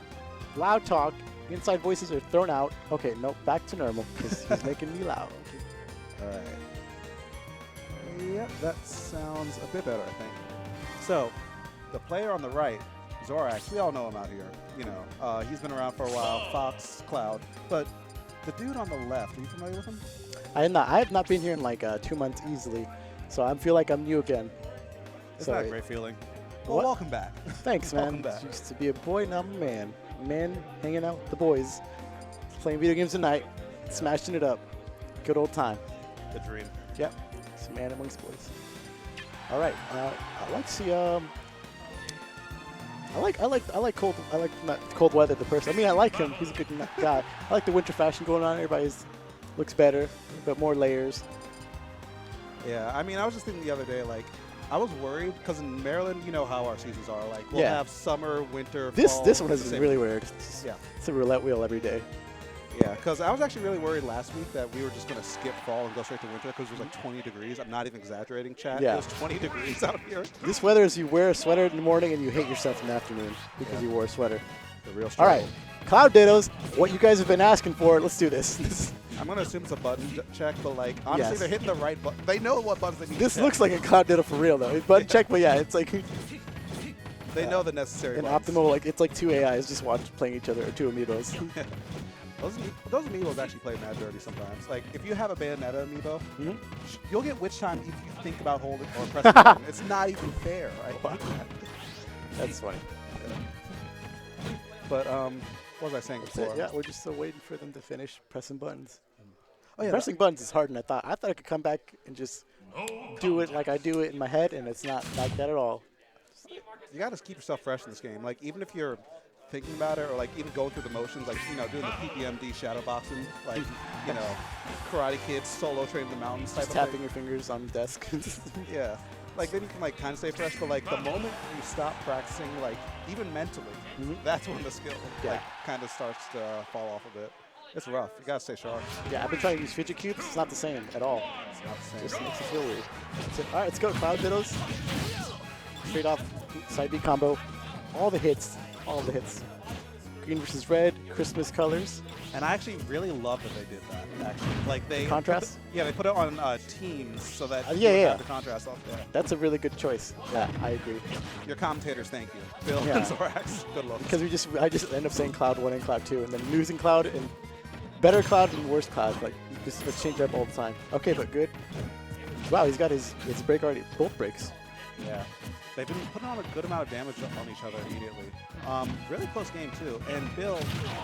Loud talk. Inside voices are thrown out. Okay, nope. Back to normal because he's making me loud. all right. Yep, that sounds a bit better, I think. So, the player on the right, Zorax, we all know him out here. You know, he's been around for a while. Fox, Cloud, but the dude on the left, are you familiar with him? I have not been here in like 2 months easily, so I feel like I'm new again. It's Sorry. not a great feeling. Well, What? welcome back. Thanks, man. Welcome back. Used to be a boy, now I'm a man. Man hanging out with the boys, playing video games tonight, smashing it up. Good old time. The dream. Yep. It's a man amongst boys. All right. I like to see. I like not cold weather. The person. I mean, I like him. He's a good guy. I like the winter fashion going on. Everybody's looks better, but more layers. Yeah, I mean, I was just thinking the other day, like, I was worried because in Maryland, you know how our seasons are. Like, we'll have summer, winter, fall. This one has been really weird. Yeah. It's a roulette wheel every day. Yeah, because I was actually really worried last week that we were just going to skip fall and go straight to winter because it was like 20 degrees. I'm not even exaggerating, chat. Yeah. It was 20 degrees out here. This weather is you wear a sweater in the morning and you hate yourself in the afternoon because you wore a sweater. The real All struggle. right, Cloud Dittos, what you guys have been asking for, let's do this. I'm going to assume it's a button check, but like, honestly, Yes. they're hitting the right button. They know what buttons they need This to looks check. like a Cloud Ditto for real though. Button check, but yeah, it's like They know the necessary an buttons. optimal, like it's like two AIs just playing each other, or two amiibos. Those amiibos actually play mad dirty sometimes. Like, if you have a Bayonetta amiibo, Mhm. you'll get witch time if you think about holding or pressing the button. It's not even fair. I hate that. That's funny. But, what was I saying before? Yeah, we're just still waiting for them to finish pressing buttons. Oh, yeah, Pressing buttons is harder than I thought. I thought I could come back and just do it like I do it in my head, and it's not like that at all. you got to keep yourself fresh in this game. Like, even if you're thinking about it or, like, even going through the motions, like, you know, doing the PPMD shadow boxing, like, you know, Karate Kid, solo train in the mountains type Just of tapping thing. your fingers on the desk. Yeah. Like, then you can, like, kind of stay fresh, but, like, the moment you stop practicing, like, even mentally, that's when the skill, like, kind of starts to fall off a bit. It's rough. You got to stay sharp. Yeah, I've been trying to use fidget cubes. It's not the same at all. It's not the same. Just makes it feel weird. All right, let's go. Cloud Dittos. Straight off side B combo. All the hits. All the hits. Green versus red. Christmas colors. And I actually really love that they did that, actually. Like, they... Contrast? They put it on teams so that you yeah, would yeah. have the contrast off there. That's a really good choice. Yeah, I agree. Your commentators, thank you. Bill Yeah. and Zorax, good luck. Because I just end up saying Cloud 1 and Cloud 2, and then losing Cloud and better Cloud and worse Cloud. Like, just let's change up all the time. Okay, but good. Wow, he's got his break already. Both breaks. Yeah. They've been putting on a good amount of damage on each other immediately. Really close game, too. And Bill,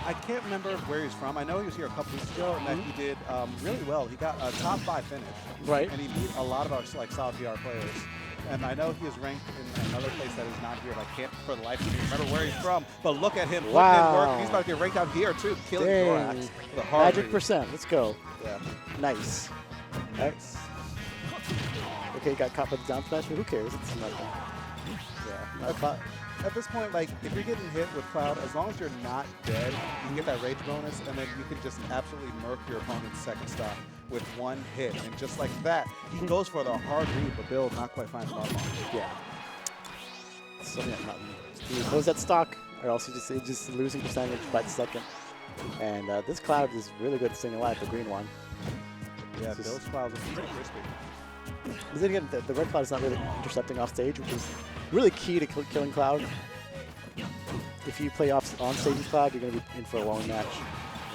I can't remember where he's from. I know he was here a couple weeks ago, and that he did really well. He got a top 5 finish. Right. And he beat a lot of our like solid VR players. And I know he is ranked in another place that is not here. I can't for the life of me remember where he's from. But look at him putting in work. And he's about to get ranked out here, too. Killing Dang. Zorax. The hard Magic read. percent. Let's go. Yeah. Nice. Nice. Okay, got caught by the down smash, but who cares? It's nothing. Yeah. At this point, like, if you're getting hit with Cloud, as long as you're not dead, you can get that rage bonus, and then you can just absolutely murk your opponent's second stock with one hit. And just like that, he goes for the hard read, but Bill not quite finds him up on it. Yeah. So yeah, nothing. You close that stock, or else you're just losing percentage by the second. And this Cloud is really good at staying alive, the green one. Yeah, It's just- Bill's Cloud is pretty crispy. But then again, the red Cloud is not really intercepting off stage, which is really key to killing Cloud. If you play on stage with Cloud, you're going to be in for a long match.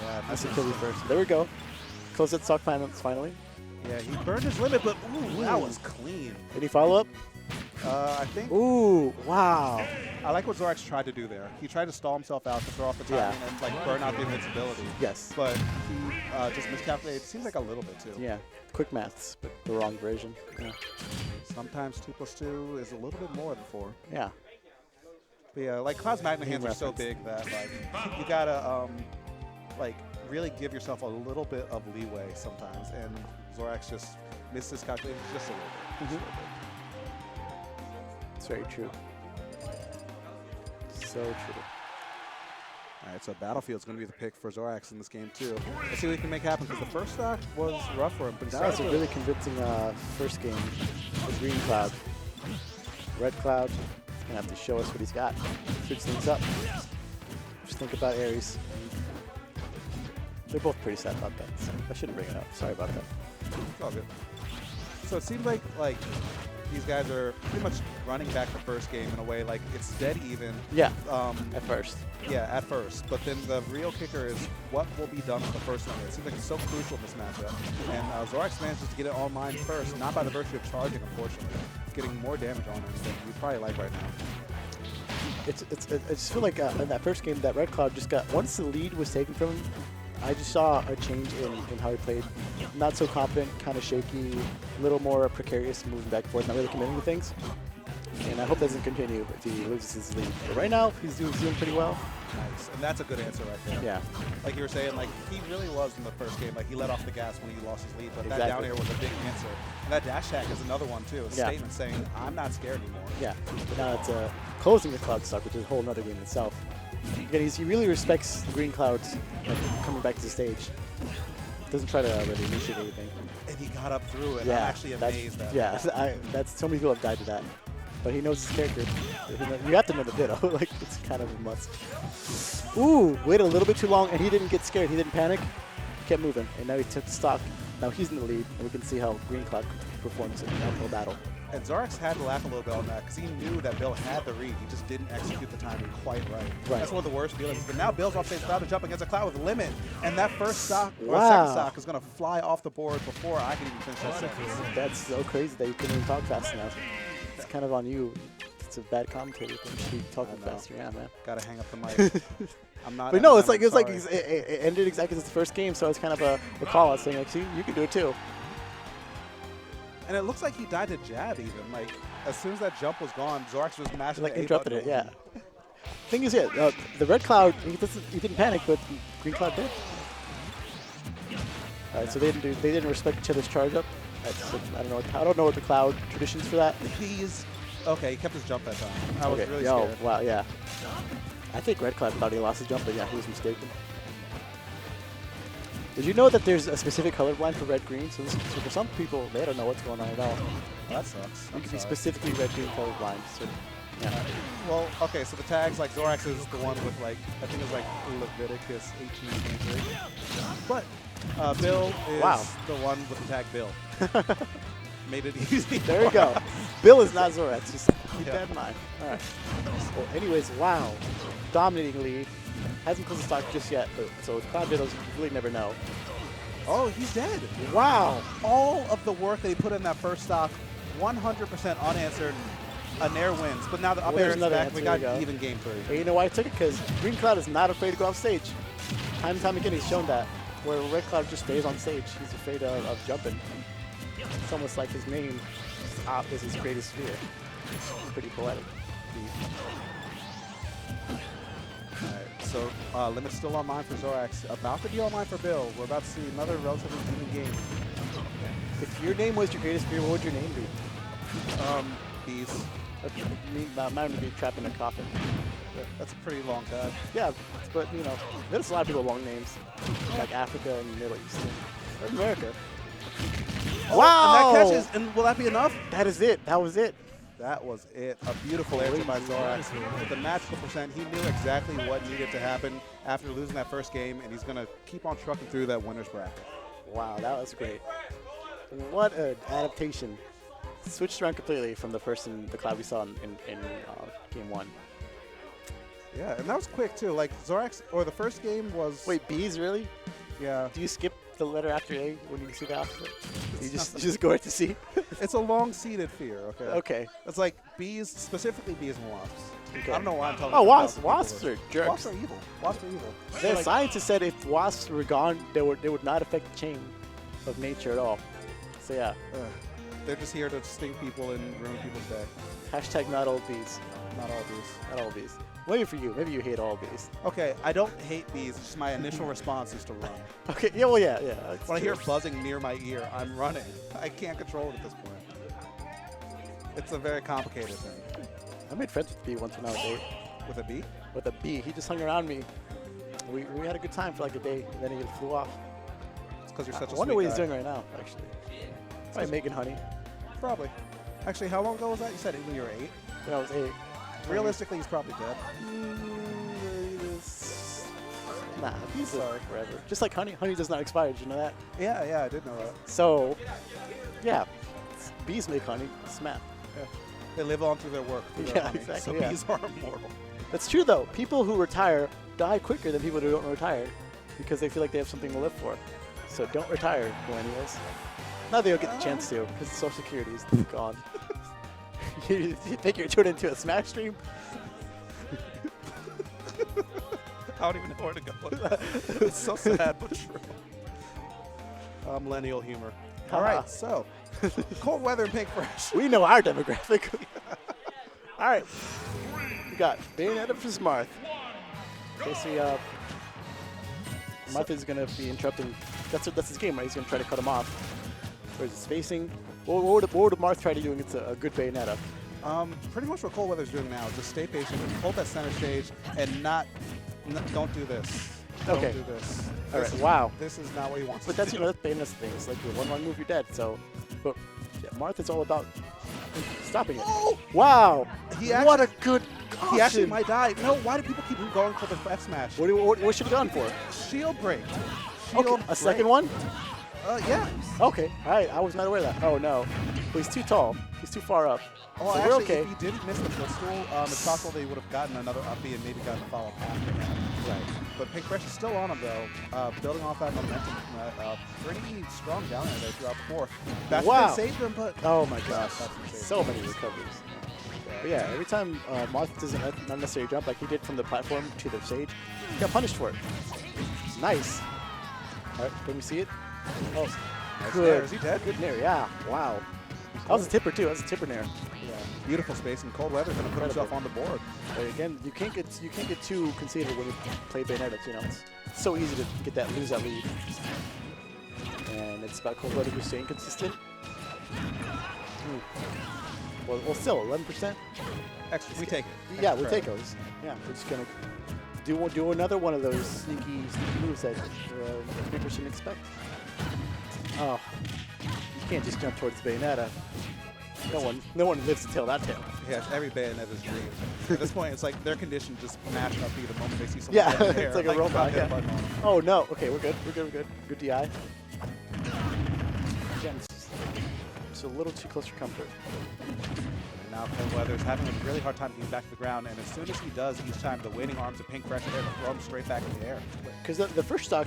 Yeah, Has to kill you first. There we go. Close that stock finally. yeah, he burned his limit, but ooh, that was clean. Any follow-up? I think Ooh, wow. I like what Zorax tried to do there. He tried to stall himself out to throw off the timing and like burn out the invincibility. Yes. But he just miscalculated. Seems like a little bit too. Yeah. Quick maths, but the wrong version. Yeah. Sometimes 2 + 2 is a little bit more than 4. Yeah. But yeah, like Cloud's magnet Game hands are so reference. big that like you gotta like really give yourself a little bit of leeway sometimes, and Zorax just missed his calculation just a little bit. It's very true. So true. All right, so Battlefield's going to be the pick for Zorax in this game, too. Let's see what he can make happen, because the first stock was rough for him. But That was a really convincing first game with Green Cloud. Red Cloud is going to have to show us what he's got. Switch things up. Just think about Ares. They're both pretty sad about that. So I shouldn't bring it up. Sorry about that. It's all good. So it seems like these guys are pretty much running back the first game in a way, like it's dead even. Yeah, at first. Yeah, at first. But then the real kicker is what will be done with the first one. It seems like it's so crucial in this matchup. And Zorax manages to get it online first, not by the virtue of charging, unfortunately. It's getting more damage on him than we probably like right now. I just feel like in that first game, that Red Cloud just got, once the lead was taken from him, I just saw a change in how he played. Not so confident, kind of shaky, a little more precarious, moving back and forth, not really committing to things. And I hope that doesn't continue if he loses his lead. But right now, he's doing pretty well. Nice. And that's a good answer right there. Yeah. Like you were saying, like he really was in the first game. Like he let off the gas when he lost his lead, but Exactly. that down air was a big answer. And that dash attack is another one too. A statement saying, I'm not scared anymore. Yeah. But now it's closing the Cloud stock, which is a whole other game in itself. Again, he really respects the Green Clouds coming back to the stage. Doesn't try to really initiate anything. And he got up through it. Yeah, I'm actually amazed at that's so many people have died to that. But he knows his character. You have to know the Ditto. Like, it's kind of a must. Ooh, waited a little bit too long, and he didn't get scared. He didn't panic. He kept moving, and now he took the stock. Now he's in the lead, and we can see how Green Cloud performs in the uphill battle. And Zorax had to laugh a little bit on that because he knew that Bill had the read. He just didn't execute the timing quite right. That's one of the worst feelings. But now Bill's off stage Cloud to jump against a Cloud with limit. And that first stock, or second stock, is going to fly off the board before I can even finish that sentence. That's so crazy that you couldn't even talk fast enough. It's kind of on you. It's a bad commentator thing to be talking faster. Yeah, man. Gotta hang up the mic. I'm not. But no, it's like it ended exactly as the first game, so it's kind of a call out saying, like, see, you can do it too. And it looks like he died to jab even. Like, as soon as that jump was gone, Zorax was mashing like the A interrupted button. it, yeah. Thing is, the Red Cloud, he didn't panic, but Green Cloud did. All right, so they didn't respect each other's charge up. I don't know what the Cloud traditions for that. Okay, he kept his jump that time. I was really scared. Wow, yeah. I think Red Cloud thought he lost his jump, but yeah, he was mistaken. Did you know that there's a specific color blind for red-green? So for some people, they don't know what's going on at all. Well, that sucks. You can be specifically red-green color blind. So, yeah. Well, okay, so the tags, like Zorax is the one with like, I think it's like Leviticus 18:23. But Bill is the one with the tag Bill. Made it easy. There you go. Bill is not Zorax. Just keep that in mind. All right. Well, anyways, wow. Dominating lead. Hasn't closed the stock just yet, but so with Cloud Dittos, you really never know. Oh, he's dead. Wow. All of the work that he put in that first stock, 100% unanswered. A Nair wins, but now the up air is back. Answer. We got even game 3. And you know why I took it? Because Green Cloud is not afraid to go off stage. Time and time again, he's shown that. Where Red Cloud just stays on stage. He's afraid of jumping. It's almost like his name is his greatest fear. It's pretty poetic. So limit's still online for Zorax. About to be online for Bill. We're about to see another relatively even game. If your name was your greatest fear, what would your name be? Bees. Mine would be trapped in a coffin. That's a pretty long tag. Yeah, but you know, there's a lot of people with long names, like Africa and Middle East and America. Oh, Wow! And that catches. And will that be enough? That is it. That was it. That was it. A beautiful answer by Zorax. With the magical percent, he knew exactly what needed to happen after losing that first game, and he's going to keep on trucking through that winner's bracket. Wow, that was great. What an adaptation. Switched around completely from the Cloud we saw in game 1. Yeah, and that was quick, too. Like, Zorax, or the first game was... Wait, B's, really? Yeah. Do you skip the letter after A when you see the alphabet? You just go right to C? It's a long-seated fear, okay? Okay. It's like bees, specifically bees and wasps. Okay. I don't know why I'm telling Oh, you. wasps are jerks. Wasps are evil. Wasps are evil. The scientists said if wasps were gone, they would not affect the chain of nature at all. So yeah. They're just here to sting people and ruin people's day. Hashtag not all bees. Not all bees. Not all bees. Maybe for you. Maybe you hate all bees. Okay, I don't hate bees. Just my initial response is to run. Okay. Yeah. Well, yeah. When I hear buzzing near my ear, I'm running. I can't control it at this point. It's a very complicated thing. I made friends with a bee once when I was 8. With a B? With a B. He just hung around me. We had a good time for like a day, and then he flew off. It's because you're such a I wonder sweet what he's guy. doing right now, actually. Probably making honey. Probably. Actually, how long ago was that? You said when you were 8? When I was 8. Realistically, he's probably dead. Nah, he's sorry forever. Just like honey. Honey does not expire. Did you know that? Yeah, I did know that. So, yeah. Bees make honey. It's math. Yeah. They live on through their work. Through their Yeah, honey. exactly, So yeah. bees are immortal. That's true, though. People who retire die quicker than people who don't retire because they feel like they have something to live for. So don't retire, millennials. Now they'll get the chance to because Social Security is gone. You think you're tuned into a Smash stream? I don't even know where to go with that. It's so sad, but true. Millennial humor. All right, so cold weather and pink fresh. We know our demographic. All right. We got Bayonetta versus Marth. Basically, Marth is going to be interrupting. That's his game, right? He's going to try to cut him off. Where's his spacing? What would Marth try to do against a good Bayonetta? Pretty much what cold weather's doing now is just stay patient, hold that center stage, and don't do this. Okay. Don't do this. All right. Wow. This is not what he wants But to that's, do. that's Bayonetta's thing. It's like your one wrong move, you're dead. So, but yeah, Marth is all about stopping it. Oh! Wow. What a good He actually option. might die. No, why do people keep going for the F smash? What should have gone for? Shield break. Okay, a second one? Yeah. Okay, all right. I was not aware of that. Oh, no. Well, he's too tall. He's too far up. Oh, so actually, we're okay. if he didn't miss the footstool, it's possible that he would have gotten another uppy and maybe gotten a follow-up after that. Right. But Pink Fresh is still on him, though. Building off that momentum. Pretty strong down there throughout the fourth. That's Wow. saved him, but... Oh, my gosh. That's insane. So many recoveries. But yeah, every time Marth doesn't not necessarily jump like he did from the platform to the stage, he got punished for it. Nice. All right, can we see it? Oh, Nice good. nair. Is he dead? Good nair, yeah. Wow. That was a tipper, too. That was a tipper nair. Yeah. Beautiful space, and cold weather going to put himself on the board. But again, you can't get too conceited when you play Bayonetta. You know, it's so easy to get that lose that lead. And it's about cold weather just staying consistent. Well, still 11%. Extra. We take it. Yeah, we'll take those. Yeah, we're just gonna do another one of those sneaky moves that people shouldn't expect. Oh, you can't just jump towards Bayonetta. No one lives to tell that tale. Yeah, every Bayonetta's dream. At this point, it's like their condition just mash up the moment they see someone. Yeah, in the air, it's like a robot. drop Yeah. that button on them. Oh no. Okay, we're good. Good DI. Again, it's a little too close for comfort. Now Cold Weather's having a really hard time getting back to the ground, and as soon as he does, each time the waiting arms of Pink Fresh are there to throw him straight back in the air. Because the first stock,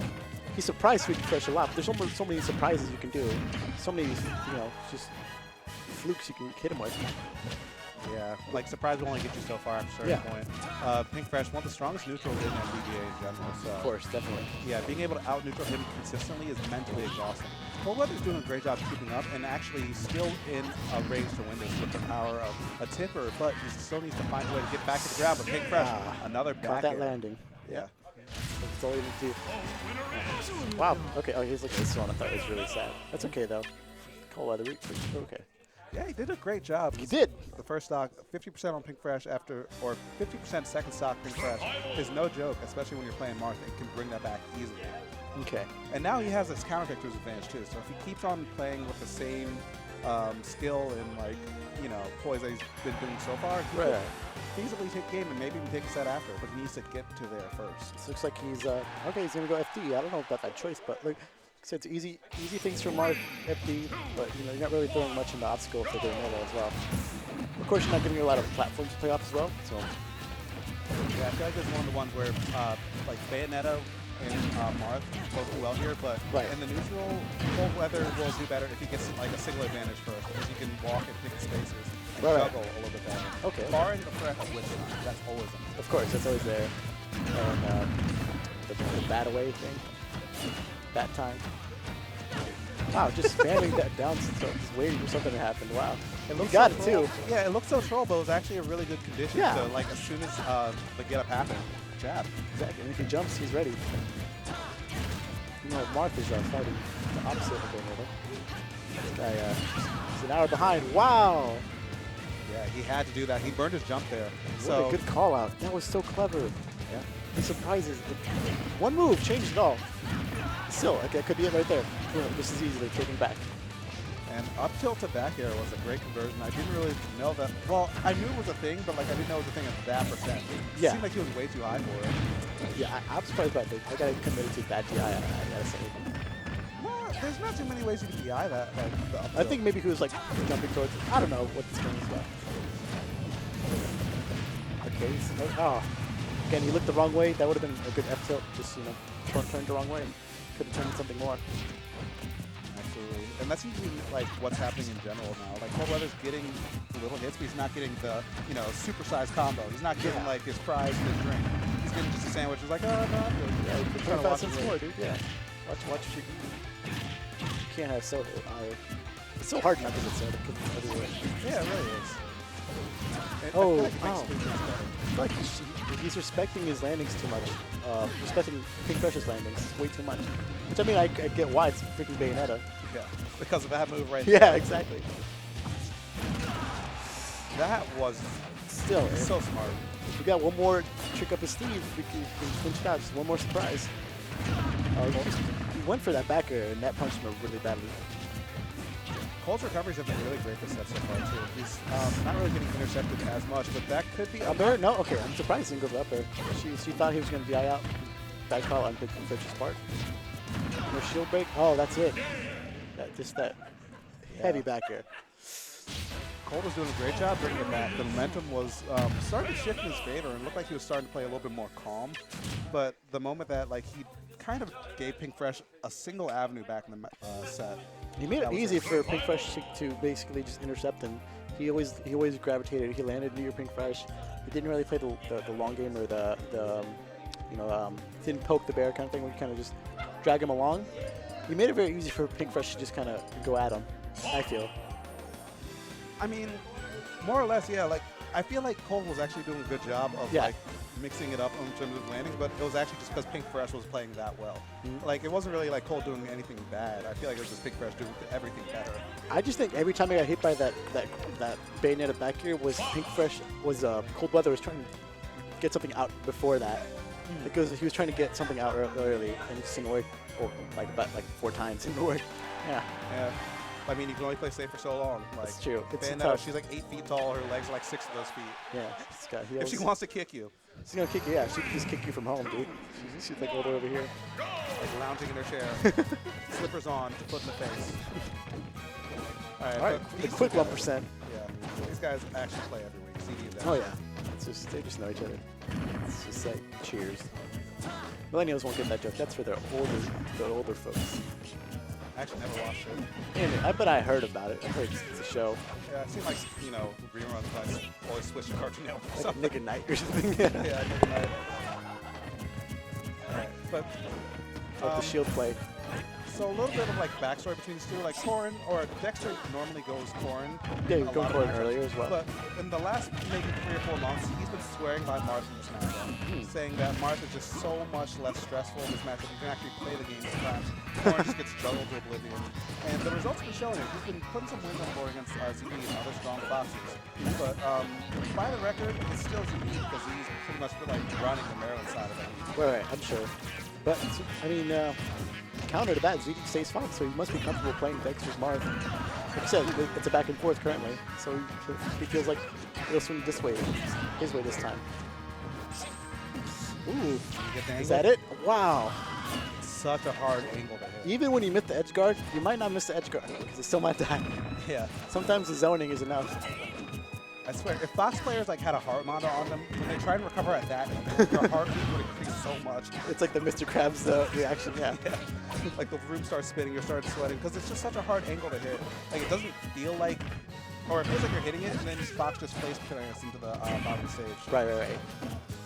he surprised Sweet Fresh a lot. But there's so many surprises you can do. So many, just flukes you can hit him with. Yeah, like surprise will only get you so far at a certain point. Pink Fresh, one of the strongest neutrals in NBA in general. So Of course, definitely. yeah, being able to out-neutral him consistently is mentally exhausting. Cold Weather's doing a great job keeping up and actually still in a range to win this with the power of a tipper, but he still needs to find a way to get back to the ground. But Pink Fresh, another Got back that air. landing. Yeah. That's all you need to do. Wow. Okay. Oh, he's looking at this one. I thought it was really sad. That's okay though. Cold Weather. Okay. Yeah, he did a great job. He did. The first stock, 50% on Pink Fresh or 50% second stock Pink Fresh is no joke, especially when you're playing Marth and can bring that back easily. Okay. And now he has his counter victor's advantage too. So if he keeps on playing with the same skill and poise that he's been doing so far, he could feasibly take game and maybe even take a set after. But he needs to get to there first. This looks like he's okay. He's gonna go FD. I don't know about that choice, but like I said, it's easy things for Marth FD, but you're not really throwing much in the obstacle for Bayonetta as well. Of course, you're not giving you a lot of platforms to play off as well. So yeah, I feel like this is one of the ones where like Bayonetta and Marth both do well here, but in the neutral, Cold Weather will do better if he gets like a single advantage first, because he can walk and pick spaces and juggle a little bit better. Okay. Barring the threat of Witch, that's always a of course, that's always there. And the bat away thing, bat time. Wow, just spamming that down, so just waiting for something to happen. Wow, It you got it troll. too. Yeah, it looks so troll, but it was actually a really good condition. Yeah. So like as soon as the get up happened, jab. Exactly. And if he jumps, he's ready. Marth is fighting the opposite of Bayonetta. This guy, he's an hour behind. Wow. Yeah, he had to do that. He burned his jump there. What a good call out. That was so clever. Yeah. The surprises. One move changed it all. Still, okay, that could be it right there. Boom, just as easily taking back. And up tilt to back air was a great conversion. I didn't really know that. Well, I knew it was a thing, but like I didn't know it was a thing at that percent. It seemed like he was way too high for it. Yeah, I'm surprised by that. I got committed to that DI, I gotta say. Well, there's not too many ways you can DI that. Like, the up I think maybe he was like jumping towards it. I don't know what this game is about. Okay, oh. Again, he looked the wrong way. That would have been a good F tilt. Just, you know, turned the wrong way. Could have turned something more. Absolutely. And that's usually like what's happening in general now. Like Coldweather's getting little hits, but he's not getting the, you know, supersized combo. He's not getting like his fries and his drink. He's getting just a sandwich. He's like, oh, no, I'm good. Yeah, you're trying to watch some more, dude. Yeah. Watch what you You can't have soda. It's so hard not to get soda because it's everywhere. Yeah, it really is. Oh, I feel like it makes things better. Like he's respecting his landings too much. Respecting Pink Fresh's landings way too much. Which I mean, I get why it's freaking Bayonetta. Yeah, because of that move right there. Yeah, exactly. That was still so smart. If we got one more trick up his sleeve, we can clinch it out. Just one more surprise. He went for that back air, and that punched him really badly. Cole's recoveries have been really great this set so far, too. He's not really getting intercepted as much, but that could be... Up air? No? Okay, I'm surprised he didn't go up air. She thought he was going to DI out. Bad call on Pink Fresh's part. No shield break? Oh, that's it. Just that heavy back air. Cole was doing a great job bringing it back. The momentum was starting to shift in his favor and looked like he was starting to play a little bit more calm. But the moment that like he kind of gave Pink Fresh a single avenue back in the set. He made it easy for Pink Fresh to basically just intercept him. He always gravitated. He landed near Pink Fresh. He didn't really play the long game or didn't poke the bear kind of thing. We kind of just drag him along. He made it very easy for Pink Fresh to just kind of go at him, I feel. I mean, more or less, yeah. Like, I feel like Cole was actually doing a good job of like mixing it up in terms of landings, but it was actually just because Pink Fresh was playing that well. Like, it wasn't really like Cole doing anything bad. I feel like it was just Pink Fresh doing everything better. I just think every time I got hit by that Bayonetta back here was Pink Fresh was Coldweather was trying to get something out before that because he was trying to get something out early and it just didn't work. Or like 4 times. It didn't work. Yeah. Yeah. I mean, you can only play safe for so long. Like, that's true. It's Bayonetta, she's like 8 feet tall. Her legs are like 6 of those feet. Yeah. If she wants to kick you. She's going to kick you. Yeah, she can just kick you from home, dude. She's like all the way over here. Like lounging in her chair. Slippers on, foot in the face. All right. The quick 1%. Yeah. These guys actually play every week. CD oh, yeah. They just know each other. It's just like, cheers. Millennials won't get that joke. That's for the older folks. I actually never watched it. Anyway, I bet I heard about it. I heard it's a show. Yeah, it seemed like, you know, reruns like always switch to Cartoon Network or something. Nick at Night or something. Yeah, Nick at Night. Alright, but... the shield play. So a little bit of like backstory between these two, like Corrin, or Dexter normally goes Corrin. Yeah, he was going Corrin earlier as well. But in the last maybe 3 or 4 months, he's been swearing by Marth in this matchup, saying that Marth is just so much less stressful in this matchup. You can actually play the game sometimes. Corrin just gets juggled to oblivion. And the results have been showing it. He's been putting some wins on the board against ZB and other strong foxes. But by the record, it's still ZB because he's pretty much like running the Maryland side of it. Right, I'm sure. But, I mean, counter to that, ZD stays Fox, so he must be comfortable playing Dexter's Marth. Like I said, it's a back and forth currently, so he feels like he'll swing this way, his way this time. Ooh, is that it? Wow. Such a hard angle to hit. Even when you miss the edge guard, you might not miss the edge guard, because it still might die. Yeah. Sometimes the zoning is enough. I swear, if Fox players like had a heart monitor on them, when they try and recover at that, their heartbeat would increase so much. It's like the Mr. Krabs reaction, yeah. Like the room starts spinning, you start sweating, because it's just such a hard angle to hit. Like it doesn't feel like, or it feels like you're hitting it, and then Fox just place carrying us into the bottom of the stage. Right.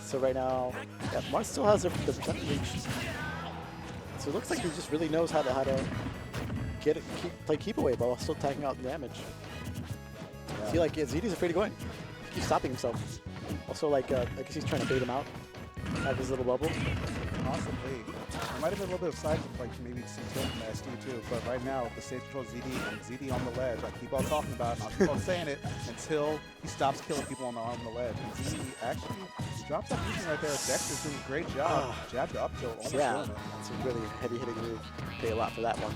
So right now, yeah, Marth still has the percent reach. So it looks like he just really knows how to get it, play keep away while still taking out the damage. I feel like ZD's afraid of going. He keeps stopping himself. Also, like, I guess he's trying to bait him out. Have his little bubble. Possibly. There might have been a little bit of side, like maybe some tilt from SD too, but right now, the stage control ZD and ZD on the ledge. I keep on talking about it, and I'll keep on saying it until he stops killing people on the ledge. And ZD actually drops up using right there. Dexter's doing a great job. Jab to up tilt, almost doing it. It's a really heavy-hitting move. Pay a lot for that one.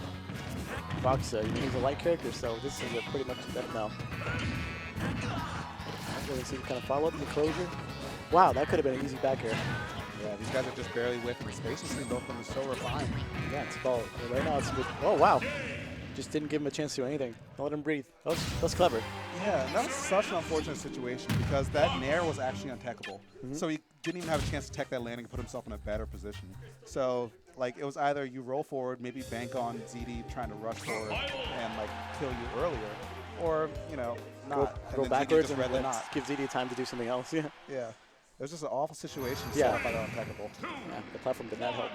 Fox, he's a light character, so this is pretty much a death now. Let's see, kind of follow up the closure. Wow, that could have been an easy back air. Yeah, these guys are just barely whiffing. The space between both of them is so refined. Yeah, it's ball. Right now, it's good. Oh, wow. Just didn't give him a chance to do anything. Don't let him breathe. That's clever. Yeah, that was such an unfortunate situation because that nair was actually untechable. So he didn't even have a chance to tech that landing and put himself in a better position. So, like, it was either you roll forward, maybe bank on ZD trying to rush forward and, like, kill you earlier, or, you know, not. Go backwards and then give ZD time to do something else. Yeah. Yeah. It was just an awful situation set up by the untechable. Yeah, the platform did not help.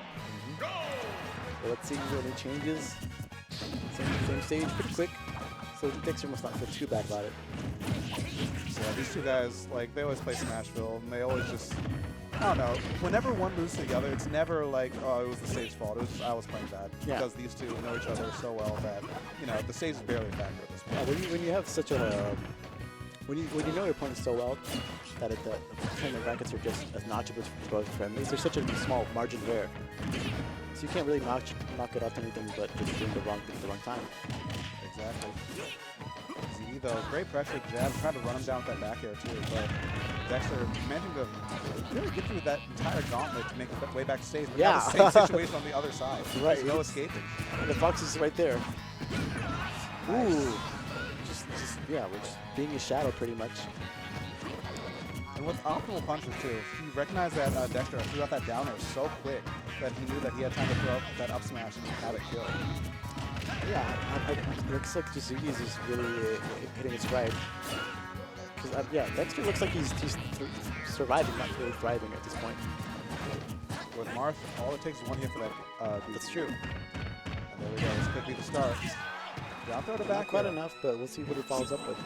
So let's see any changes. Same stage, pretty quick. So Dexter must not feel too bad about it. Yeah, these two guys, like, they always play Smashville, and they always just, I don't know, whenever one loses to the other, it's never like, oh, it was the stage's fault. It was just, I was playing bad. Yeah. Because these two know each other so well that, you know, the stage is barely a factor at this point. Yeah, when you have such a, when you know your opponent so well, that the tournament brackets are just as notchable for both friendlies. There's such a small margin there. So you can't really knock it off anything but just doing the wrong thing at the wrong time. Exactly. ZD though, great pressure jab, trying to run him down with that back air too, but Dexter managing to really get through that entire gauntlet to make the way back stage. But now the same situation on the other side. Right. There's no escaping. The Fox is right there. Nice. Ooh. Just yeah, we're just being a shadow pretty much. And with optimal punches too, he recognized that Dexter threw out that downer so quick that he knew that he had time to throw up that up smash and have it kill. Yeah, it looks like Jizuki's is really hitting its stride. Yeah, Dexter looks like he's surviving, not really thriving at this point. With Marth, all it takes is one hit for that. That's true. And there we go. This could be the start. Down throw to back. Not quite enough, but we'll see what he follows up with.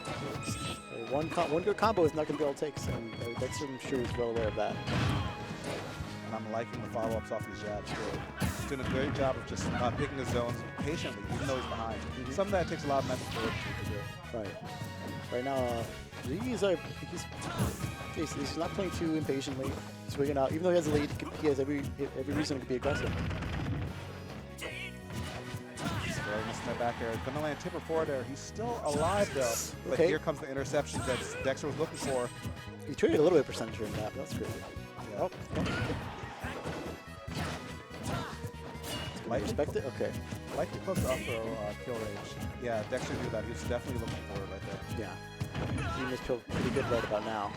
One good combo is not going to be all it takes, and Dexter, I'm sure, is well aware of that. And I'm liking the follow-ups off these jabs too. He's doing a great job of just picking his zones patiently, even though he's behind. Something that takes a lot of mental fortitude to do. Right. Right now, he's not playing too impatiently. He's figuring out, even though he has a lead, he has every reason to be aggressive. Missing that back air. Gonna land tipper forward there. He's still alive though. But here comes the interception that Dexter was looking for. He traded a little bit of percentage in that. That's great. Yeah. Might respect it? Okay. Likely close to up throw kill range. Yeah, Dexter knew that. He was definitely looking for it right there. Yeah. He must feel pretty good right about now.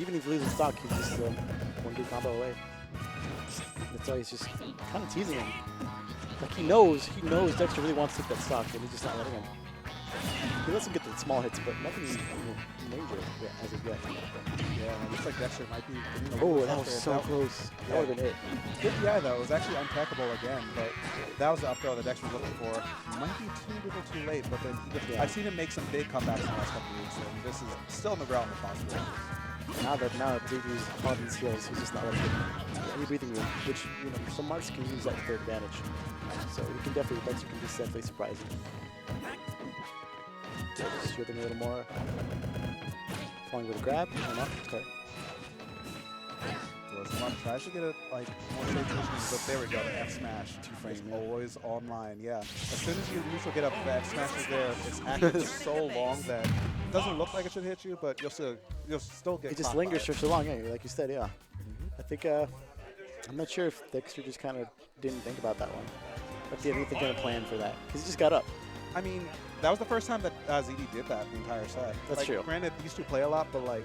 Even if he loses stock, he's just one good combo away. That's why he's just kind of teasing him. Like he knows Dexter really wants to take that stock, and he's just not letting him. He lets him get the small hits, but nothing major as of yet. Yeah, it looks like Dexter might be. Oh, that was so close. That would have been it. Good DI though. It was actually untackable again, but that was the up throw that Dexter was looking for. Might be too late, but then I've seen him make some big comebacks in the last couple of weeks, and this is still in the realm of possibility. Now that Xavier's on his heels, he's just not letting him any breathing room, which some marks can use that to their advantage. So Dexter can be definitely surprising. So just shielding a little more. Falling with a grab. Okay. Rosamund tries to get it like more safe positioning, but there we go. The F smash. 2 frame. Always online. Yeah. As soon as you neutral get up, the F smash is there. It's active for so long that it doesn't look like it should hit you, but you'll still get. It just lingers for so long, yeah. Like you said, yeah. I think I'm not sure if Dexter just kind of didn't think about that one. But he had anything kind of planned for that because he just got up. I mean, that was the first time that ZD did that the entire set. That's true. Granted, these two play a lot, but like,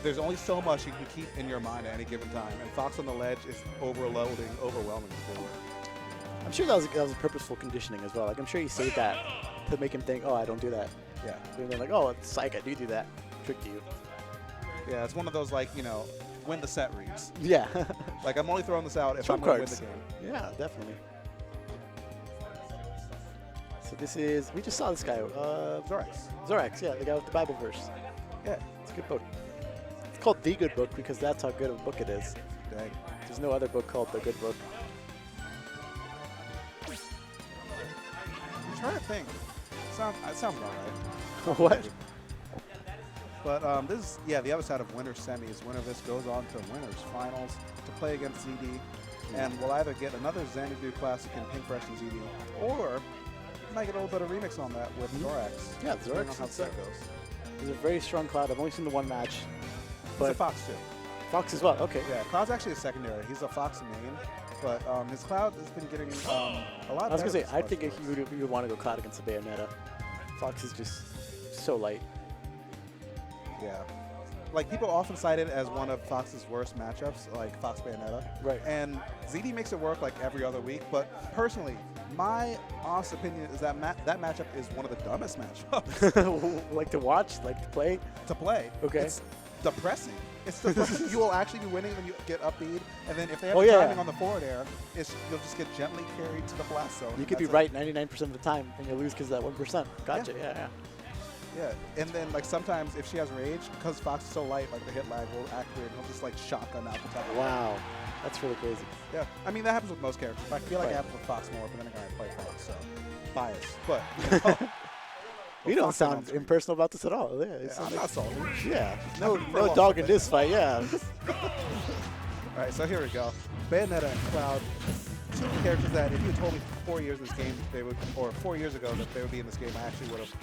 there's only so much you can keep in your mind at any given time, and Fox on the ledge is overwhelming. I'm sure that was purposeful conditioning as well. Like I'm sure he saved that to make him think, oh, I don't do that. Yeah. And then like, oh, it's psych, I do that. Tricked you. Yeah, it's one of those like win the set reads. Yeah. Like I'm only throwing this out if I'm going to win the game. Yeah, definitely. So this is, we just saw this guy, Zorax, yeah, the guy with the Bible verse. Yeah, it's a good book. It's called The Good Book because that's how good of a book it is. Dang. There's no other book called The Good Book. I'm trying to think. That sounds about right. What? But this is, the other side of winner's semis. Winner of this goes on to winner's finals to play against ZD. And we'll either get another Xanadu Classic in Pink Fresh and ZD, or we might get a little bit of remix on that with Zorax. Yeah, Depending on Zorax how is, that goes. is a very strong Cloud. I've only seen the one match. He's But a Fox too. Fox as well. Okay. Yeah, Cloud's actually a secondary. He's a Fox main, but his Cloud has been getting a lot I was better. gonna say, this I Cloud think course. you would want to go Cloud against the Bayonetta. Fox is just so light. Yeah. Like, people often cite it as one of Fox's worst matchups, like Fox Bayonetta. Right. And ZD makes it work like every other week, but personally, my honest opinion is that that matchup is one of the dumbest matchups Like to watch, like to play. to play. Okay. It's depressing. It's depressing. You will actually be winning when you get up beat, and then if they have Oh, the yeah. timing on the forward air, you'll just get gently carried to the blast zone. You could be That's right 99% of the time, and you lose because of that 1%. Gotcha. Yeah. Yeah, and then like sometimes if she has rage, because Fox is so light, like the hit lag will act weird, and he'll just like shotgun out the top. Wow, that's really crazy. Yeah, I mean that happens with most characters. I feel like Right. it happens with Fox more, but then again I play Fox, so bias. But you know, You don't Fox sound on screen. impersonal about this at all. Yeah, it Yeah, sounds I'm not salty. yeah. No, For a no while, dog in but- this fight. Yeah. All right, so here we go. Bayonetta and Cloud, two characters that if you had told me 4 years in this game they would, or 4 years ago that they would be in this game, I actually would have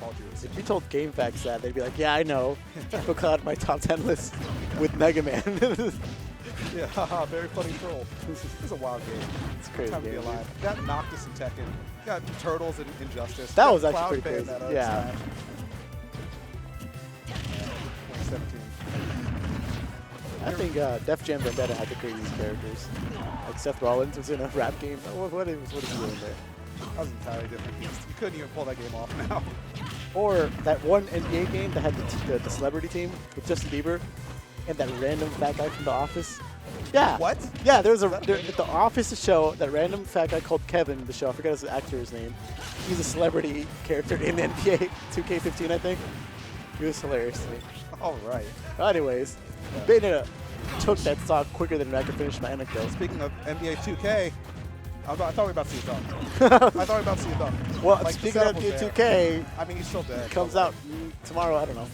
called you. If you told GameFAQs that, they'd be like, "Yeah, I know. Put Cloud in my top 10 list with Mega Man." Yeah, haha, very funny troll. This is a wild game. It's a crazy Time to be game. alive. You got Noctis and Tekken. You got Turtles and Injustice. That You was got actually Cloud, pretty crazy. Bayonetta, Yeah. Smash. 2017. I think Def Jam Vendetta had the craziest characters. Like Seth Rollins was in a rap game. What is he doing there? That was an entirely different beast. You couldn't even pull that game off now. Or that one NBA game that had the celebrity team with Justin Bieber and that random fat guy from The Office. Yeah. What? Yeah, there was at The Office show, that random fat guy called Kevin, the show, I forget his actor's name. He's a celebrity character in the NBA 2K15, I think. He was hilarious to me. All right. Anyways, Bayonetta took that stock quicker than I could finish my anecdote. Speaking of NBA 2K, I thought we were about to see a dunk. I thought we were about to see a dunk. Well, Like, the speaking of setup was NBA there. 2K, I mean, he's still dead. comes out tomorrow, I don't know.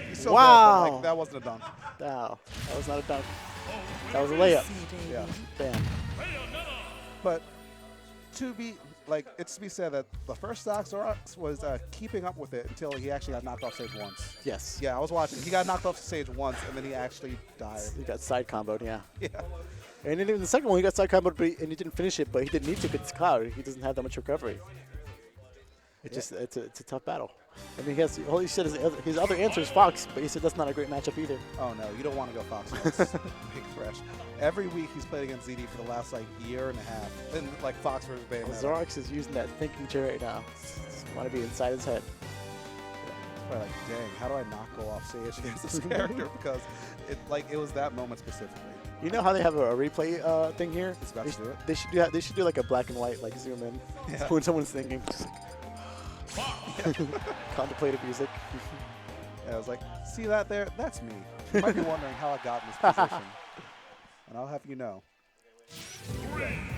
He's still Wow. dead, but, like, that wasn't a dunk. Wow, that was not a dunk. That was a layup. Yeah. Bam. But it's to be said that the first stock Zorax was keeping up with it until he actually got knocked off stage once. Yes. Yeah, I was watching. He got knocked off stage once, and then he actually died. He got side comboed, yeah. Yeah. And then in the second one, he got side comboed, and he didn't finish it, but he didn't need to because it's Cloud. He doesn't have that much recovery. It's a tough battle. I mean, all he said is his other answer is Fox, but he said that's not a great matchup either. Oh no, you don't want to go Fox. That's Big Fresh. Every week he's played against ZD for the last like year and a half, and like Fox versus Bayonetta. Zorax is using that thinking chair right now. Just want to be inside his head. Probably like, dang, how do I not go off stage against this character? Because it was that moment specifically. You know how they have a replay thing here? It's about to do it. They should do like a black and white, like zoom in Yeah. when someone's thinking. Just like, contemplative music. Yeah, I was like, see that there? That's me. You might be wondering how I got in this position. And I'll have you know.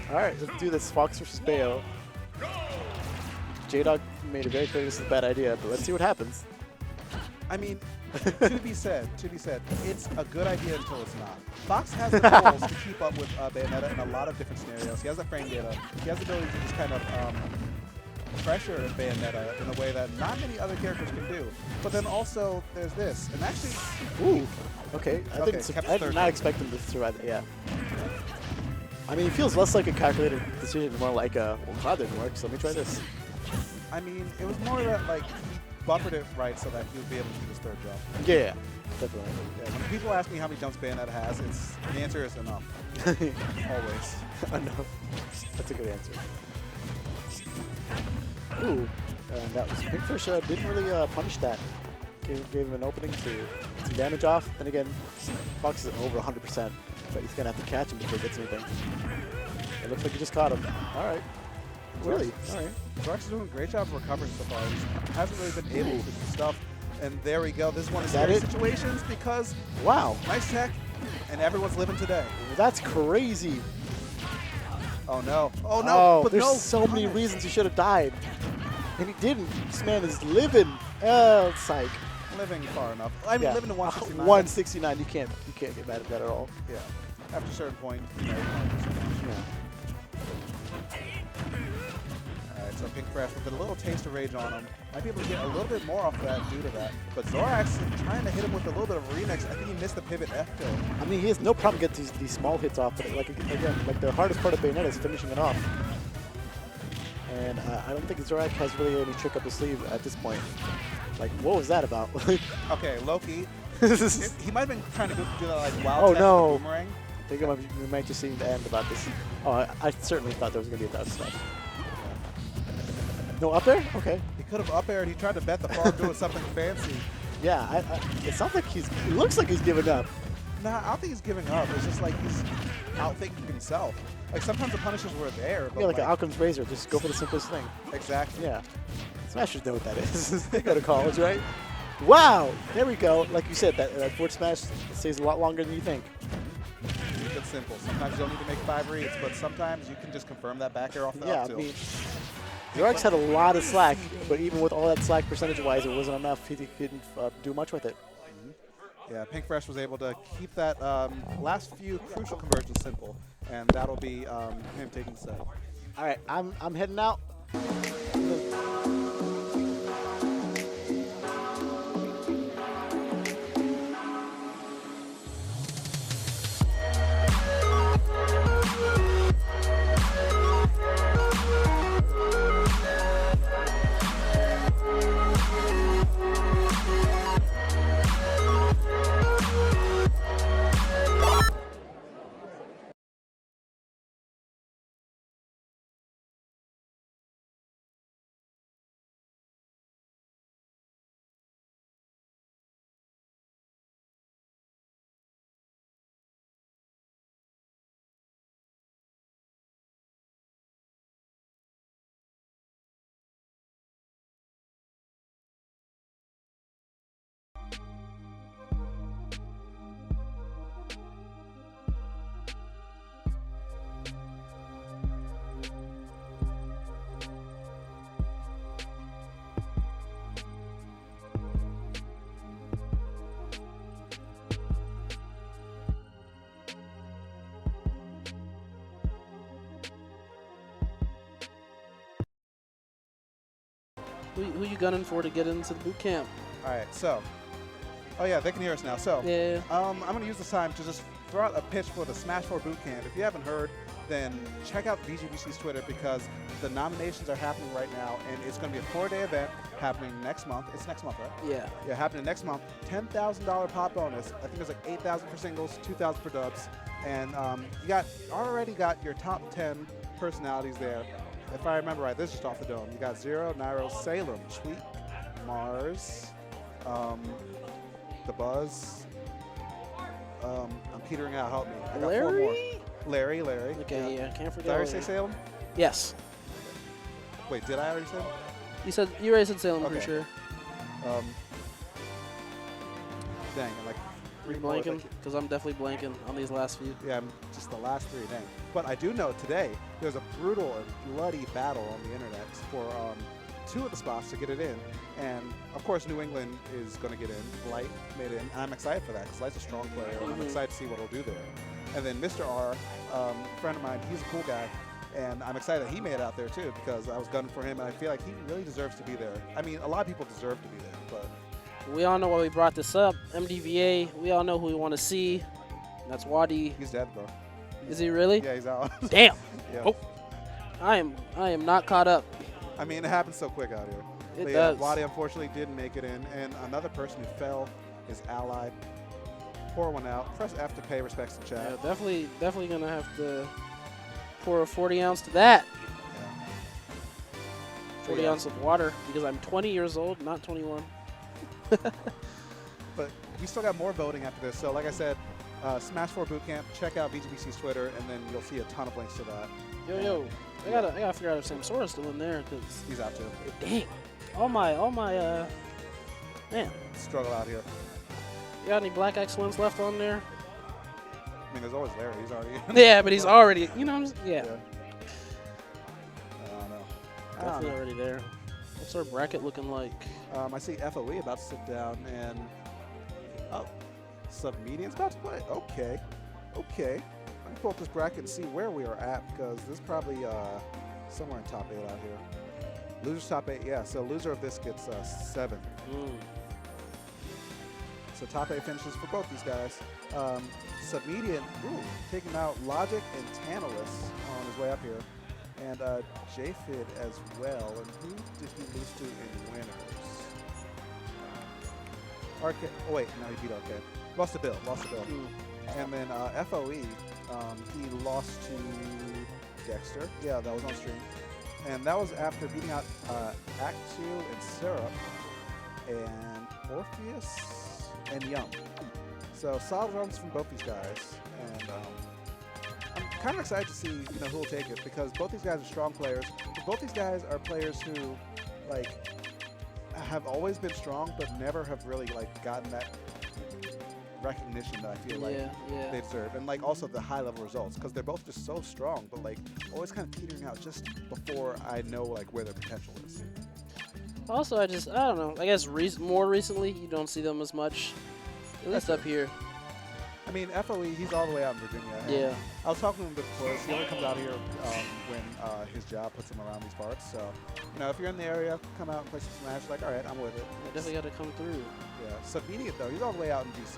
All right, let's do this. Fox versus Bayo. J-Dog made it very clear this is a bad idea, but let's see what happens. I mean, to be said, it's a good idea until it's not. Fox has the tools to keep up with Bayonetta in a lot of different scenarios. He has the frame data. He has the ability to just kind of pressure Bayonetta in a way that not many other characters can do. But then also, there's this. And actually, Ooh, okay. Okay, I kept did third. not expect him to survive that, yeah. I mean, it feels less like a calculated decision, more like a, well, Cloud didn't work, so let me try this. I mean, it was more that, like, he buffered it right so that he would be able to do his third jump. Yeah, definitely. Yeah, when people ask me how many jumps Bayonetta has, the answer is enough. Always. Enough. That's a good answer. Ooh, and that was Pink Fish didn't really punish that. Gave him an opening to get some damage off. Then again, Fox is over 100%, but he's gonna have to catch him before he gets anything. It looks like he just caught him. All right. Really? All right. Zorax is doing a great job of recovering so far. He hasn't really been able to do stuff. And there we go. This is one of Is that scary it? situations because Wow. nice tech, And everyone's living today. That's crazy. Oh, no. Oh, no. Oh, but there's no so many punish. reasons he should have died. And he didn't. This man is living. Oh, psych. Living far enough. I mean, living to 169. 169. You can't get mad at that at all. Yeah. After a certain point, you know, Yeah. Alright, so Pink Fresh with a little taste of rage on him. Might be able to get a little bit more off that due to that. But Zorax trying to hit him with a little bit of remix. I think he missed the pivot F kill. I mean, he has no problem getting these small hits off, but like again, like the hardest part of Bayonetta is finishing it off. And I don't think Zorak has really any trick up his sleeve at this point. Like, what was that about? Okay, Loki. He might have been trying to do that like wild Oh, tech no. with the boomerang. I think we might just see the end about this. Oh, I certainly thought there was going to be a dodge stuff. No, up there? Okay. He could have up aired. He tried to bet the farm doing something fancy. Yeah, it sounds like it looks like he's giving up. Nah, I don't think he's giving up. It's just like he's outthinking himself. Like sometimes the punishes were there, but Yeah, like an Alchem's Razor. Just go for the simplest thing. exactly. Yeah. Smashers know what that is. They go to college, right? Wow! There we go. Like you said, that forward smash stays a lot longer than you think. Keep it simple. Sometimes you don't need to make 5 reads, but sometimes you can just confirm that back air off the Yeah, up I tilt. mean, Zorax had a lot of slack, but even with all that slack percentage-wise, it wasn't enough. He didn't do much with it. Yeah, Pink Fresh was able to keep that last few crucial conversions simple, and that'll be him taking the set. All right, I'm heading out. Who you gunning for to get into the boot camp? All right, so, oh yeah, they can hear us now. So, Yeah. I'm gonna use this time to just throw out a pitch for the Smash 4 Bootcamp. If you haven't heard, then check out VGBC's Twitter because the nominations are happening right now, and it's gonna be a 4-day event happening next month. It's next month, right? Yeah. Yeah, happening next month. $10,000 pop bonus. I think there's like 8,000 for singles, 2,000 for dubs, and you already got your top 10 personalities there. If I remember right, this is just off the dome. You got Zero, Nairo, Salem, Tweak, Mars, The Buzz. I'm petering out. Help me. I got 4 more. Larry. Okay, yeah, can't forget. Did I already say Salem? Yes. Wait, did I already say Salem? You already said Salem, I'm pretty Okay. sure. Dang, I'm like You're 3 more. blanking? Because I'm definitely blanking on these last few. Yeah, I'm just the last 3, dang. But I do know today there's a brutal and bloody battle on the internet for 2 of the spots to get it in. And of course, New England is going to get in. Light made it in. And I'm excited for that because Light's a strong player. And I'm excited to see what he'll do there. And then Mr. R, a friend of mine, he's a cool guy. And I'm excited that he made it out there too because I was gunning for him and I feel like he really deserves to be there. I mean, a lot of people deserve to be there, but We all know why we brought this up. MDVA, we all know who we want to see. That's Wadi. he's dead, bro. Is he really? Yeah, he's out. Damn. Yeah. Oh. I am not caught up. I mean, it happens so quick out here. It But does. yeah, Wadi unfortunately didn't make it in. And another person who fell is Allied. Pour one out. Press F to pay respects to chat. Yeah, definitely gonna have to pour a 40 ounce to that. Yeah. 40 Yeah. ounce of water because I'm 20 years old, not 21. But we still got more voting after this. So like I said, Smash 4 Bootcamp, check out VGBC's Twitter, and then you'll see a ton of links to that. Yo, I gotta figure out if Samsora's still in there because He's out too. dang, all my man. Struggle out here. You got any black excellence left on there? mean, there's always Larry. He's already. Yeah, but he's already, you know, yeah. I don't know. Definitely already there. What's our bracket looking like? I see FOE about to sit down and Submedian's about to play. Okay. Let me pull up this bracket and see where we are at because this is probably somewhere in top 8 out here. Loser's top 8, yeah. So loser of this gets 7. So top 8 finishes for both these guys. Submedian, taking out Logic and Tantalus on his way up here. And Japhid as well. And who did he lose to in winners? Arcade. Oh, wait, no, he beat Arcade. Lost to Bill. And then FOE, he lost to Dexter. Yeah, that was on stream. And that was after beating out Act 2 and Syrup and Orpheus and Young. So solid runs from both these guys. And I'm kind of excited to see who will take it because both these guys are strong players. But both these guys are players who have always been strong but never have really gotten that recognition that I feel they deserve, and also the high level results because they're both just so strong, but always kind of teetering out just before I know where their potential is. Also, I don't know. I guess more recently you don't see them as much, at least up here. I mean, FOE, he's all the way out in Virginia. Yeah. I was talking to him before. He only comes out here when his job puts him around these parts. So, if you're in the area, come out and play some Smash. All right, I'm with it. You definitely got to come through. Yeah. Submediate, though, he's all the way out in DC.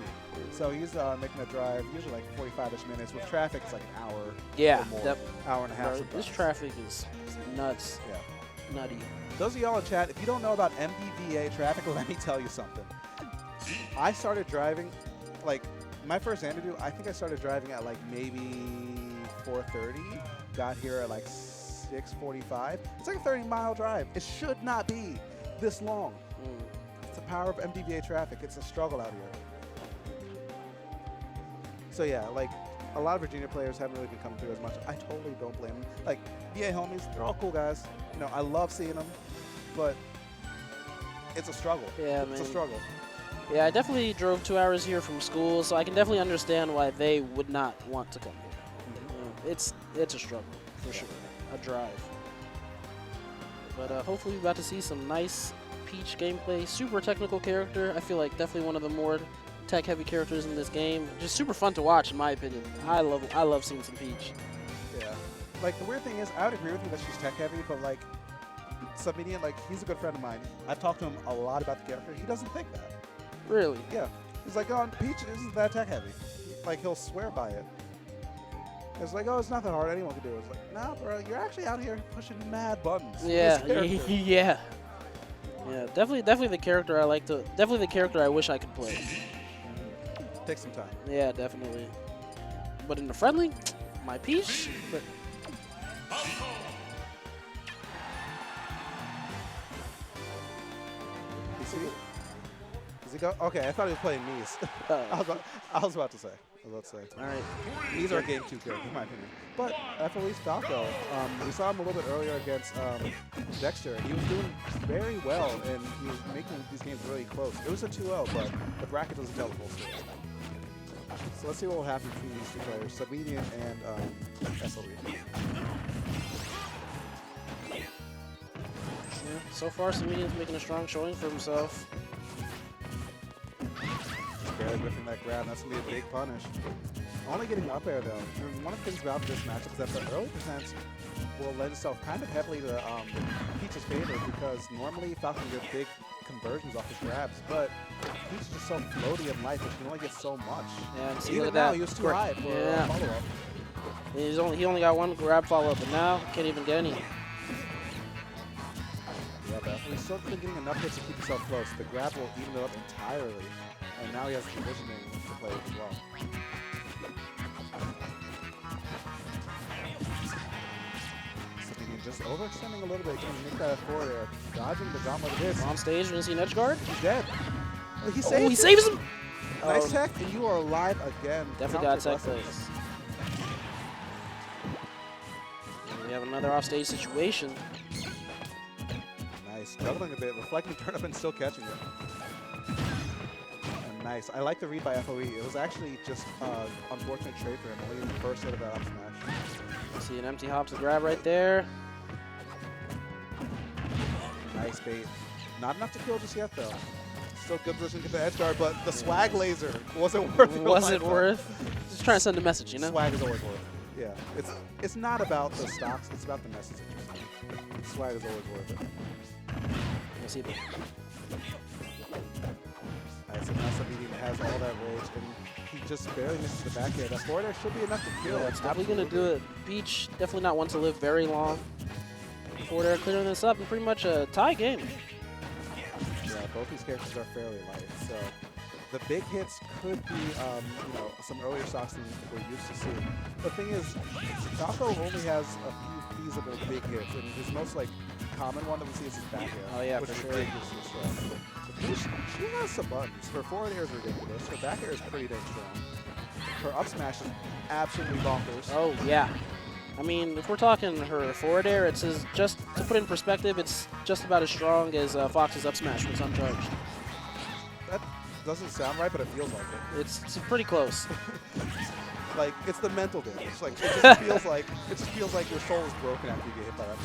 So he's making a drive, usually 45-ish minutes. With traffic, it's an hour or more. Hour and a half. This traffic is nuts. Yeah. Nutty. Those of y'all in chat, if you don't know about MDVA traffic, let me tell you something. I started driving, my first interview, I think I started driving at maybe 4:30. Got here at 6:45. It's a 30-mile drive. It should not be this long. It's the power of MDVA traffic. It's a struggle out here. So yeah, a lot of Virginia players haven't really been coming through as much. I totally don't blame them. VA homies, they're all cool guys. I love seeing them, but it's a struggle. Yeah, It's a struggle. Yeah, I definitely drove 2 hours here from school, so I can definitely understand why they would not want to come here. It's a struggle, for sure, a drive. But hopefully we're about to see some nice Peach gameplay. Super technical character. I feel like definitely one of the more tech-heavy characters in this game. Just super fun to watch, in my opinion. I love seeing some Peach. Yeah. The weird thing is, I would agree with you that she's tech-heavy, but Submedian, he's a good friend of mine. I've talked to him a lot about the character. He doesn't think that. Really? Yeah. He's Peach isn't that tech heavy. He'll swear by it. It's it's not that hard. Anyone can do it. It's nah, bro, you're actually out here pushing mad buttons. Yeah. Yeah. Yeah. Definitely the character I like to. Definitely the character I wish I could play. Take some time. Yeah, definitely. But in the friendly, my Peach. But you see? Does he go? Okay, I thought he was playing Mies. I was about to say. All right. These are game 2 characters, in my opinion. But FOE's Falco, we saw him a little bit earlier against Dexter, and he was doing very well, and he was making these games really close. It was a 2-0, but the bracket doesn't tell the full story. So let's see what will happen between these two players, Submedian and SLE. Yeah, so far, Submedian's making a strong showing for himself. Barely whiffing that grab. That's going to be a big punish. Only getting up air, though. And one of the things about this matchup is that the early percents will lend itself kind of heavily to Peach's favor because normally Falcon gets big conversions off his grabs, but Peach is just so floaty in life that he can only get so much. Yeah, and see, even look now, at that. he was too high for follow-up. He only got one grab follow-up, and now can't even get any. Yeah, but he's still been getting enough hits to keep himself close. The grab will even it up entirely. And now he has conditioning to play with as well. Submedian just overextending a little bit. Can make that forward there. Dodging the gauntlet of his. On stage, we're going to see an edge guard. He's dead. He saves him! Nice tech, and you are alive again. Definitely got tech plays. We have another offstage situation. Nice. Juggling a bit, reflecting turn up and still catching it. Nice. I like the read by FOE. It was actually just unfortunate trade for him, only in the first hit of that up smash. See an empty hop to grab right there. Nice bait. Not enough to kill just yet, though. Still good position to get the edge guard, but the swag laser wasn't worth it. Was it worth? Just trying to send a message, you know? Swag is always worth it. Yeah. It's not about the stocks, it's about the message that you're sending. Swag is always worth it. Let's see. Alright, so now Sabine has all that rage, and he just barely misses the back air. That forward air should be enough to kill. Yeah, it's definitely going to do it. Peach definitely not one to live very long. Forward air clearing this up and pretty much a tie game. Yeah, both these characters are fairly light, so the big hits could be, you know, some earlier stocks than we're used to seeing. The thing is, Falco only has a few feasible big hits, and his most common one that we see is his back air. Oh yeah, which for is sure. ridiculously strong. So she has some buttons. Her forward air is ridiculous. Her back air is pretty dang strong. Her up smash is absolutely bonkers. Oh yeah. I mean, if we're talking her forward air, it's just to put it in perspective, it's just about as strong as Fox's up smash when it's uncharged. That doesn't sound right, but it feels like it. It's pretty close. Like, it's the mental damage. Like, it just feels like your soul is broken after you get hit by that.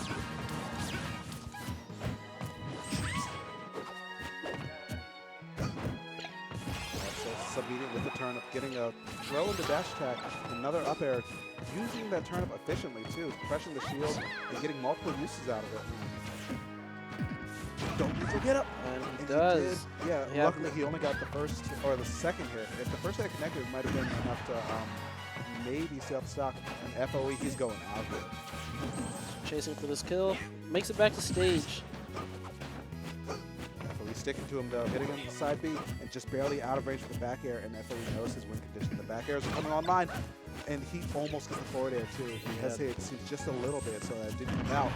So Sabine with the turnip, getting a throw into dash attack, another up air, using that turnip efficiently too, pressuring the shield and getting multiple uses out of it. Don't you forget up. And he And does. he did. Yeah, luckily he only got the first or the second hit. If the first hit connected, it might have been enough to maybe seal the stock. And FOE, he's going out here. Chasing for this kill. Makes it back to stage. FOE sticking to him though, hitting him with the side B, and just barely out of range for the back air, and FOE knows his win condition. The back airs are coming online, and he almost gets the forward air too. He hesitated just a little bit, so that didn't come out.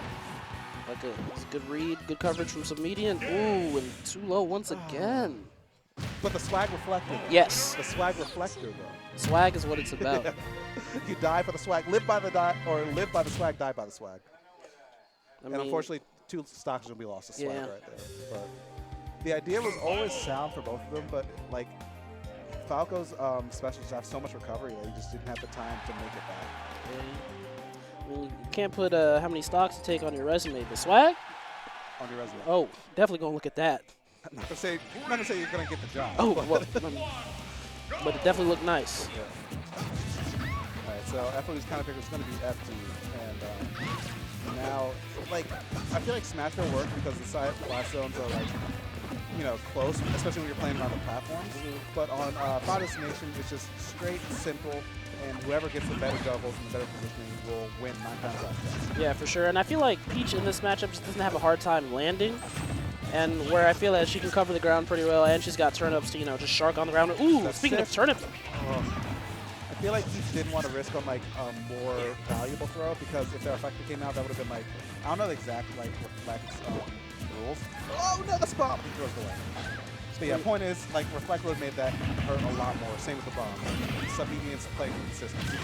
It's a good read, good coverage from Submedian. Ooh, and too low once again. But the swag reflector. Yes. The swag reflector though. Swag is what it's about. Yeah. You die for the swag, live by the live by the swag, die by the swag. I And mean, unfortunately, 2 stocks will be lost to swag Yeah. right there. But the idea was always sound for both of them, but like Falco's specials have so much recovery that he just didn't have the time to make it back. yeah. I mean, you can't put how many stocks to take on your resume. The swag? On your resume. Oh, definitely gonna look at that. I'm not gonna say you're gonna get the job. Oh, but well, but it definitely looked nice. yeah. All right, so FOE's kind of pick is going to be FD, and now, like, I feel like Smash will work because the side blast zones are like, you know, close, especially when you're playing on the platforms. But on Final Destination, it's just straight and simple, and whoever gets the better doubles and the better positioning will win 9 times out of 10. Yeah, for sure. And I feel like Peach in this matchup just doesn't have a hard time landing. And where I feel that she can cover the ground pretty well, and she's got turnips to, you know, just shark on the ground. Ooh, That's speaking of it. turnips. I feel like he didn't want to risk on like a more valuable throw because if the reflector came out, that would have been like, I don't know the exact like reflect rules. Oh no, that's bomb. He throws it away. But yeah, point is like reflect would have made that hurt a lot more. Same with the bomb. Submedians play consistency.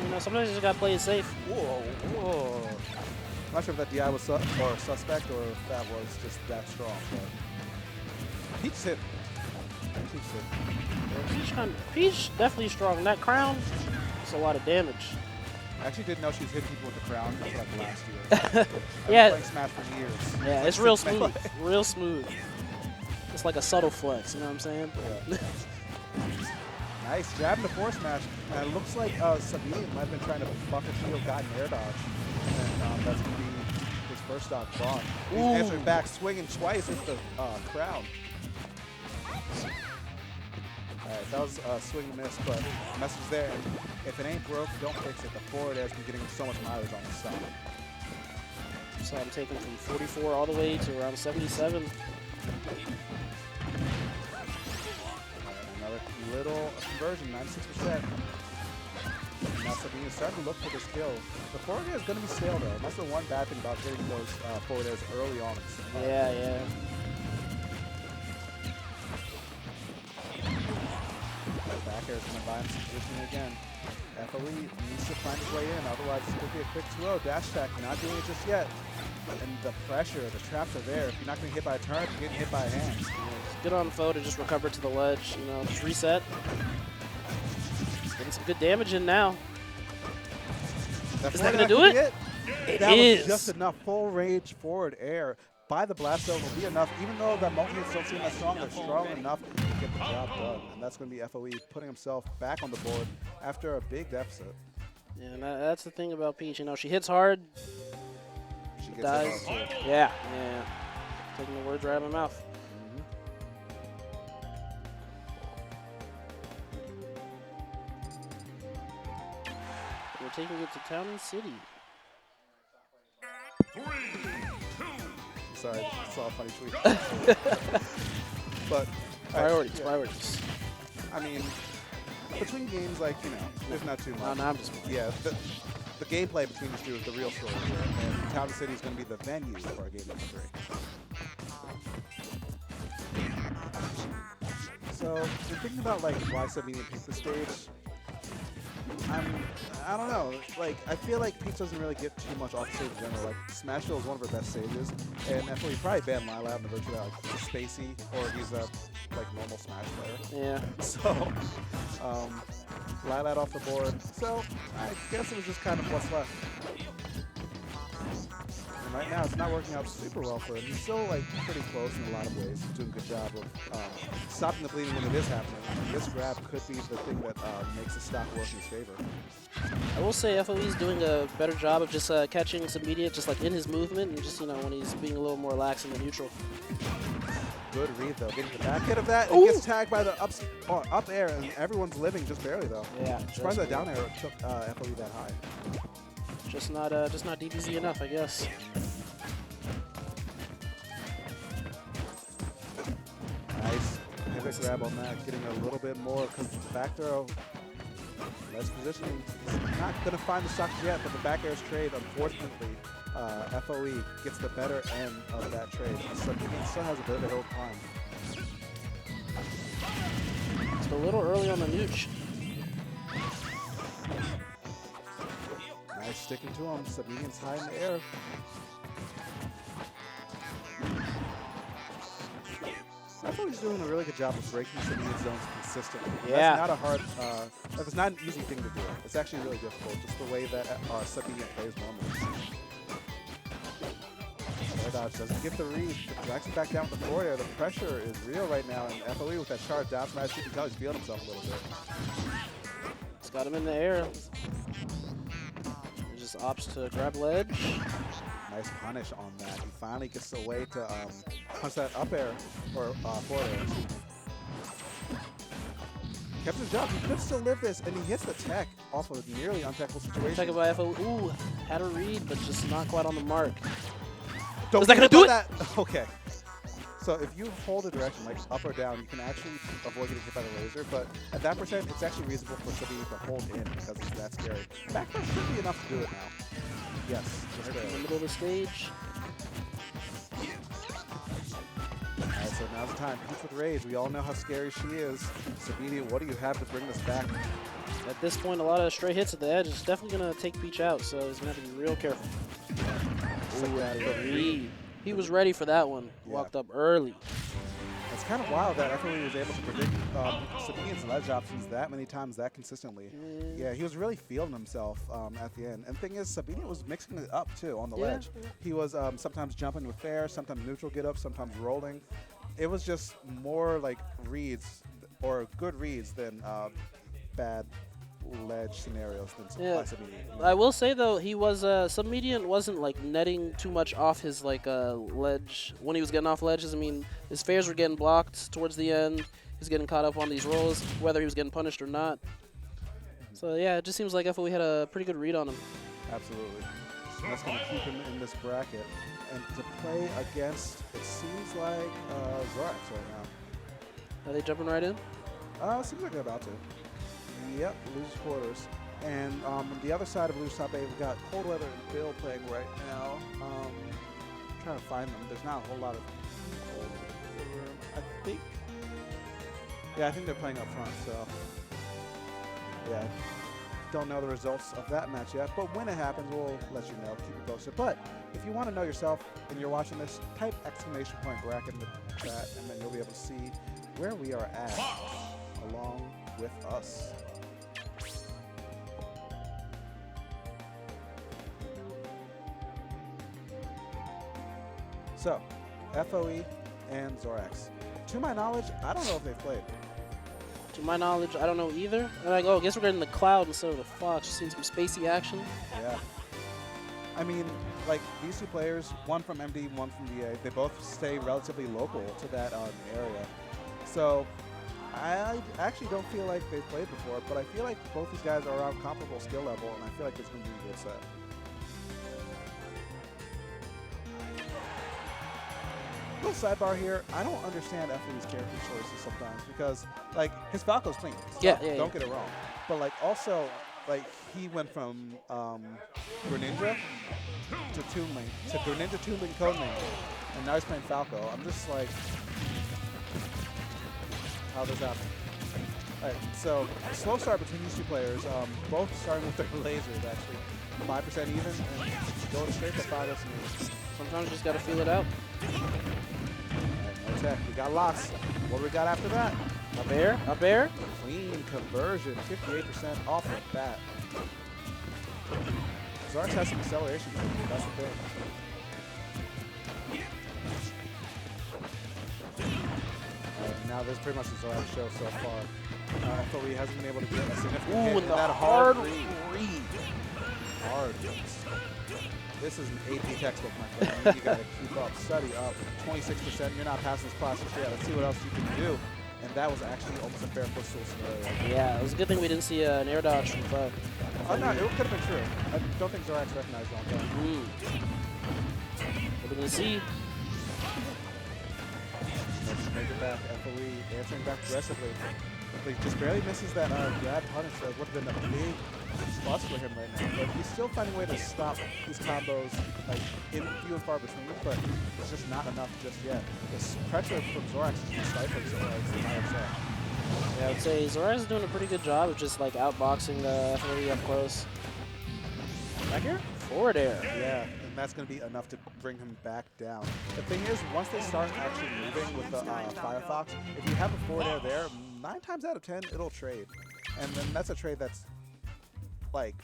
You know, sometimes you just gotta play it safe. Whoa, whoa. I'm not sure if that DI was suspect or if that was just that strong. But Peach hit. Peach hit. Peach definitely strong. That crown, it's a lot of damage. I actually didn't know she was hitting people with the crown until like last year. I've Yeah. been playing Smash for years. Yeah, Like, it's real since smooth. Melee. Real smooth. It's like a subtle flex, you know what I'm saying? Yeah. Nice jab into force smash. And it looks like Sabine might have been trying to buck a shield, got an air dodge. And that's going to be his first stock gone. He's answering back, swinging twice with the crown. Alright, that was a swing and miss, but the message there. If it ain't broke, don't fix it. The forward air's been getting so much mileage on the stock. So I'm taking from 44 all the way to around 77. Another little conversion, 96%. Now Sabine is starting to look for this kill. The forward air is going to be stale though. That's the one bad thing about getting those forward airs early on. Yeah. Back air is going to buy him some positioning again. FOE needs to find his way in, otherwise it's going to be a quick 2-0. Dash attack, not doing it just yet. And the pressure, the traps are there. If you're not getting hit by a turret, you're getting hit by a hand. Good on foe to just recover to the ledge, just reset. Getting some good damage in now. Is that going to do it? That was just enough full range forward air by the blast zone will be enough. Even though that multi-hits don't seem that strong, they're strong enough to get the job done. And that's going to be FOE putting himself back on the board after a big deficit. Yeah, and that's the thing about Peach. She hits hard. She gets dies. hit hard too. Yeah. Taking the words right out of my mouth. We're taking it to Town and City. Sorry, I saw a funny tweet. But Priorities, yeah. priorities. I mean, between games, there's not too much. No, I'm just playing. Yeah, the gameplay between these two is the real story here. And Town and City is going to be the venue for our game number 3. So, we're thinking about why Sabine picked the stage. I don't know. I feel like Peach doesn't really get too much off the stage in general. Smash Hill is one of her best stages, and FOE probably banned Lila on the virtue that he's spacey or he's a normal Smash player. Yeah. So, Lila off the board. So I guess it was just kind of what's left. And right now, it's not working out super well for him. He's still pretty close in a lot of ways. He's doing a good job of stopping the bleeding when it is happening. This grab could be the thing that makes the stock work in his favor. I will say FOE is doing a better job of just catching some immediate, just in his movement, and just when he's being a little more lax in the neutral. Good read though, getting the back hit of that. Ooh. It gets tagged by the up air, and everyone's living just barely though. Yeah. Surprised that down air took FOE that high. Just not DBZ enough, I guess. Nice pivot grab on that, getting a little bit more because the back throw, less positioning. Not going to find the stocks yet, but the back air's trade, unfortunately, FOE gets the better end of that trade. So he still has a bit of a hill climb. It's a little early on the nooch. Nice sticking to him. Sabinian's high in the air. I thought he's doing a really good job of breaking Sabinian's zones consistently. Yeah. That's not a hard, that's not an easy thing to do. It's actually really difficult, just the way that Sabinian plays normally. Air dodge doesn't get the read. Drags him back down with the forward air. The pressure is real right now, and FOE with that charge down smash, you can tell he's feeling himself a little bit. It's got him in the air. He just opts to grab ledge. Nice punish on that. He finally gets a way to punch that up air, or forward air. Kept his job. He could still live this, and he hits the tech off of a nearly untechable situation. Check it by FOE. Ooh, had a read, but just not quite on the mark. Don't Is that gonna do it? Okay. So if you hold a direction like up or down, you can actually avoid getting hit by the laser. But at that percent, it's actually reasonable for Sabine to hold in because it's that scary. Back throw should be enough to do it now. Yes. Just in the middle of the stage. Alright, so now's the time. Peach with rage. We all know how scary she is. Sabine, what do you have to bring this back? At this point, a lot of stray hits at the edge is definitely going to take Peach out, so he's going to have to be real careful. Ooh, he was ready for that one. Yeah. Walked up early. It's kind of wild that FOE was able to predict Sabine's ledge options that many times that consistently. Yeah, he was really feeling himself at the end. And the thing is, Sabine was mixing it up too on the ledge. He was sometimes jumping with fair, sometimes neutral get up, sometimes rolling. It was just more like reads or good reads than bad ledge scenarios than by Sabine. I will say though, he was Submedian wasn't netting too much off his ledge when he was getting off ledges. I mean, his fairs were getting blocked towards the end. He's getting caught up on these rolls, whether he was getting punished or not. So yeah, it just seems like FOE had a pretty good read on him. Absolutely. And that's going to keep him in this bracket. And to play against, it seems like Zorax right now. Are they jumping right in? Seems like they're about to. Yep, lose quarters. And on the other side of lose top 8, we've got Cold Weather and Bill playing right now. Trying to find them. There's not a whole lot of Cold Weather. I think. Yeah, I think they're playing up front. So yeah, don't know the results of that match yet, but when it happens, we'll let you know, keep you posted. But if you want to know yourself and you're watching this, type !bracket in the chat, and then you'll be able to see where we are at along with us. So, FOE and Zorax. To my knowledge, I don't know if they've played. To my knowledge, I don't know either. And I go, I guess we're getting the Cloud instead of the Fox. Just seeing some spacey action. Yeah. I mean, like, these two players, one from MD, one from VA, they both stay relatively local to that area. So, I actually don't feel like they've played before, but I feel like both these guys are around comparable skill level, and I feel like it's going to be a good set. Little sidebar here, I don't understand FOE's character choices sometimes because, like, his Falco's clean. Yeah, don't get it wrong. But, like, also, like, he went from Greninja to Toon Link to Greninja, Toon Link, Code Link, and now he's playing Falco. I'm just like, how does that happen? All right, so slow start between these two players, both starting with their lasers, actually. 5% even, and going straight to 5 SMEs. Sometimes you just got to feel it out. No tech. We got lots. What do we got after that? Up air, up air. Clean conversion, 58% off the bat. Zorax has some acceleration. That's the thing. Now this is pretty much the Zorax show so far. FOE hasn't been able to get a significant hit in that hard read. Hard hits. This is an AP textbook, my friend. You gotta keep up, study up. 26%, you're not passing this class just yet. Let's see what else you can do. And that was actually almost a fair footstool scenario. Yeah, it was a good thing we didn't see an air dodge from Bug. Oh, no, it could have been true. I don't think Zorax recognized it on time. What are we going to see? Let's make it back. FOE answering back aggressively. He just barely misses that grab punish. That would have been a big plus for him right now. But he's still finding a way to stop these combos like in few and far between, but it's just not enough just yet. This pressure from Zorax is just stifling Zorax, in my upset. Yeah, I would say Zorax is doing a pretty good job of just like outboxing the FOE up close. Back here? Forward air. Yeah, and that's going to be enough to bring him back down. The thing is, once they start actually moving with the Firefox, if you have a forward air there, 9 times out of 10, it'll trade. And then that's a trade that's, like,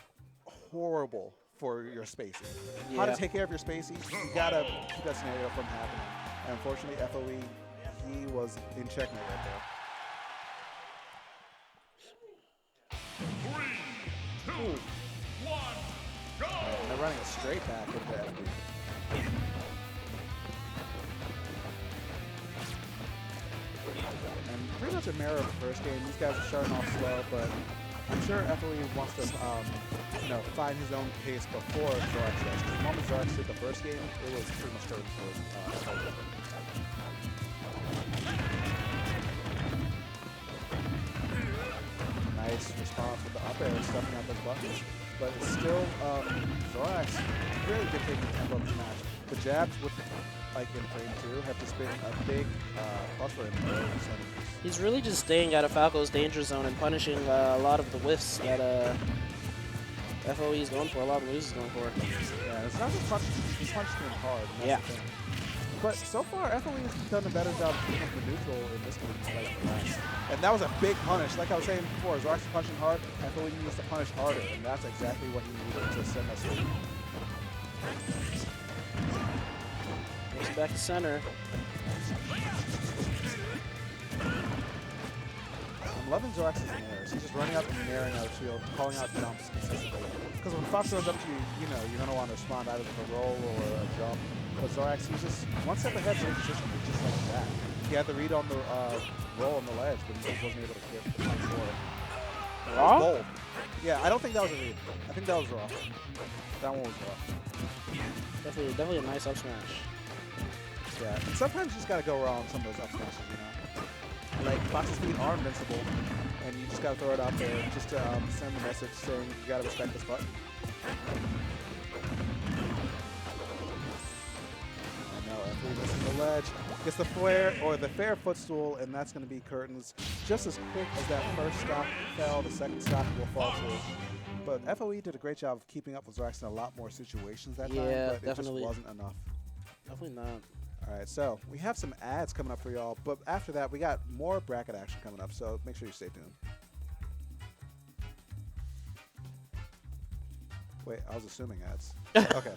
horrible for your spacing. Yeah. How to take care of your spacing, you got to keep that scenario from happening. And unfortunately, FOE, he was in checkmate right there. 3, 2, 1, go! And they're running it straight back into FOE. And pretty much a mirror of the first game. These guys are starting off slow, but I'm sure FOE wants to, find his own pace before Zorax does. Because the moment Zorax did the first game, it was pretty much curtain for FOE. Nice response with the up air, stuffing out those buttons. But it's still, Zorax really dictating the tempo of the match. The jabs with, like in frame 2, have just been a big plus for him. He's really just staying out of Falco's danger zone and punishing a lot of the whiffs that FOE is going for, a lot of losers going for. Yeah, it's not just punching, he's punching him hard. And that's the thing. But so far, FOE has done a better job of keeping the neutral in this game like the last. And that was a big punish. Like I was saying before, Zorax is punching hard, FOE needs to punish harder, and that's exactly what he needed to send us through. Goes back to center. I'm loving Zorax's airs. He's just running up and airing out shield, calling out jumps consistently. Because when Fox runs up to you, you're going to want to respond either with a roll or a jump. But Zorax, he's just one step ahead, so he's just like that. He had the read on the roll on the ledge, but he just wasn't able to get forward. Raw? Bold. Yeah, I don't think that was a read. I think that was raw. That one was raw. Definitely a nice up smash. Yeah, and sometimes you just got to go raw on some of those up smashes, Like, Fox's feet are invincible, and you just got to throw it out there just to send the message saying you got to respect this button. I know Barkley missing the ledge. Gets the flare or the fair footstool, and that's going to be curtains. Just as quick as that first stock fell, the second stock will fall through. But FOE did a great job of keeping up with Rex in a lot more situations that time, but definitely. it just wasn't enough. Definitely not. All right, so we have some ads coming up for y'all, but after that, we got more bracket action coming up, so make sure you stay tuned. Wait, I was assuming ads. Okay.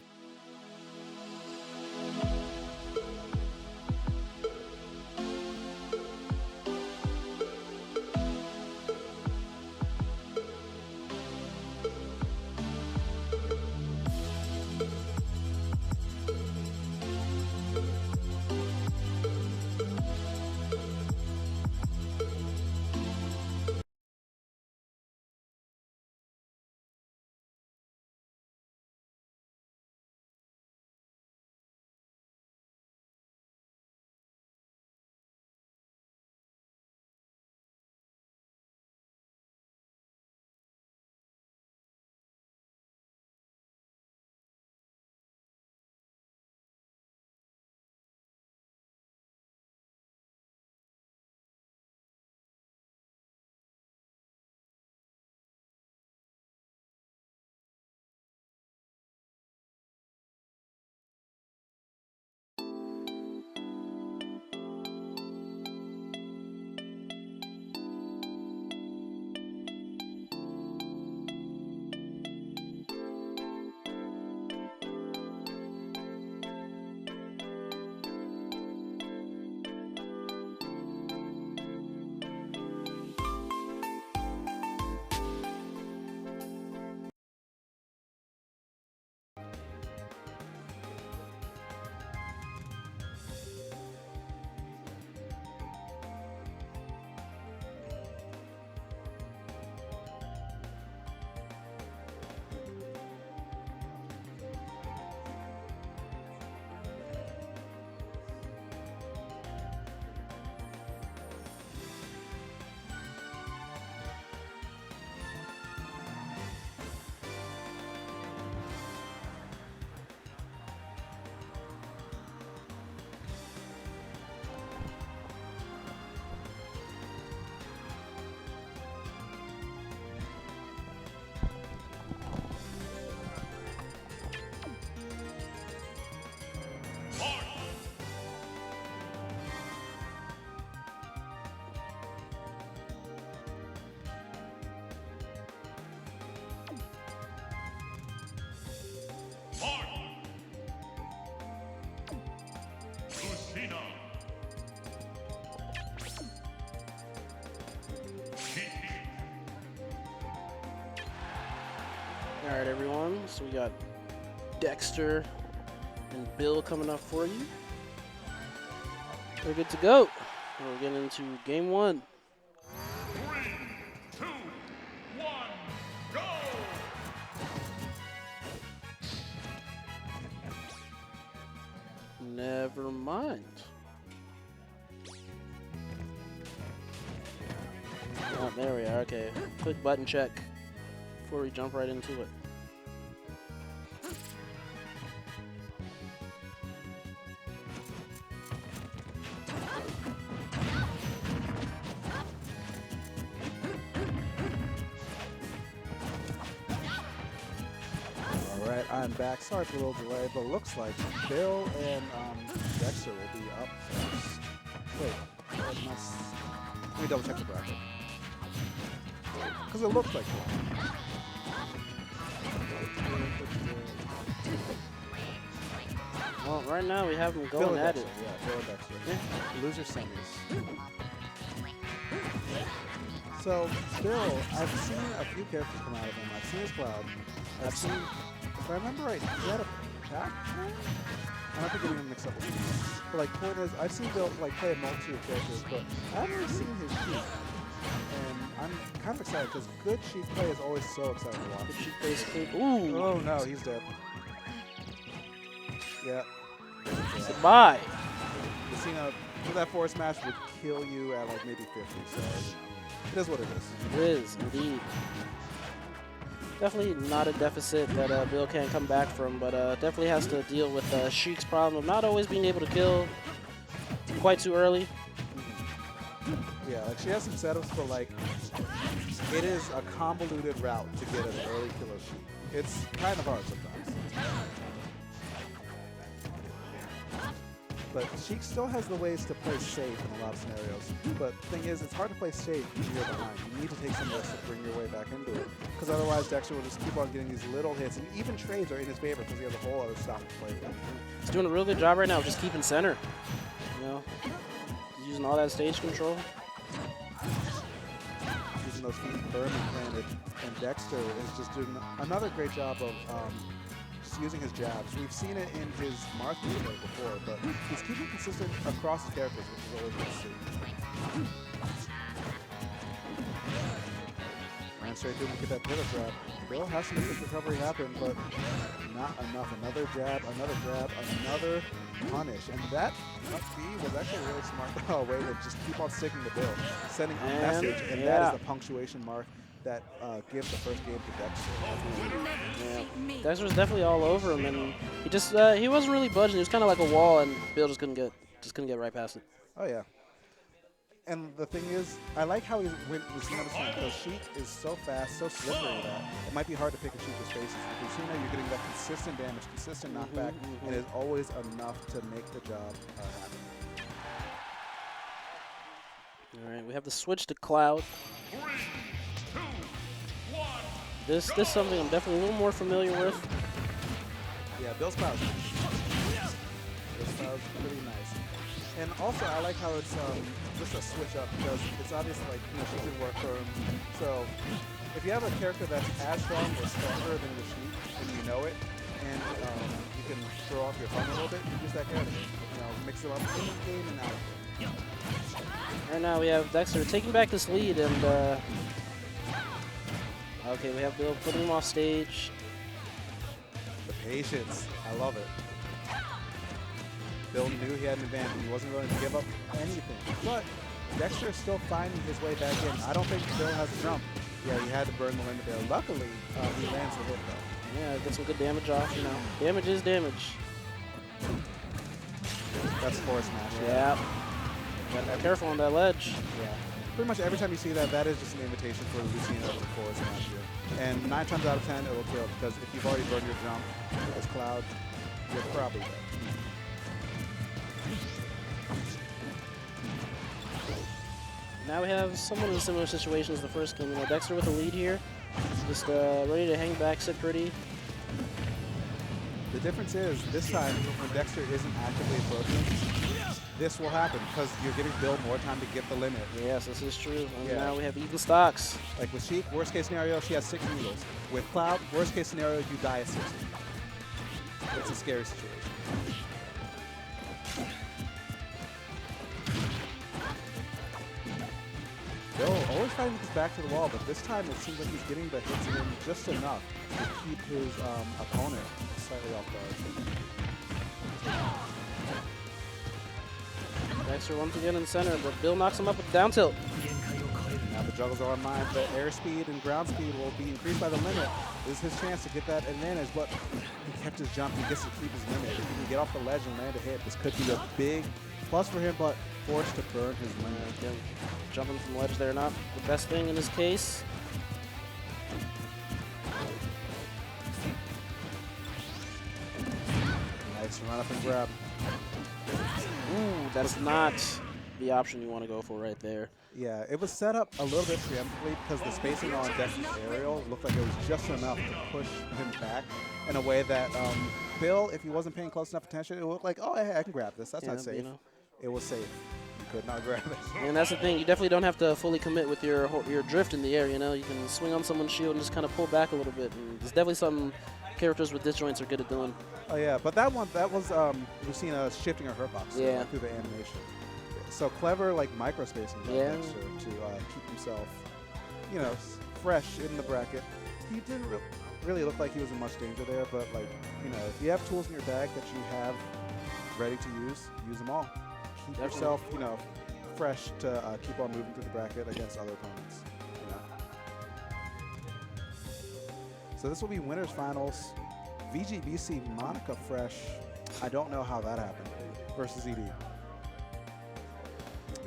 All right, everyone. So we got Dexter and Bill coming up for you. We're good to go. We're getting into game one. 3, 2, 1, go! Never mind. Oh, there we are. Okay. Quick button check before we jump right into it. All right, I'm back. Sorry for a little delay, but it looks like Bill and Dexter will be up first. Wait, let me double check the bracket. Because it looks like it. Well, right now we have them Bill going and at Dexter, it. yeah, Bill and Dexter. Yeah. Loser semis. So, Bill, I've seen a few characters come out of him. I've seen his Cloud. I've seen, if I remember right, he had a Pac. I don't think I'm gonna mix up with him. But like, point is, I've seen Bill like play a multitude of characters, but I haven't really seen his Sheik. And I'm kind of excited because good Sheik play is always so exciting to watch. Good Sheik basically. Ooh. Oh no, he's dead. Yeah. Goodbye. Messina, that force smash would kill you at like maybe 50, so it is what it is. It is, indeed. Definitely not a deficit that Bill can't come back from, but definitely has to deal with Sheik's problem of not always being able to kill quite too early. Yeah, like she has some setups, but like it is a convoluted route to get an early kill of Sheik. It's kind of hard sometimes. But Sheik still has the ways to play safe in a lot of scenarios. But the thing is, it's hard to play safe when you're behind. You need to take some risks to bring your way back into it. Because otherwise, Dexter will just keep on getting these little hits. And even trades are in his favor because he has a whole other style to play with. He's doing a real good job right now of just keeping center. You know, he's using all that stage control. Using those feet firm and planted. And Dexter is just doing another great job of just using his jabs. We've seen it in his Marth play before, but he's keeping consistent across his characters, which is always good to see. Ran straight through and get that pivot grab. Bill has to make this recovery happen, but not enough. Another jab, another punish. And that up B was actually a really smart way to just keep on sticking to Bill, sending a message, and that is the punctuation mark that gives the first game to Dexter. Yeah. Dexter was definitely all over him, and he just he wasn't really budging. He was kind of like a wall, and Bill just couldn't get right past it. Oh yeah. And the thing is, I like how he went with Lucina because Sheik is so fast, so slippery that it might be hard to pick and shoot his faces. With Lucina, you're getting that consistent damage, consistent knockback, and it's always enough to make the job happen. All right, we have the switch to Cloud. 3, 2, 1. This is something I'm definitely a little more familiar with. Yeah, Bill's Cloud's nice. Bill's Cloud's pretty nice. And also, I like how it's just a switch up because it's obvious, like, you know, she can work for him. So, if you have a character that's as strong or stronger than the Sheik, and you know it, and you can throw off your fun a little bit, you use that character. You know, mix it up in the game and out. Right now we have Dexter taking back this lead, and okay, we have Bill putting him off stage. The patience, I love it. Bill knew he had an advantage. He wasn't going to give up anything. But Dexter is still finding his way back in. I don't think Bill has a jump. Yeah, he had to burn the limit there. Luckily, he lands the hit, though. Yeah, get some good damage off, you know. Damage is damage. That's force smash. Yeah. Gotta be careful on that ledge. Yeah. Pretty much every time you see that, that is just an invitation for Lucina to forward smash you. And 9 times out of 10, it will kill because if you've already burned your jump as Cloud, you're probably dead. Now we have somewhat of a similar situation as the first game. You know, Dexter with a lead here, just ready to hang back, sit pretty. The difference is, this time, when Dexter isn't actively approaching, this will happen because you're giving Bill more time to get the limit. Yes, this is true. And now we have even stocks. Like with Sheik, worst case scenario, she has 6 needles. With Cloud, worst case scenario, you die at 60. It's a scary situation. Bill always fighting his back to the wall, but this time it seems like he's getting the hits in just enough to keep his opponent slightly off guard. Dexter once again in center, but Bill knocks him up with down tilt. Now the juggles are online. The airspeed and ground speed will be increased by the limit. This is his chance to get that advantage, but he kept his jump. He gets to keep his limit. If he can get off the ledge and land a hit, this could be a big plus for him, but forced to burn his limit. Again, jumping from the ledge there, not the best thing in this case. Nice run up and grab. Ooh, that's not the option you want to go for right there. Yeah, it was set up a little bit preemptively because the spacing on Dexter's aerial looked like it was just enough to push him back in a way that Bill, if he wasn't paying close enough attention, it looked like, oh, hey, I can grab this. That's not safe. You know. It was safe. You could not grab it. And that's the thing. You definitely don't have to fully commit with your drift in the air. You know, you can swing on someone's shield and just kind of pull back a little bit. And it's definitely something characters with disjoints are good at doing. Oh yeah, but that was Lucina shifting her hurtbox through the animation. So clever, like micro spacing by Dexter to keep himself, you know, fresh in the bracket. He didn't really look like he was in much danger there, but like, you know, if you have tools in your bag that you have ready to use them all. Keep yourself, you know, fresh to keep on moving through the bracket against other opponents. You know. So this will be winners finals. VGBC Monica Fresh. I don't know how that happened versus ED.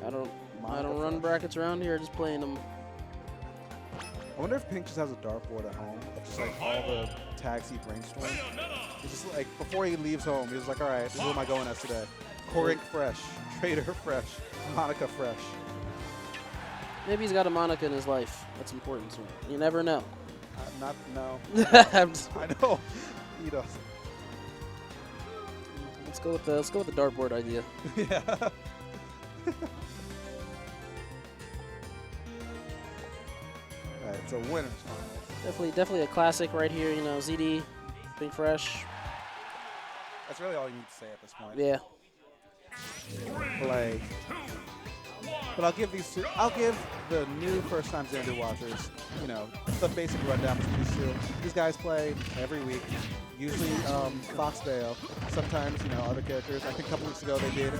I don't run brackets around here. Just playing them. I wonder if Pink just has a dartboard at home, of just like all the tags he brainstormed. He's just like, before he leaves home, he's like, all right, who am I going as today? Corink Fresh, Trader Fresh, Monica Fresh. Maybe he's got a Monica in his life. That's important to him. You never know. No. I'm just- I know. He does. let's go with the dartboard idea. Yeah. All right, so winners finals. Definitely a classic right here. You know, ZD, Pink Fresh. That's really all you need to say at this point. Yeah. Like, but I'll give these two. I'll give the new first-time Xanadu watchers, you know, the basic rundown between these two. These guys play every week. Usually Fox Bayo. Sometimes, you know, other characters. I think a couple weeks ago they did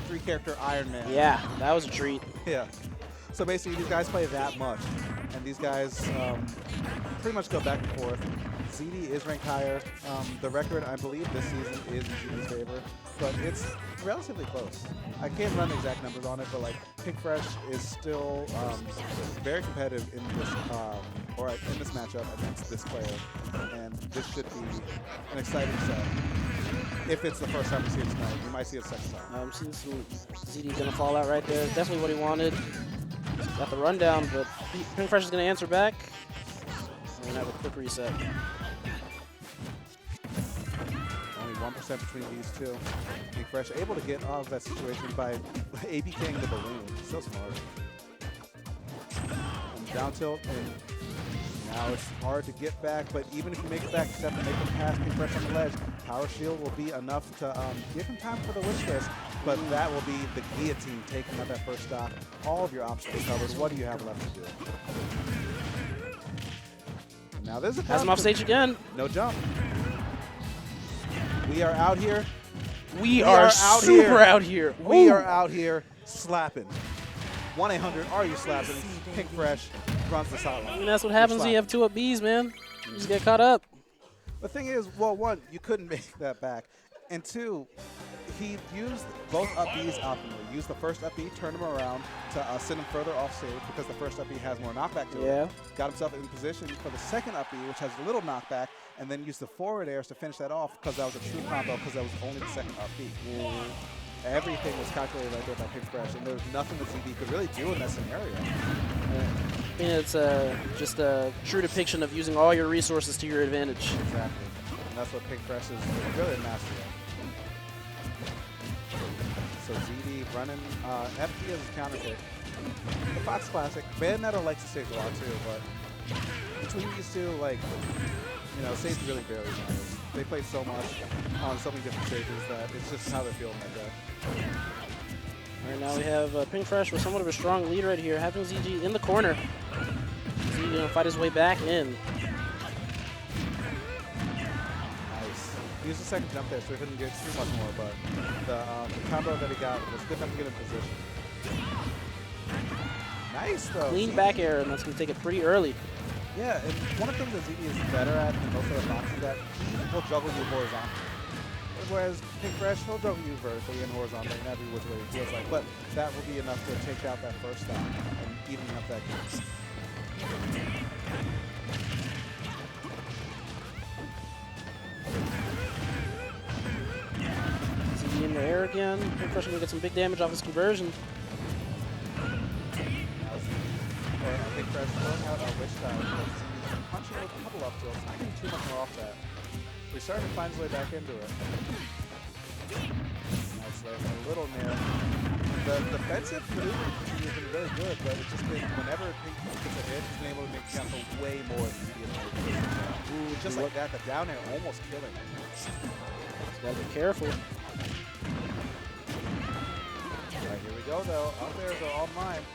3-character Iron Man. Yeah, that was a treat. Yeah. So basically, these guys play that much, and these guys pretty much go back and forth. ZD is ranked higher. The record, I believe, this season is in ZD's favor, but it's relatively close. I can't run the exact numbers on it, but like Pink Fresh is still very competitive in this matchup against this player, and this should be an exciting set. If it's the first time we see it tonight, you might see it second time. I'm seeing some ZD gonna fall out right there. Definitely what he wanted. Got the rundown, but Pink Fresh is gonna answer back. We're gonna have a quick reset. Only 1% between these two. Pink Fresh able to get out of that situation by ABKing the balloon. So smart. And down tilt, and now it's hard to get back, but even if you make it back, you have to make it past Pink Fresh on the ledge. Power Shield will be enough to give him time for the wish list, but that will be the guillotine taking out that first stock. All of your options are covered. What do you have left to do? Now there's a Has him off stage again. No jump. We are out here. We are super out here. We Ooh. are out here slapping. 1-800, are you slapping? Pink Fresh runs the sideline. I mean, that's what happens when you have 2 up Bs, man. You just get caught up. The thing is, well, 1, you couldn't make that back. And 2, he used both up Bs optimally. Used the first up B, turned him around to send him further off stage because the first up B has more knockback to it. Got himself in position for the second up B, which has a little knockback, and then used the forward airs to finish that off because that was a true combo because that was only the second up B. Everything was calculated right there by Pink Fresh, and there was nothing that ZD could really do in that scenario. I mean, it's just a true depiction of using all your resources to your advantage. Exactly. And that's what Pink Fresh is really a master of. So ZD running FP as his counter pick. The Fox Classic. Bayonetta likes the stage a lot too, but between these two, like, you know, stage really barely matters. They play so much on so many different stages that it's just how they're feeling that day. All right, now we have Pink Fresh with somewhat of a strong lead right here, having ZG in the corner. ZG gonna fight his way back in. Nice. He used the second jump there, so he couldn't get too much more, but the combo that he got was good enough to get in position. Nice, though. Clean back air, and that's gonna take it pretty early. Yeah, and one of the things that ZD is better at than most other boxes is that he will juggle you horizontally. Whereas Pink Fresh, he'll juggle you vertically and horizontally in every which way he feels like. But that will be enough to take out that first stop and even up that game. ZD in the air again. Pink Fresh gonna get some big damage off his conversion. Pink Fresh throwing out a witch style. Punching with a couple up tilts, not getting too much more off that. He's starting to find his way back into it. Nice there, a little near. The defensive maneuvering has been really good, but it's just been whenever Pink gets a hit, he's been able to make count for way more than he did. Ooh, just like that, the down air almost killing him. Just gotta be careful. All right, here we go though. Up airs are all mine.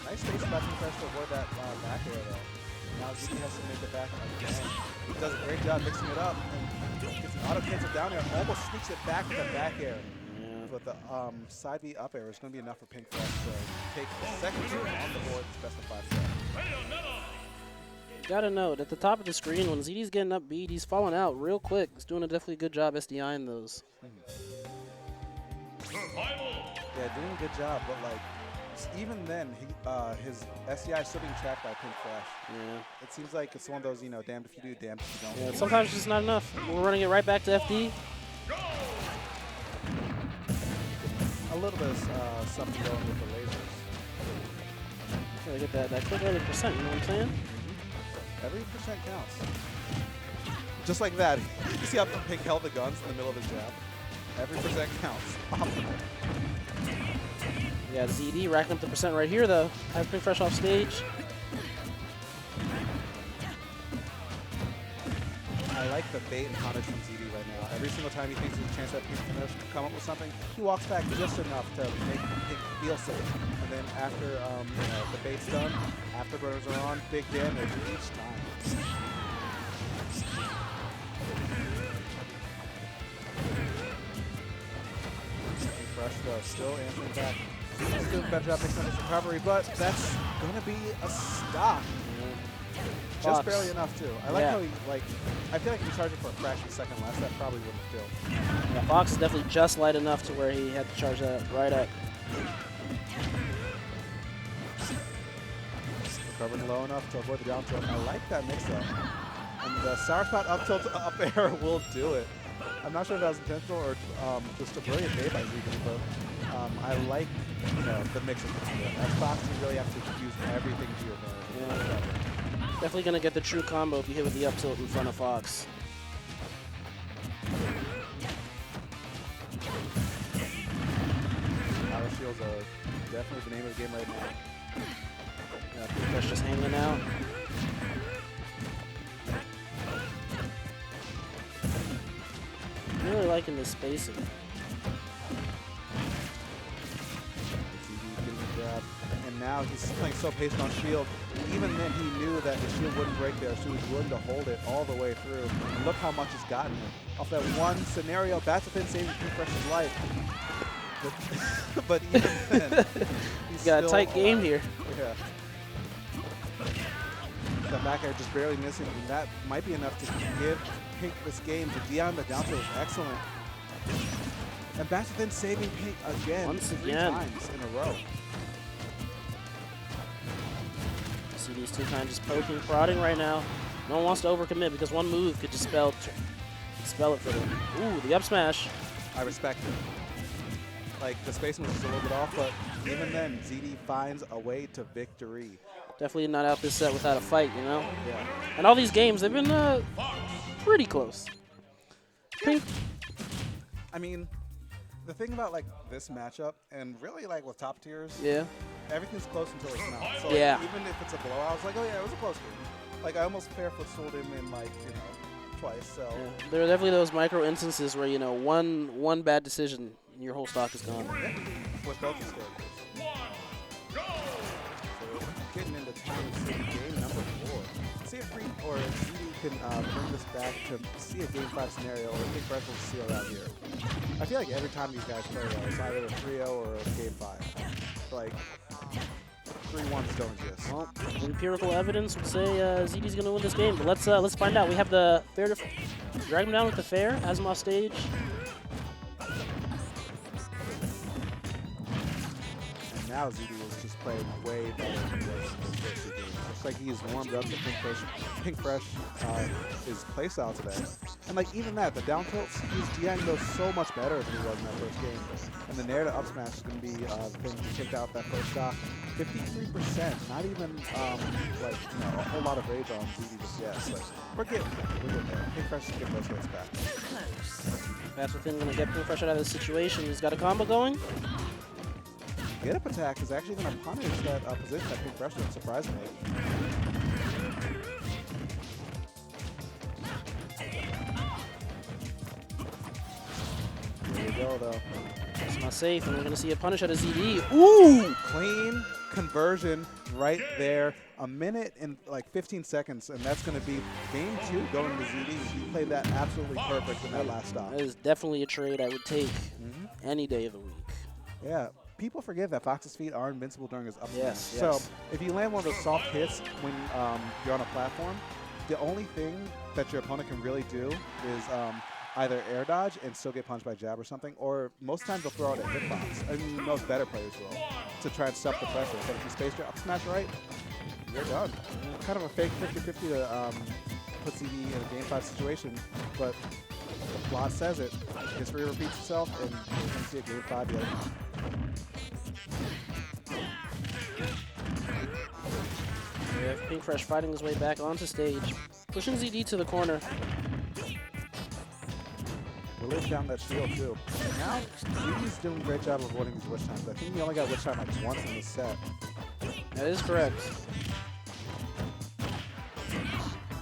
Nice space by Pink Fresh to avoid that back air though. Now ZD has to make it back again. He does a great job mixing it up and gets an auto cancel down air, almost sneaks it back with the back air. But the side B up air is going to be enough for Pink Fresh to take the second game on the board, best of 5 set. Gotta note, at the top of the screen, when ZD's getting up beat, he's falling out real quick. He's doing a definitely good job SDI in those. Yeah, doing a good job, but like, even then, his SDI is still being tracked by Pink Fresh. Yeah. It seems like it's one of those, you know, damned if you do, damned if you don't. Yeah, sometimes it's just not enough. We're running it right back to FD. A little bit of something going with the lasers. Gotta get that quick early percent, you know what I'm saying? Every percent counts. Just like that. You see how Pink held the guns in the middle of his jab? Every percent counts. Optimal. Yeah, ZD racking up the percent right here, though. Has Pink Fresh off stage. I like the bait and punish from ZD right now. Every single time he thinks there's a chance that Pink can come up with something, he walks back just enough to make Pink feel safe. And then after you know, the bait's done, afterburners are on, big damage each time. Pink Fresh though, still answering back. He's doing a better job making his recovery, but that's gonna be a stop. Just Fox. barely enough too. I like how he I feel like if he charged it for a fraction of a second less, that probably wouldn't kill. Yeah, Fox is definitely just light enough to where he had to charge that right up. Recovering low enough to avoid the down tilt. I like that mix up. And the sour spot up tilt up air will do it. I'm not sure if that was intentional or just a brilliant day by ZD, but I like the mix of it. As Fox, you really have to use everything to your advantage. Yeah. Definitely gonna get the true combo if you hit with the up tilt in front of Fox. Power shields are definitely the name of the game right now. Yeah, Pink Fresh just hanging out. Really liking this spacing. Grab. And now he's playing so patient on shield. Even then, he knew that the shield wouldn't break there, so he was willing to hold it all the way through. And look how much he's gotten off that one scenario. That's within saving Pink Fresh's life. But even then, he's got a still tight game here. Yeah. That back air just barely missing, and that might be enough to give Pink this game. The Dion, the down tilt was excellent. And back within saving Pink again, Once three again. times in a row. See these two kind of just poking, prodding right now. No one wants to overcommit because one move could just spell it for them. Ooh, the up smash. I respect it. Like, the spacing was just a little bit off, but even then, ZD finds a way to victory. Definitely not out this set without a fight, you know? Yeah. And all these games, they've been pretty close. Pink. I mean, the thing about, like, this matchup, and really, like, with top tiers, Yeah. everything's close until it's not. So, Yeah. like, even if it's a blowout, I was like, oh, yeah, it was a close game. Like, I almost fair foot-sold him in, like, twice, so. Yeah. There are definitely those micro instances where, one bad decision and your whole stock is gone. Yeah. With both the stages. So, getting into time game number 4. See if Free or ZD can bring this back to see a Game 5 scenario, or Pink Fresh will see around here. I feel like every time these guys play, it's either a 3-0 or a Game 5. Like, 3-1s don't exist. Well, empirical evidence would say ZD's going to win this game, but let's find out. We have the fair to drag him down with the fair, has him off stage. And now ZD is just playing way better than he was in the first 2 games. Looks like he's warmed up to Pink Fresh his playstyle today. And like even that, the down tilts, he's DIing those so much better than he was in that first game. And the nair to up smash is going to be the thing to kick out that first stock. 53%, not even a whole lot of rage on ZD just yet. But we're getting there. Pink Fresh is getting those hits back. Fast Within going to get Pink Fresh out of this situation. He's got a combo going. Get up attack is actually going to punish that position that Pink Fresh did, surprisingly. There you go, though. It's not safe, and we're going to see a punish out of ZD. Ooh! Clean conversion right there. A minute and like 15 seconds, and that's going to be game 2 going to ZD. He played that absolutely perfect in that last stop. That is definitely a trade I would take any day of the week. Yeah. people forget that Fox's feet are invincible during his up smash. Yes, So yes. if you land one of those soft hits when you're on a platform, the only thing that your opponent can really do is either air dodge and still get punched by jab or something, or most times they'll throw out a hitbox. I mean, most better players will, to try and stop the pressure. But if you space your up smash right, you're done. Kind of a fake 50-50 to put CD in a Game 5 situation, but the plot says it. History repeats itself, and we're going to see a Game 5 the other time. We have Pink Fresh fighting his way back onto stage, pushing ZD to the corner. We'll lay down that shield too. Now, ZD's doing a great job of avoiding these witch times. I think he only got witch time like once in this set. That is correct.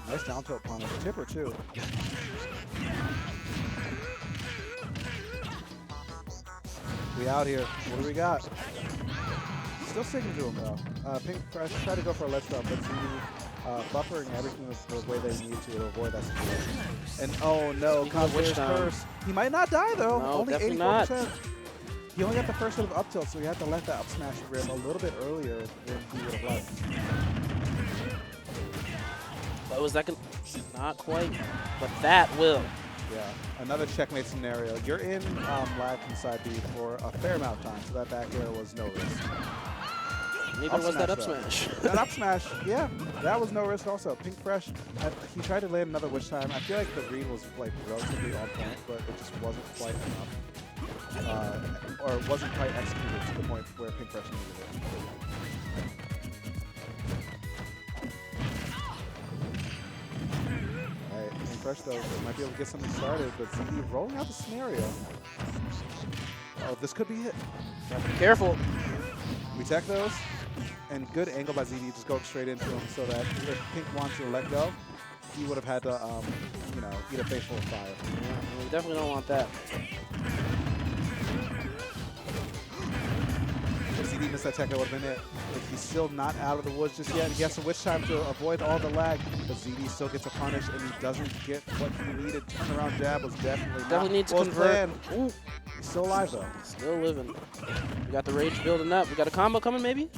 Nice down tilt punish. Tipper too. We out here. What do we got? Still sticking to him though. Pink Fresh tried to go for a ledge drop, but ZD buffering everything the way they need to avoid that situation. And oh no, Convoy's curse. He might not die though. No, only definitely 84%. not. He only got the first hit of up tilt, so he had to let that up smash rip a little bit earlier than he would have liked. But was that not quite? But that will. Yeah, another checkmate scenario. You're in lag from side B for a fair amount of time, so that back air was no risk. Neither was that up smash. That up smash, yeah, that was no risk also. Pink Fresh, he tried to land another witch time. I feel like the read was like relatively on point, but it just wasn't quite enough. Or wasn't quite executed to the point where Pink Fresh needed it. Alright, Pink Fresh though might be able to get something started, but ZD rolling out the scenario. Oh, this could be it. Be careful. We tech those, and good angle by ZD, just going straight into him so that if Pink wants to let go, he would have had to, you know, eat a face full of fire. Yeah, we definitely don't want that. If ZD missed that tech, that would have been it. But he's still not out of the woods just yet. He has to witch time to avoid all the lag, but ZD still gets a punish, and he doesn't get what he needed. Turnaround jab was definitely needs to well convert. planned. He's still alive though. Still living. We got the rage building up. We got a combo coming maybe?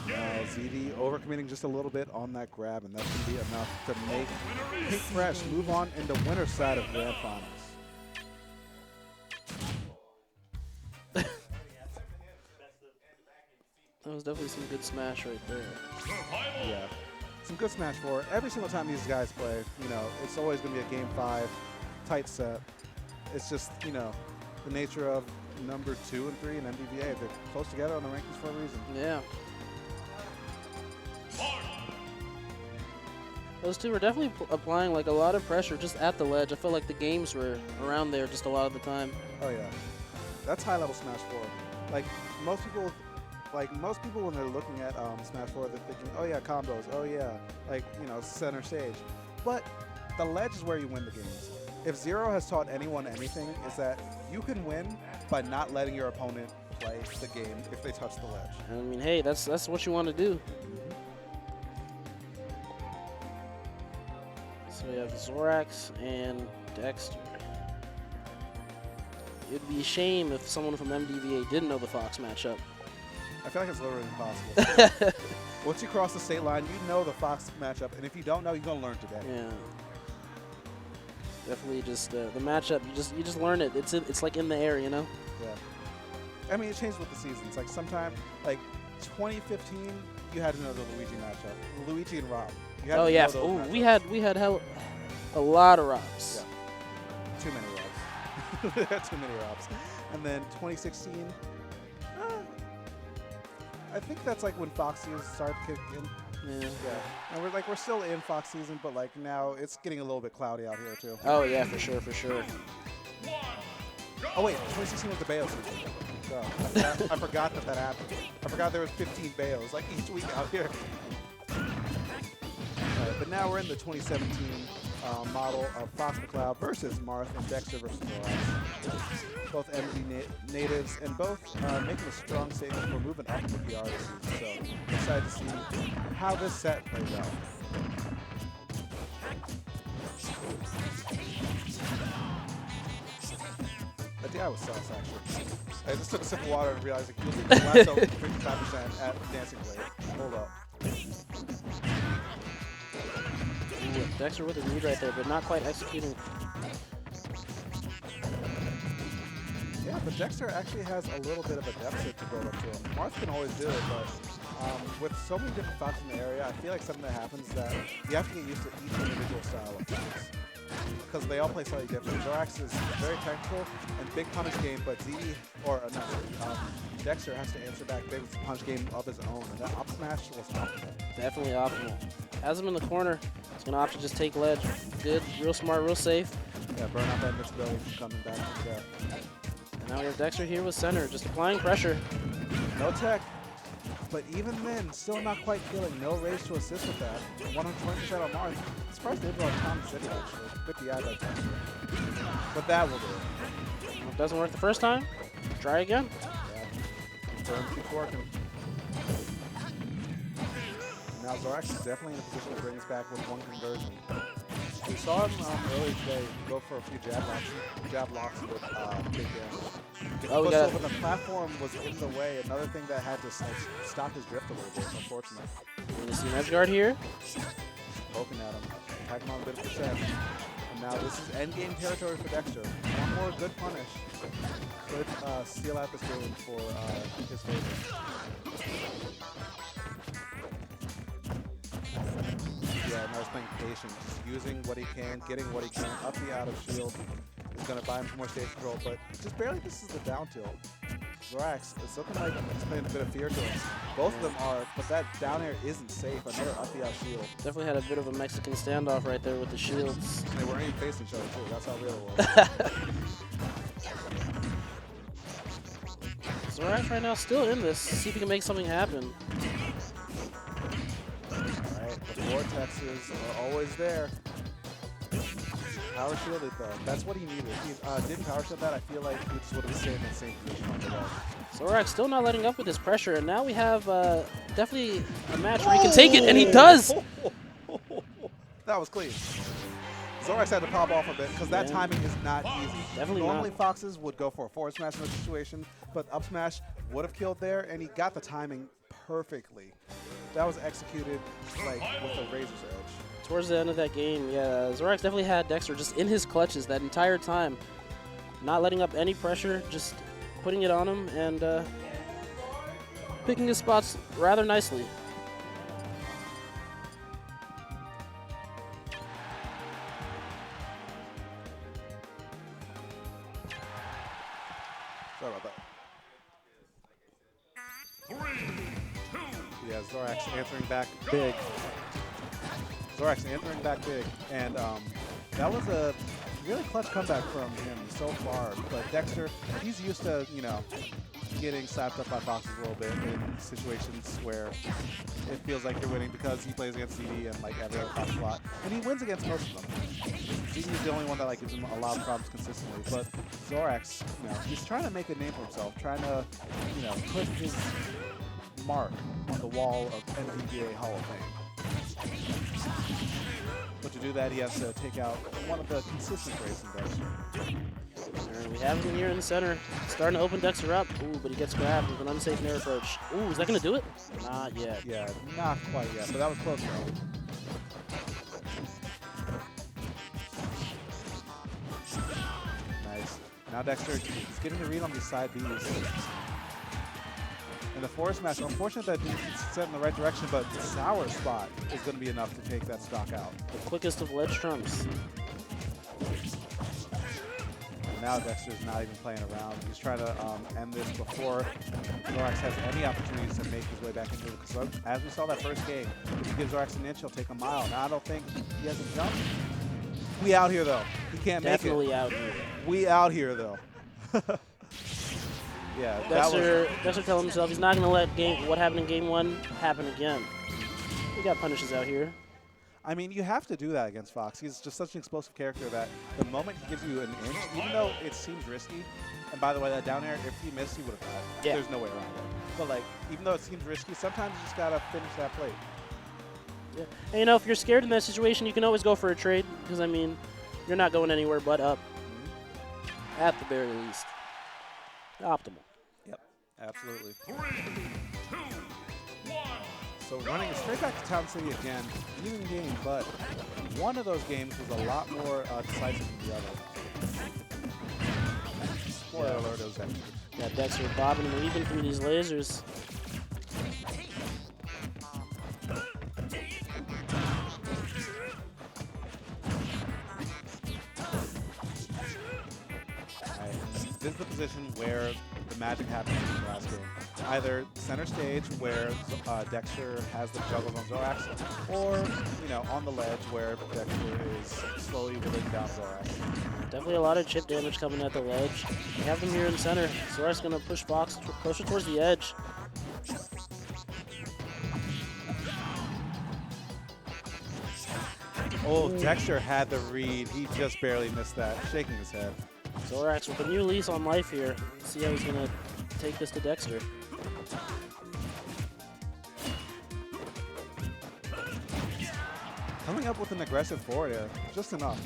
ZD overcommitting just a little bit on that grab, and that's going to be enough to make Pink Fresh move on in the winner's side of Grand Finals. That was definitely some good smash right there. Yeah, some good smash for every single time these guys play. You know, it's always going to be a Game 5, tight set. It's just, you know, the nature of number 2 and 3 in MDVA. They're close together on the rankings for a reason. Yeah. Those two were definitely applying like a lot of pressure just at the ledge. I felt like the games were around there just a lot of the time. Oh yeah, that's high level Smash 4. Like most people when they're looking at Smash 4, they're thinking, oh yeah, combos, oh yeah, like, you know, center stage. But the ledge is where you win the games. If Zero has taught anyone anything, is that you can win by not letting your opponent play the game if they touch the ledge. I mean, hey, that's what you want to do. So we have Zorax and Dexter. It'd be a shame if someone from MDVA didn't know the Fox matchup. I feel like it's literally impossible. Once you cross the state line, you know the Fox matchup, and if you don't know, you're gonna learn today. Yeah. Definitely just the matchup. You just learn it. It's like in the air, you know. Yeah. I mean, it changed with the seasons. Like sometime, like 2015, you had to know the Luigi matchup. Luigi and Rob. You had Oh to yeah. know those Oh, matchups. we had a lot of Robs. Yeah. Too many Robs. Too many Robs. And then 2016. I think that's like when Fox seasons started kicking in. Yeah. And we're still in Fox season, but like now it's getting a little bit cloudy out here too. Oh yeah, for sure, for sure. Oh wait, 2016 was the Bayo season. So I forgot that happened. I forgot there was 15 Bayos like each week out here. Right, but now we're in the 2017 model of Fox McCloud versus Marth and Dexter versus Zorax. Both MD natives and both making a strong statement for moving up the PR this season. So excited to see how this set plays out. FTI was sus, actually. I just took a sip of water and realized he was last over 55% at Dancing Blade. Hold up. Ooh, Dexter with a lead right there, but not quite executing. Yeah, but Dexter actually has a little bit of a deficit to build up to him. Marth can always do it, but with so many different Fox in the area, I feel like something that happens is that you have to get used to each individual style of Fox. Because they all play slightly different. Zorax is very technical and big punish game, but Dexter has to answer back big with a punch game of his own, and that up smash was optimal. Definitely optimal. Has him in the corner. He's going to opt to just take ledge. Good, real smart, real safe. Yeah, burn out that invincibility from coming back from there. And now we have Dexter here with center, just applying pressure. No tech, but even then, still not quite killing. No raise to assist with that. 120% on Mars. Surprised they brought Tom City, actually. Good DI by Dexter. But that will do it. Well, it doesn't work the first time. Try again. Yeah. Confirm, keep working. Now Zorax is definitely in a position to bring us back with one conversion. We saw him earlier today go for a few jab locks with big damage. Oh, we got when the platform was in the way, another thing that had to stop his drift a little bit, unfortunately. We're going to see an edge guard here. Poking at him, attacking on a bit of percent. And now this is endgame territory for Dexter. One more good punish could steal out this game for his favor. Yeah, and I was playing patient, just using what he can, getting what he can, up the out of shield. Is going to buy him some more stage control, but just barely misses the down tilt. Zorax, it's looking like he's playing a bit of fear to him. Both of them are, but that down air isn't safe. Another up the out shield. Definitely had a bit of a Mexican standoff right there with the shields. They weren't even facing each other too. That's how real it was. Zorax right now still in this. See if he can make something happen. Alright, the vortexes are always there. Power shielded though. That's what he needed. If he didn't power shield that, I feel like he just would have stayed in the same position on the wall. Zorax still not letting up with his pressure, and now we have definitely a match where he can take it, and he does! That was clean. Zorax had to pop off a bit because that timing is not easy. Definitely Normally not. Foxes would go for a forward smash in this situation, but up smash would have killed there, and he got the timing perfectly. That was executed like with a razor's edge. Towards the end of that game, yeah, Zorax definitely had Dexter just in his clutches that entire time. Not letting up any pressure, just putting it on him and picking his spots rather nicely. Sorry about that. 3, 2, Yeah, Zorax answering back big. Zorax answering back big, and that was a really clutch comeback from him so far. But Dexter, he's used to, you know, getting slapped up by Foxes a little bit in situations where it feels like you're winning because he plays against CD and like every other Fox a lot, and he wins against most of them. CD is the only one that like gives him a lot of problems consistently. But Zorax, you know, he's trying to make a name for himself, trying to, you know, put his mark on the wall of NVGA Hall of Fame. But to do that, he has to take out one of the consistent racing Dexter. Alright, we have him here in the center. Starting to open Dexter up. Ooh, but he gets grabbed with an unsafe nair approach. Ooh, is that going to do it? Not yet. Yeah, not quite yet, but that was close though. Nice. Now Dexter is getting the read on these side Bs. And the forward smash, unfortunate that it's set in the right direction, but the sour spot is going to be enough to take that stock out. The quickest of ledge trumps. And now Dexter's not even playing around. He's trying to end this before Zorax has any opportunities to make his way back into it. Because as we saw that first game, if you give Zorax an inch, he'll take a mile. Now I don't think he has a jump. We out here though. He can't Definitely make it. out here. We out here though. Yeah, Dexter telling himself he's not going to let what happened in game 1 happen again. We got punishes out here. I mean, you have to do that against Fox. He's just such an explosive character that the moment he gives you an inch, even though it seems risky, and by the way, that down air, if he missed, he would have died. Yeah. There's no way around it. But like, even though it seems risky, sometimes you just got to finish that plate. Yeah. And you know, if you're scared in that situation, you can always go for a trade because, I mean, you're not going anywhere but up. At the very least. optimal. Yep, absolutely. 3, 2, 1. So running straight back to Town City again, even game, but one of those games was a lot more decisive than the other. Spoiler alert, it was Dexter. Yeah, Dexter bobbing and weaving through these lasers. This is the position where the magic happened in the last game. Either center stage where Dexter has the juggles on Zorax, or on the ledge where Dexter is slowly whittling down Zorax. Definitely a lot of chip damage coming at the ledge. We have them here in center. Zorax gonna push Fox closer towards the edge. Oh, Dexter had the read. He just barely missed that, shaking his head. Zorax with a new lease on life here. Let's see how he's gonna take this to Dexter. Coming up with an aggressive forward air, just enough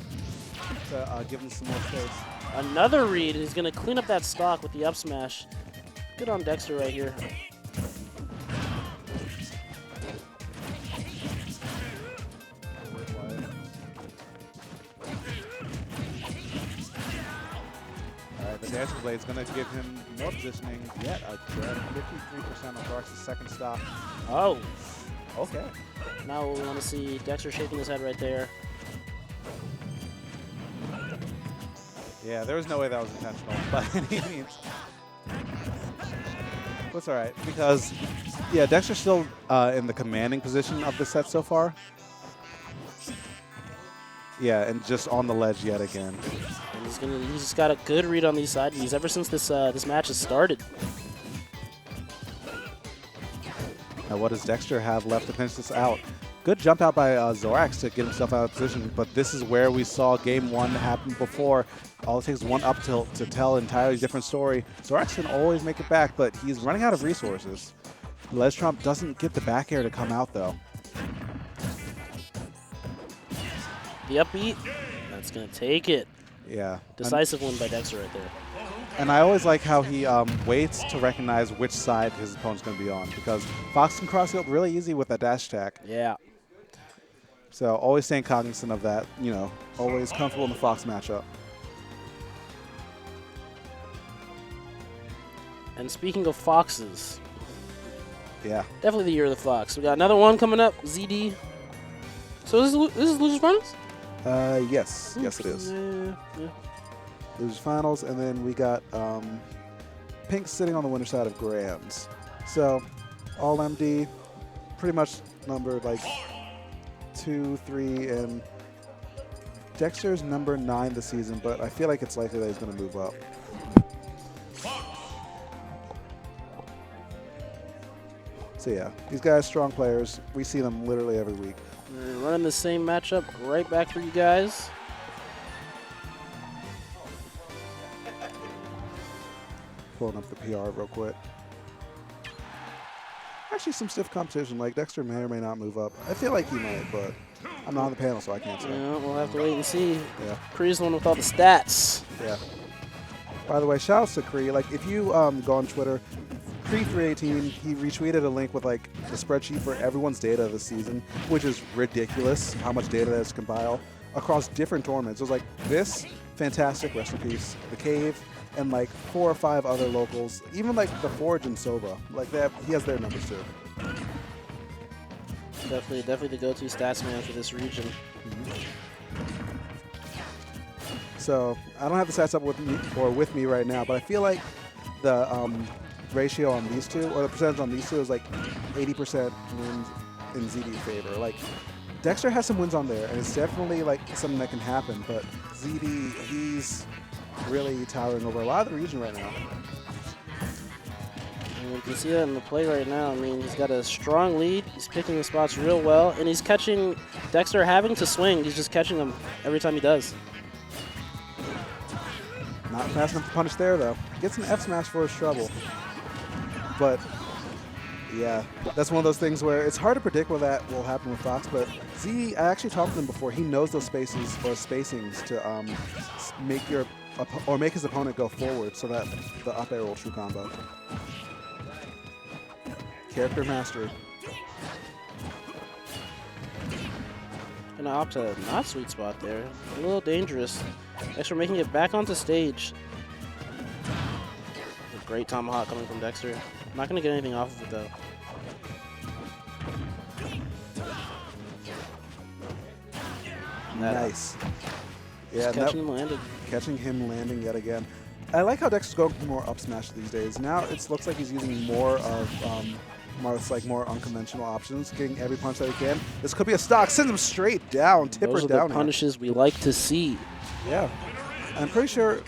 to give him some more space. Another read. He's gonna clean up that stock with the up smash. Good on Dexter right here. Alright, the Dancing Blade's going to give him more positioning yet again. 53% on Zorax's second stop. Oh. Okay. Now we want to see Dexter shaking his head right there. Yeah, there was no way that was intentional by any means. That's alright, because, yeah, Dexter's still in the commanding position of the set so far. Yeah, and just on the ledge yet again. And he's got a good read on these side Bs ever since this match has started. Now what does Dexter have left to finish this out? Good jump out by Zorax to get himself out of position, but this is where we saw game one happen before. All it takes is one up tilt to tell an entirely different story. Zorax can always make it back, but he's running out of resources. Ledge Trump doesn't get the back air to come out though. The upbeat, that's going to take it. Yeah. Decisive win by Dexter right there. And I always like how he waits to recognize which side his opponent's going to be on, because Fox can cross up really easy with that dash attack. Yeah. So always staying cognizant of that, always comfortable in the Fox matchup. And speaking of Foxes, yeah, definitely the year of the Fox. We got another one coming up, ZD. So this is Losers Finals? Yes. Yes, it is. Yeah. Losers Finals, and then we got Pink sitting on the winner side of Grands. So all MD, pretty much numbered like 2, 3, and Dexter's number 9 this season, but I feel like it's likely that he's going to move up. So yeah, these guys strong players. We see them literally every week. We're running the same matchup right back for you guys. Pulling up the PR real quick. Actually, some stiff competition. Like Dexter may or may not move up. I feel like he might, but I'm not on the panel, so I can't say. Yeah, we'll have to wait and see. Yeah. Kree's the one with all the stats. Yeah. By the way, shout outs to Kree. Like, if you go on Twitter, Kree318, he retweeted a link with like the spreadsheet for everyone's data this season, which is ridiculous how much data that's compiled across different tournaments. It was like this, fantastic, rest in peace, the Cave, and like 4 or 5 other locals, even like the Forge and Sova. Like he has their numbers too. Definitely the go-to stats man for this region. So I don't have the stats up with me right now, but I feel like the ratio on these two, or the percentage on these two, is like 80% wins in ZD's favor. Like Dexter has some wins on there, and it's definitely like something that can happen. But ZD, he's really towering over a lot of the region right now. And you can see that in the play right now. I mean, he's got a strong lead. He's picking the spots real well, and he's catching Dexter having to swing. He's just catching them every time he does. Not fast enough to punish there, though. Gets an F smash for his trouble. But Yeah, that's one of those things where it's hard to predict where that will happen with Fox, but Z, I actually talked to him before. He knows those spaces or spacings to make his opponent go forward so that the up air will true combo. Character mastery. Gonna opt to not sweet spot there. A little dangerous. Dexter making it back onto stage. A great tomahawk coming from Dexter. Not gonna get anything off of it though. Nice. Yeah, catching him landing yet again. I like how Dexter's going for more up smash these days. Now it looks like he's using more of Marth's more unconventional options, getting every punch that he can. This could be a stock. Sends him straight down. Tippers Those are down. the punishes we like to see. Yeah. I'm pretty sure,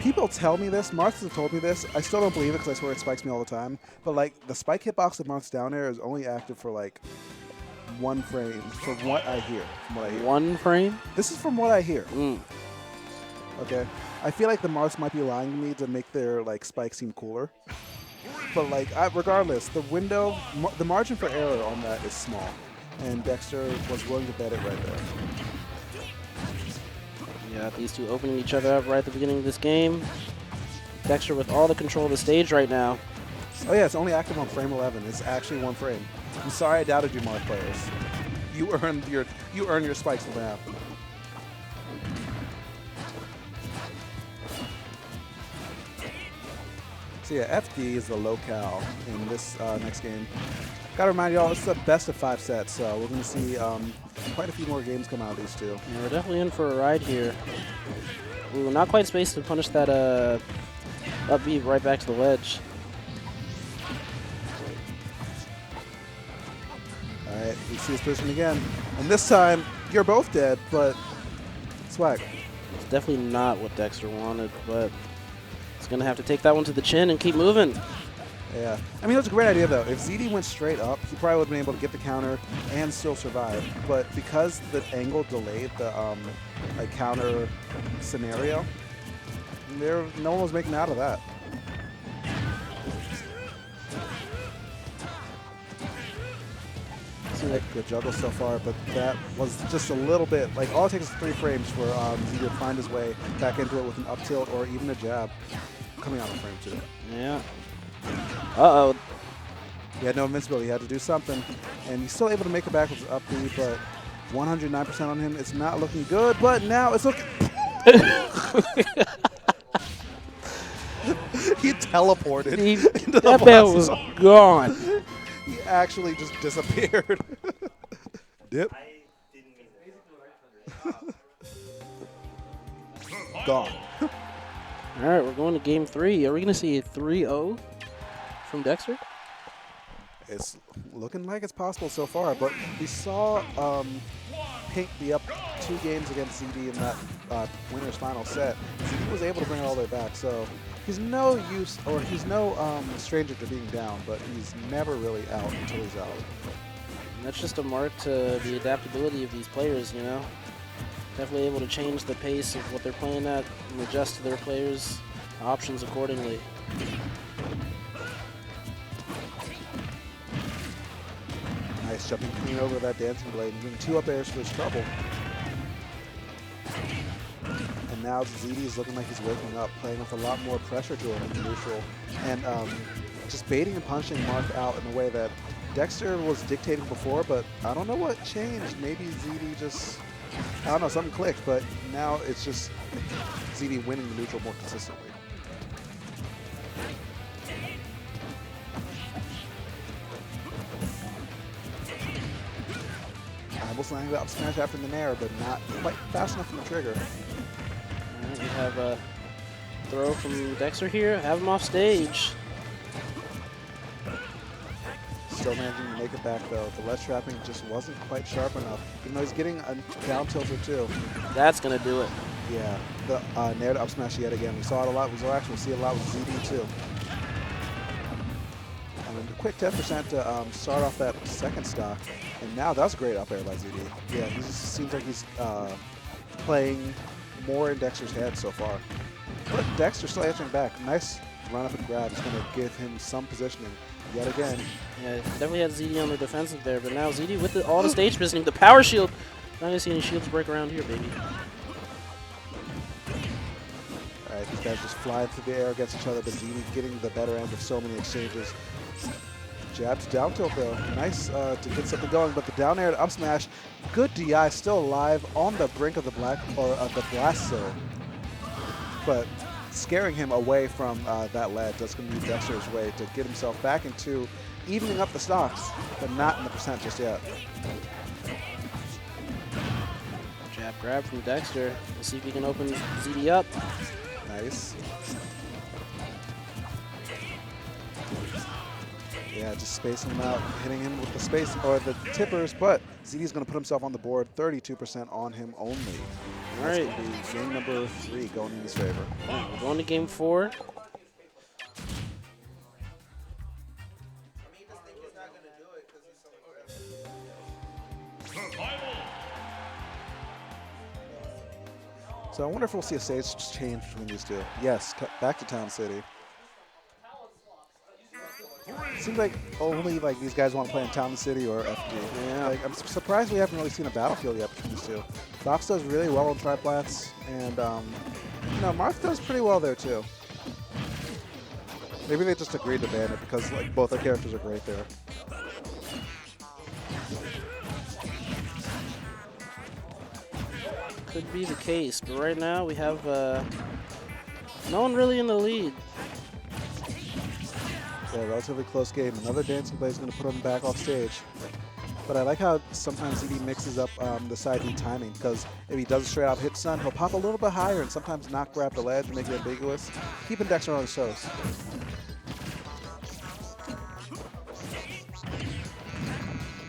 people tell me this. Marth has told me this. I still don't believe it because I swear it spikes me all the time. But, the spike hitbox of Marth's down air is only active for, 1 frame, from what I hear. 1 frame? This is from what I hear. Okay? I feel like the Marths might be lying to me to make their, spike seem cooler. But, regardless, the margin for error on that is small. And Dexter was willing to bet it right there. Yeah, these two opening each other up right at the beginning of this game. Dexter with all the control of the stage right now. Oh yeah, it's only active on frame 11. It's actually 1 frame. I'm sorry I doubted you, Marth players. You earn your spikes for that. So yeah, FD is the locale in this next game. Gotta remind y'all, it's the best of 5 sets, so we're gonna see quite a few more games come out of these two. Yeah, we're definitely in for a ride here. Ooh, not quite spaced to punish that up B right back to the ledge. Alright, we see his position again. And this time, you're both dead, but swag. It's definitely not what Dexter wanted, but he's going to have to take that one to the chin and keep moving. Yeah. I mean, it was a great idea, though. If ZD went straight up, he probably would have been able to get the counter and still survive. But because the angle delayed the counter scenario, no one was making out of that. Good juggle so far, but that was just a little bit, all it takes is 3 frames for ZD to find his way back into it with an up tilt or even a jab coming out of frame 2. Yeah. Uh-oh. He had no invincibility. He had to do something. And he's still able to make it back with his up B, but 109% on him. It's not looking good, but now it's looking... He teleported. Into that bell was gone. He actually just disappeared. Dip. Gone. All right, we're going to game 3. Are we going to see a 3-0 from Dexter? It's looking like it's possible so far, but we saw Pink be up 2 games against ZD in that winner's final set. ZD was able to bring it all the way back, so he's no stranger to being down, but he's never really out until he's out. And that's just a mark to the adaptability of these players, you know? Definitely able to change the pace of what they're playing at and adjust to their players' options accordingly. Nice jumping clean over that dancing blade and doing 2 up airs for his trouble. And now ZD is looking like he's waking up, playing with a lot more pressure to him in the neutral. And just baiting and punching Marth out in a way that Dexter was dictating before, but I don't know what changed. Maybe ZD just, I don't know, something clicked, but now it's just ZD winning the neutral more consistently. Almost landing the up smash after the nair, but not quite fast enough from the trigger. All right, we have a throw from Dexter here. Have him off stage. Still managing to make it back, though. The ledge trapping just wasn't quite sharp enough, even though he's getting a down tilter, too. That's going to do it. Yeah, the nair to up smash yet again. We saw it a lot. We'll actually see it a lot with ZD, too. And a quick 10% to start off that second stock. And now that's a great up air by ZD. Yeah, he just seems like he's playing more in Dexter's head so far. But Dexter still answering back. Nice run up and grab is going to give him some positioning. yet again. Yeah, definitely had ZD on the defensive there, but now ZD with all the stage positioning, the power shield. Not gonna see any shields break around here, baby. All right, these guys just flying through the air against each other, but ZD getting the better end of so many exchanges. Jabs down tilt though, nice to get something going, but the down air to up smash, good DI, still alive on the brink of the the blast zone, but scaring him away from that ledge. That's going to be Dexter's way to get himself back into evening up the stocks, but not in the percent just yet. Jab grab from Dexter. Let's see if he can open ZD up. Nice. Yeah, just spacing him out, hitting him with the space or the tippers, but ZD's going to put himself on the board, 32% on him only. All right. That's going to be game number 3 going in his favor. Yeah, we're going to game 4. So I wonder if we'll see a stage change between these two. Yes, back to Town City. Seems like only these guys want to play in Town City or FD. Yeah. I'm surprised we haven't really seen a battlefield yet between these two. Fox does really well on triplats, and Marth does pretty well there too. Maybe they just agreed to ban it because both their characters are great there. Could be the case, but right now we have no one really in the lead. Yeah, relatively close game. Another dancing blade is going to put him back off stage. But I like how sometimes ZD mixes up the side B timing, because if he does a straight out hit stun, he'll pop a little bit higher and sometimes not grab the ledge and make it ambiguous, keeping Dexter on his toes.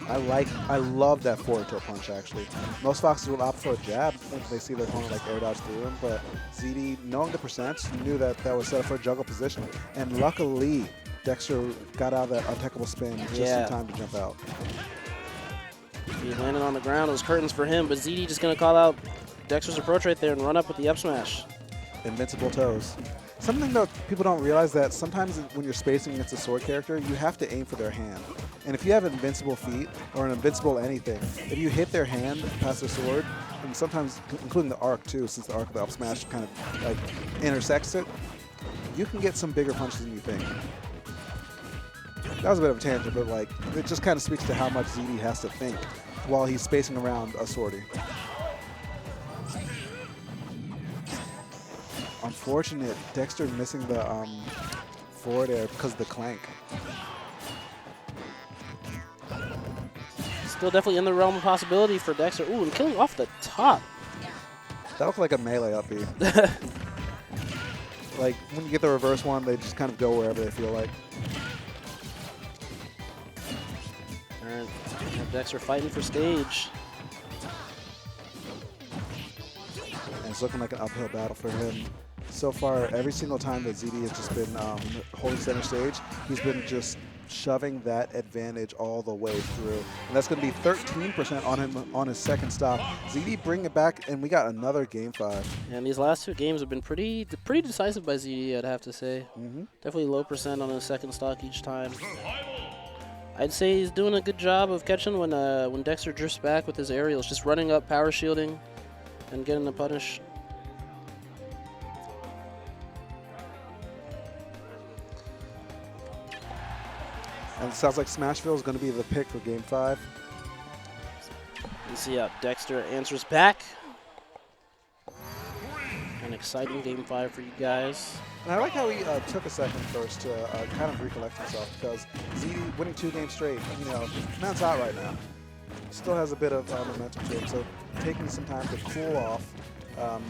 I love that forward tilt punch actually. Most Foxes will opt for a jab if they see their opponent air dodge through him, but ZD, knowing the percents, knew that was set up for a juggle position, and luckily Dexter got out of that untechable spin just in time to jump out. He landed on the ground. It was curtains for him, but ZD just going to call out Dexter's approach right there and run up with the up smash. Invincible toes. Something that people don't realize that sometimes when you're spacing against a sword character, you have to aim for their hand. And if you have invincible feet or an invincible anything, if you hit their hand past their sword, and sometimes including the arc too, since the arc of the up smash kind of intersects it, you can get some bigger punches than you think. That was a bit of a tangent, but it just kind of speaks to how much ZD has to think while he's spacing around a swordie. Unfortunate, Dexter missing the forward air because of the clank. Still definitely in the realm of possibility for Dexter. Ooh, and killing off the top. That looked like a melee up B. When you get the reverse one, they just kind of go wherever they feel like. All right, Dexter fighting for stage. And it's looking like an uphill battle for him. So far, every single time that ZD has just been holding center stage, he's been just shoving that advantage all the way through. And that's going to be 13% on him on his second stop. ZD bring it back, and we got another game 5. And these last 2 games have been pretty decisive by ZD, I'd have to say. Definitely low percent on his second stock each time. I'd say he's doing a good job of catching when Dexter drifts back with his aerials, just running up, power shielding, and getting the punish. And it sounds like Smashville is going to be the pick for game 5. Let's see how Dexter answers back. An exciting game 5 for you guys. And I like how he took a second first to kind of recollect himself, because ZD winning 2 games straight, man's out right now. Still has a bit of momentum to him, so taking some time to cool off,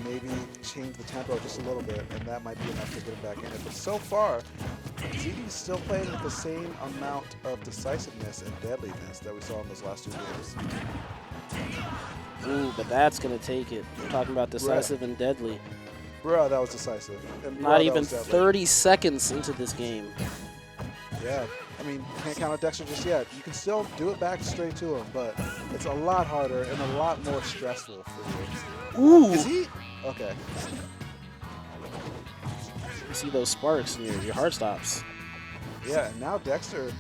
maybe change the tempo just a little bit, and that might be enough to get him back in it. But so far, ZD is still playing with the same amount of decisiveness and deadliness that we saw in those last 2 games. Ooh, but that's going to take it. We're talking about decisive and deadly. Bruh, that was decisive. And Not even 30 seconds into this game. Yeah, can't count out Dexter just yet. You can still do it back straight to him, but it's a lot harder and a lot more stressful for you. Ooh! Is he? Okay. You see those sparks and your heart stops. Yeah, and now Dexter,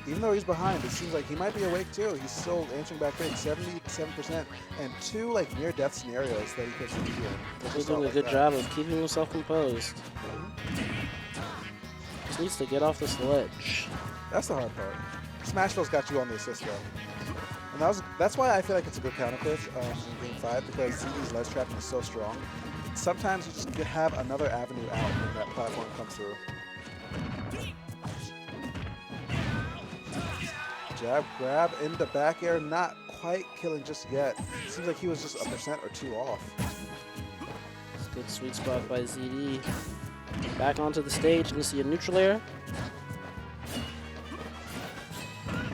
even though he's behind, it seems like he might be awake too. He's still answering back big, 77%, and 2 like near-death scenarios that he could be in. He's doing a good job of keeping himself composed. Just needs to get off this ledge. That's the hard part. Smashville's got you on the assist though. And that's why I feel like it's a good counter pitch in Game 5, because ZD's ledge trapping is so strong. Sometimes you just have another avenue out when that platform comes through. Jab, grab into back air, not quite killing just yet. Seems like he was just 1% or 2 off. It's a good sweet spot by ZD. Back onto the stage, and you see a neutral air.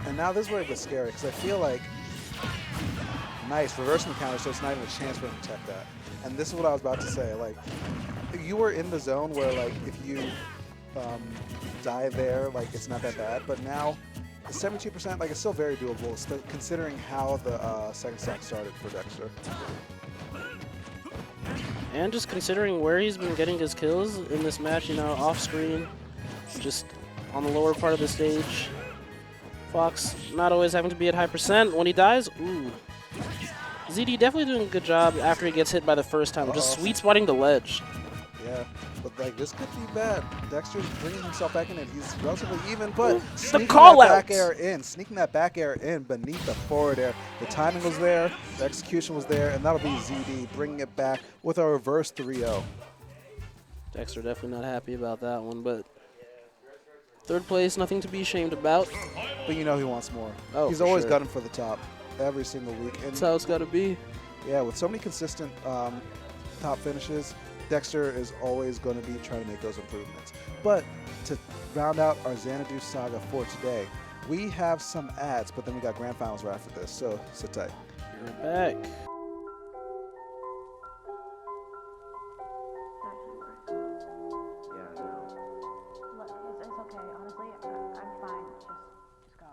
And now this is where it gets scary, because I feel like, nice, reversing the counter, so it's not even a chance for him to protect that. And this is what I was about to say, like, you were in the zone where, like, if you die there, like, it's not that bad, but now, the 72%, like, it's still very doable, considering how the second stock started for Dexter. And just considering where he's been getting his kills in this match, you know, off screen, just on the lower part of the stage. Fox not always having to be at high percent. When he dies, ooh. ZD definitely doing a good job after he gets hit by the first time, just sweet spotting the ledge. Yeah, but like this could be bad. Dexter's bringing himself back in, and he's relatively even, but sneaking that back air in beneath the forward air. The timing was there, the execution was there, and that'll be ZD bringing it back with a reverse 3-0. Dexter definitely not happy about that one, but third place, nothing to be ashamed about. But you know he wants more. Oh, he's always gunning for the top every single week. And that's how it's got to be. Yeah, with so many consistent top finishes, Dexter is always going to be trying to make those improvements. But to round out our Xanadu saga for today, we have some ads, but then we got grand finals right after this, so sit tight. Be right back. It's okay. Honestly, I'm fine. Just go.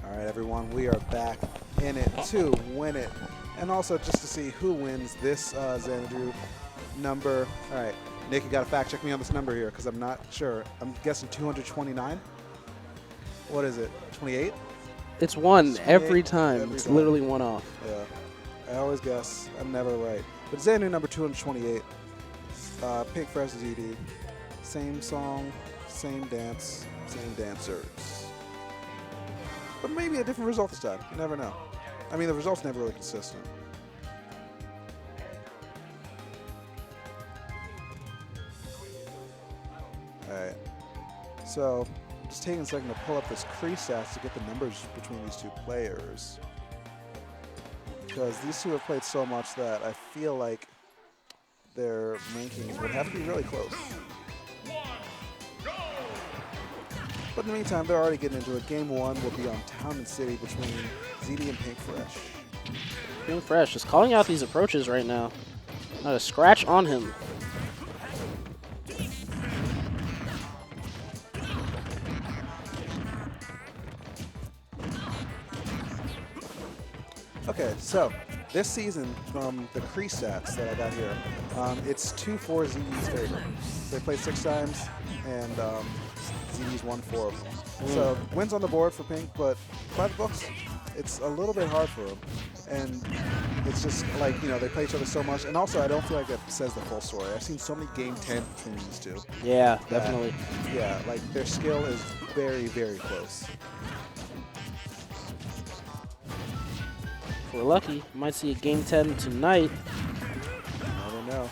All right, everyone, we are back in it to win it. And also just to see who wins this Xanadu number. All right, Nick, you got to fact check me on this number here because I'm not sure. I'm guessing 229. What is it, 28? It's one every time. It's literally one off. Yeah, I always guess. I'm never right. But Xanadu number 228. Pink Fresh ZD. Same song, same dance, same dancers. But maybe a different result this time. You never know. I mean, the result's never really consistent. All right. So I'm just taking a second to pull up this crease stats to get the numbers between these two players. Because these two have played so much that I feel like their rankings would have to be really close. But in the meantime, they're already getting into it. Game 1 will be on Town and City between ZD and Pink Fresh. Pink Fresh just calling out these approaches right now. Not a scratch on him. Okay, so this season from the crease stats that I got here, it's 2-4 ZD's favor. They played 6 times, and ZD's won 4 of them. So wins on the board for Pink, but by the books, it's a little bit hard for them. And it's just like, you know, they play each other so much. And also, I don't feel like that says the full story. I've seen so many game 10 between these two. Yeah, definitely. Yeah, like their skill is very, very close. If we're lucky, we might see a game 10 tonight. I don't know.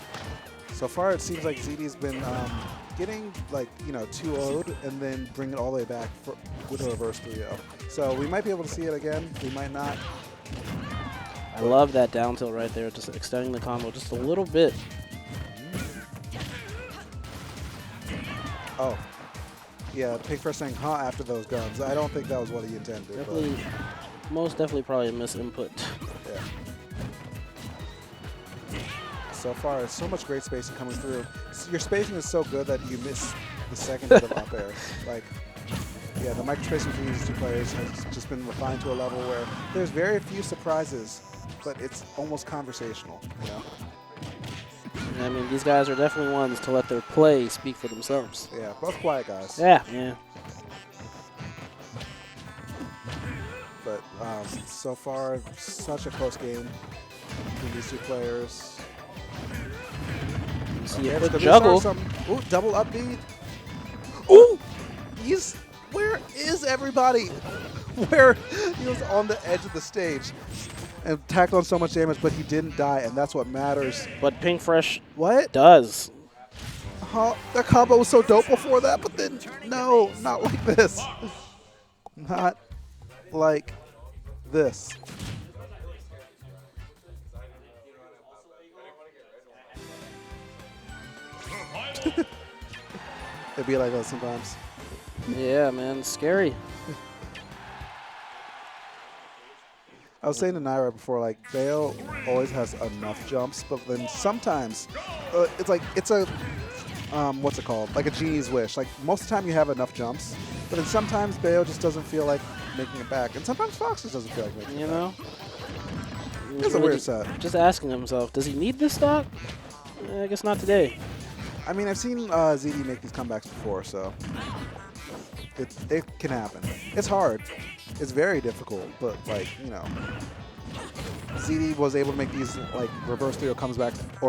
So far, it seems like ZD's been getting, like, you know, 2-0'd and then bring it all the way back with a reverse 3-0. So we might be able to see it again. We might not. I love that down tilt right there, just extending the combo just a little bit. Oh. Yeah, Pink Fresh saying, huh, after those guns. I don't think that was what he intended. Definitely, most definitely probably a misinput. Yeah. So far, it's so much great spacing coming through. Your spacing is so good that you miss the second bit of up air. Like, yeah, the microspacing between these two players has just been refined to a level where there's very few surprises, but it's almost conversational, you know? I mean, these guys are definitely ones to let their play speak for themselves. Yeah, both quiet guys. Yeah, yeah. But so far, such a close game between these two players. You see a Okay, quick juggle. Ooh, double up B. Ooh! Where is everybody? Where he was on the edge of the stage and tacked on so much damage, but he didn't die, and that's what matters. But Pink Fresh What? does. That combo was so dope before that, but then, no, not like this. Not like this. It'd be like that sometimes. Yeah, man, scary. I was saying to Naira before, like, Bale always has enough jumps, but then sometimes it's like, it's a, what's it called? Like a genie's wish. Like, most of the time you have enough jumps, but then sometimes Bale just doesn't feel like making it back. And sometimes Fox just doesn't feel like making it back. You know? It's a weird set. Just asking himself, does he need this stock? I guess not today. I mean, I've seen ZD make these comebacks before, so it can happen. It's hard. It's very difficult, but, like, you know, ZD was able to make these, like, reverse 3-0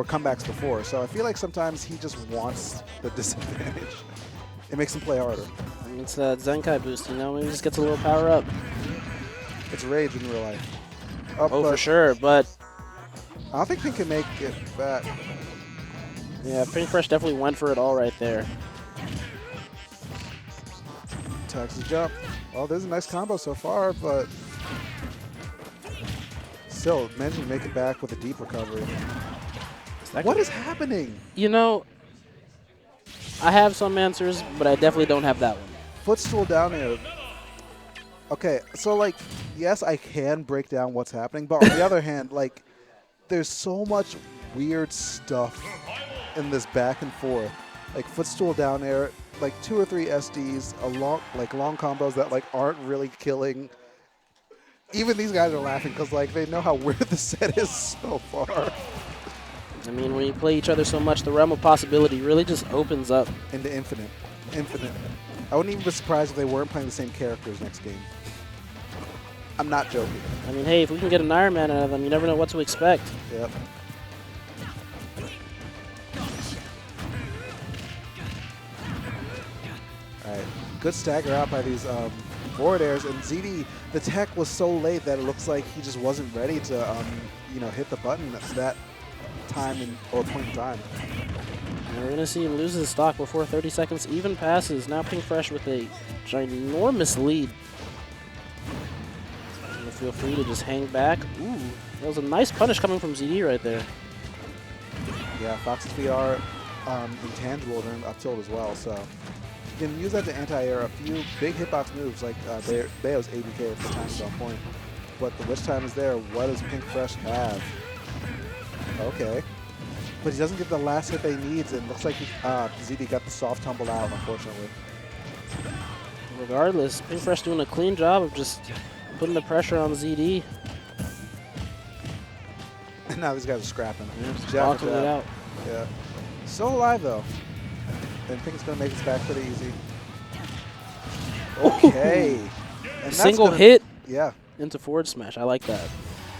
comebacks before, so I feel like sometimes he just wants the disadvantage. It makes him play harder. I mean, it's a Zenkai boost, you know? Maybe he just gets a little power up. It's rage in real life. Oh, for sure, but I don't think Pink can make it back. yeah, Pink Fresh definitely went for it all right there. Attacks his jump. Well, there's a nice combo so far, but still, managing to make it back with a deep recovery. What is happening? You know, I have some answers, but I definitely don't have that one. Footstool down air. Okay, so, like, yes, I can break down what's happening, but on the other hand, like, there's so much weird stuff in this back and forth. Like, footstool down air, like 2 or 3 SDs, long combos that, like, aren't really killing. Even these guys are laughing because, like, they know how weird the set is so far. I mean, when you play each other so much, the realm of possibility really just opens up. Into infinite. Infinite. I wouldn't even be surprised if they weren't playing the same characters next game. I'm not joking. I mean, hey, if we can get an Iron Man out of them, you never know what to expect. Yep. Alright, good stagger out by these forward airs, and ZD, the tech was so late that it looks like he just wasn't ready to, you know, hit the button at that time or point in time. And we're going to see him lose his stock before 30 seconds even passes. Now Pink Fresh with a ginormous lead. Feel free to just hang back. Ooh, that was a nice punish coming from ZD right there. Yeah, Fox's feet are intangible during up tilt as well, so you can use that to anti-air a few big hitbox moves like Bayo's ABK if the time is on point. But the witch time is there. What does Pink Fresh have? Okay. But he doesn't get the last hit that he needs, and looks like ZD got the soft tumble out, unfortunately. Regardless, Pink Fresh doing a clean job of just putting the pressure on ZD. And now these guys are scrapping. Yeah, walking it out. Yeah. Still alive, though. And Pink's going to make this back pretty easy. Okay. And single hit yeah. into forward smash. I like that.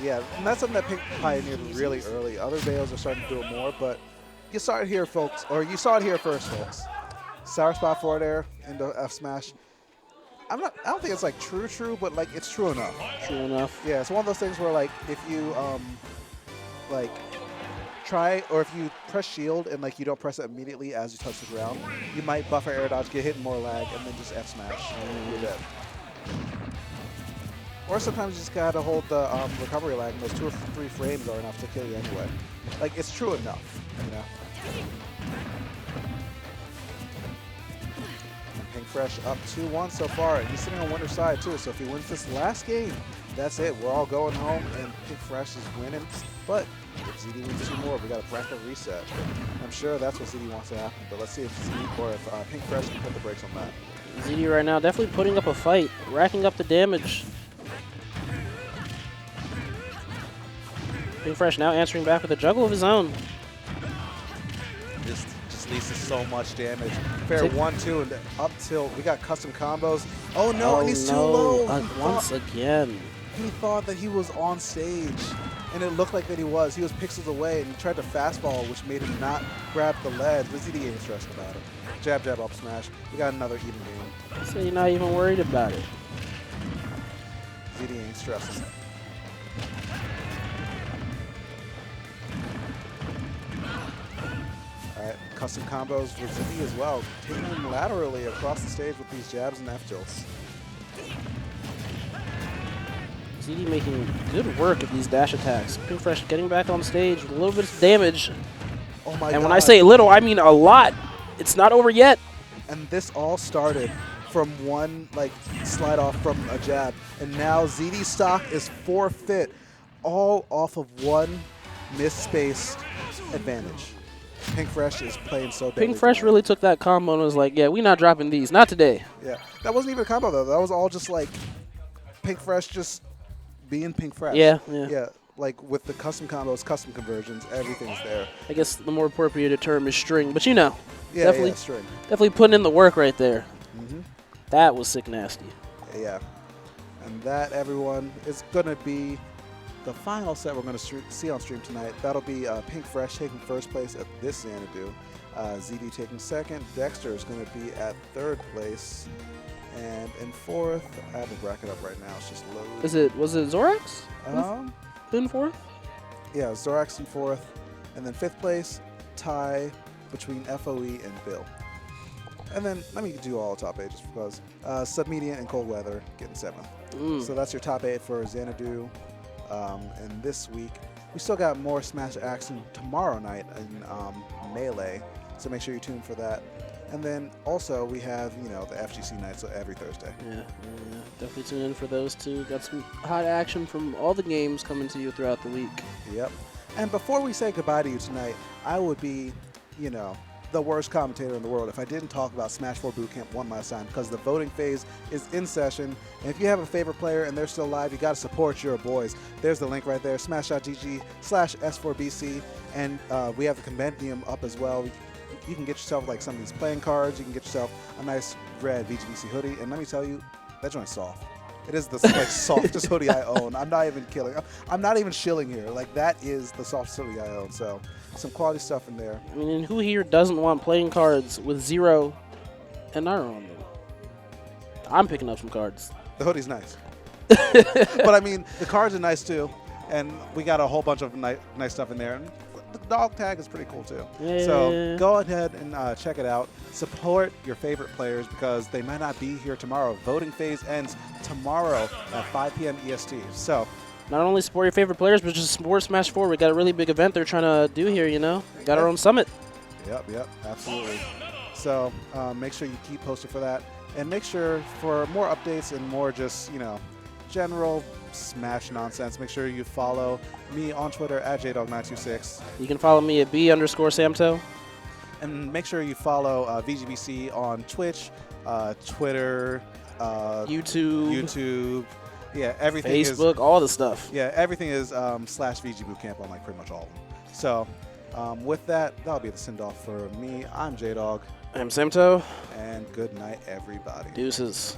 Yeah, and that's something that Pink pioneered really early. Other Bayos are starting to do it more, but you saw it here, folks. Or you saw it here first, folks. Sour spot forward air into F smash. I don't think it's like true, but like it's true enough. True enough. Yeah, it's one of those things where like if you like try, or if you press shield and like you don't press it immediately as you touch the ground, you might buffer air dodge, get hit in more lag, and then just F smash and you're dead. Or sometimes you just gotta hold the recovery lag, and those 2 or 3 frames are enough to kill you anyway. Like it's true enough, you know. Pink Fresh up 2-1 so far, and he's sitting on winner's side too, so if he wins this last game, that's it. We're all going home, and Pink Fresh is winning. But if ZD wins 2 more, we got a bracket reset. I'm sure that's what ZD wants to happen, but let's see if ZD or if Pink Fresh can put the brakes on that. ZD right now definitely putting up a fight, racking up the damage. Pink Fresh now answering back with a juggle of his own. Just leads to so much damage. Fair 1-2 and up tilt. We got custom combos. Oh no, and he's too low. Once again. He thought that he was on stage, and it looked like that he was. He was pixels away, and he tried to fastball, which made him not grab the ledge. But ZD ain't stressed about it. Jab, jab, up smash. We got another even game. So you're not even worried about it. ZD ain't stressing. Alright, custom combos with ZD as well. Taking him laterally across the stage with these jabs and F-tilts. ZD making good work of these dash attacks. Pink Fresh getting back on stage with a little bit of damage. Oh my god. And when I say little, I mean a lot. It's not over yet. And this all started from one like slide off from a jab. And now ZD stock is forfeit, all off of one misspaced advantage. Pink Fresh is playing so deadly. Pink Fresh really took that combo and was like, yeah, we're not dropping these. Not today. Yeah. That wasn't even a combo, though. That was all just like Pink Fresh just being Pink Fresh. Yeah. Yeah. Like with the custom combos, custom conversions, everything's there. I guess the more appropriate term is string, but you know. Yeah, definitely, string. Definitely putting in the work right there. Mm-hmm. That was sick nasty. Yeah. And that, everyone, is going to be the final set we're going to see on stream tonight. That'll be Pink Fresh taking first place at this Xanadu. ZD taking second. Dexter is going to be at third place. And in fourth, I have the bracket up right now. It's just loaded. Was it Zorax? In fourth? Yeah, Zorax in fourth. And then fifth place, tie between FOE and Bill. And then let me do all top 8 just because. Submedian and Cold Weather getting 7th. So that's your top 8 for Xanadu. And this week, we still got more Smash action tomorrow night in Melee. So make sure you tune for that. And then also we have, you know, the FGC night, so every Thursday. Yeah, definitely tune in for those too. Got some hot action from all the games coming to you throughout the week. Yep. And before we say goodbye to you tonight, I would be, you know, the worst commentator in the world if I didn't talk about Smash 4 Bootcamp one last time, because the voting phase is in session. And if you have a favorite player and they're still live, you got to support your boys. There's the link right there, smash.gg/S4BC. And we have the compendium up as well. You can get yourself like some of these playing cards. You can get yourself a nice red VGBC hoodie. And let me tell you, that joint's soft. It is the like softest hoodie I own. I'm not even killing. I'm not even shilling here. Like, that is the softest hoodie I own. So some quality stuff in there. I mean, who here doesn't want playing cards with 0 and Nara on them? I'm picking up some cards. The hoodie's nice. But I mean, the cards are nice too. And we got a whole bunch of nice stuff in there. And the dog tag is pretty cool too. Yeah. So go ahead and check it out. Support your favorite players because they might not be here tomorrow. Voting phase ends tomorrow at 5 p.m. EST. So not only support your favorite players, but just support Smash 4. We got a really big event they're trying to do here, you know? We got our own summit. Yep, absolutely. So make sure you keep posted for that. And make sure for more updates and more just, general Smash nonsense, make sure you follow me on Twitter at jdog926. You can follow me at B_Samto. And make sure you follow VGBC on Twitch, Twitter, YouTube. Yeah, everything Facebook, all the stuff. Yeah, everything is /VG Bootcamp on like pretty much all of them. So with that, that'll be the send-off for me. I'm J-Dog. I'm Samto. And good night, everybody. Deuces.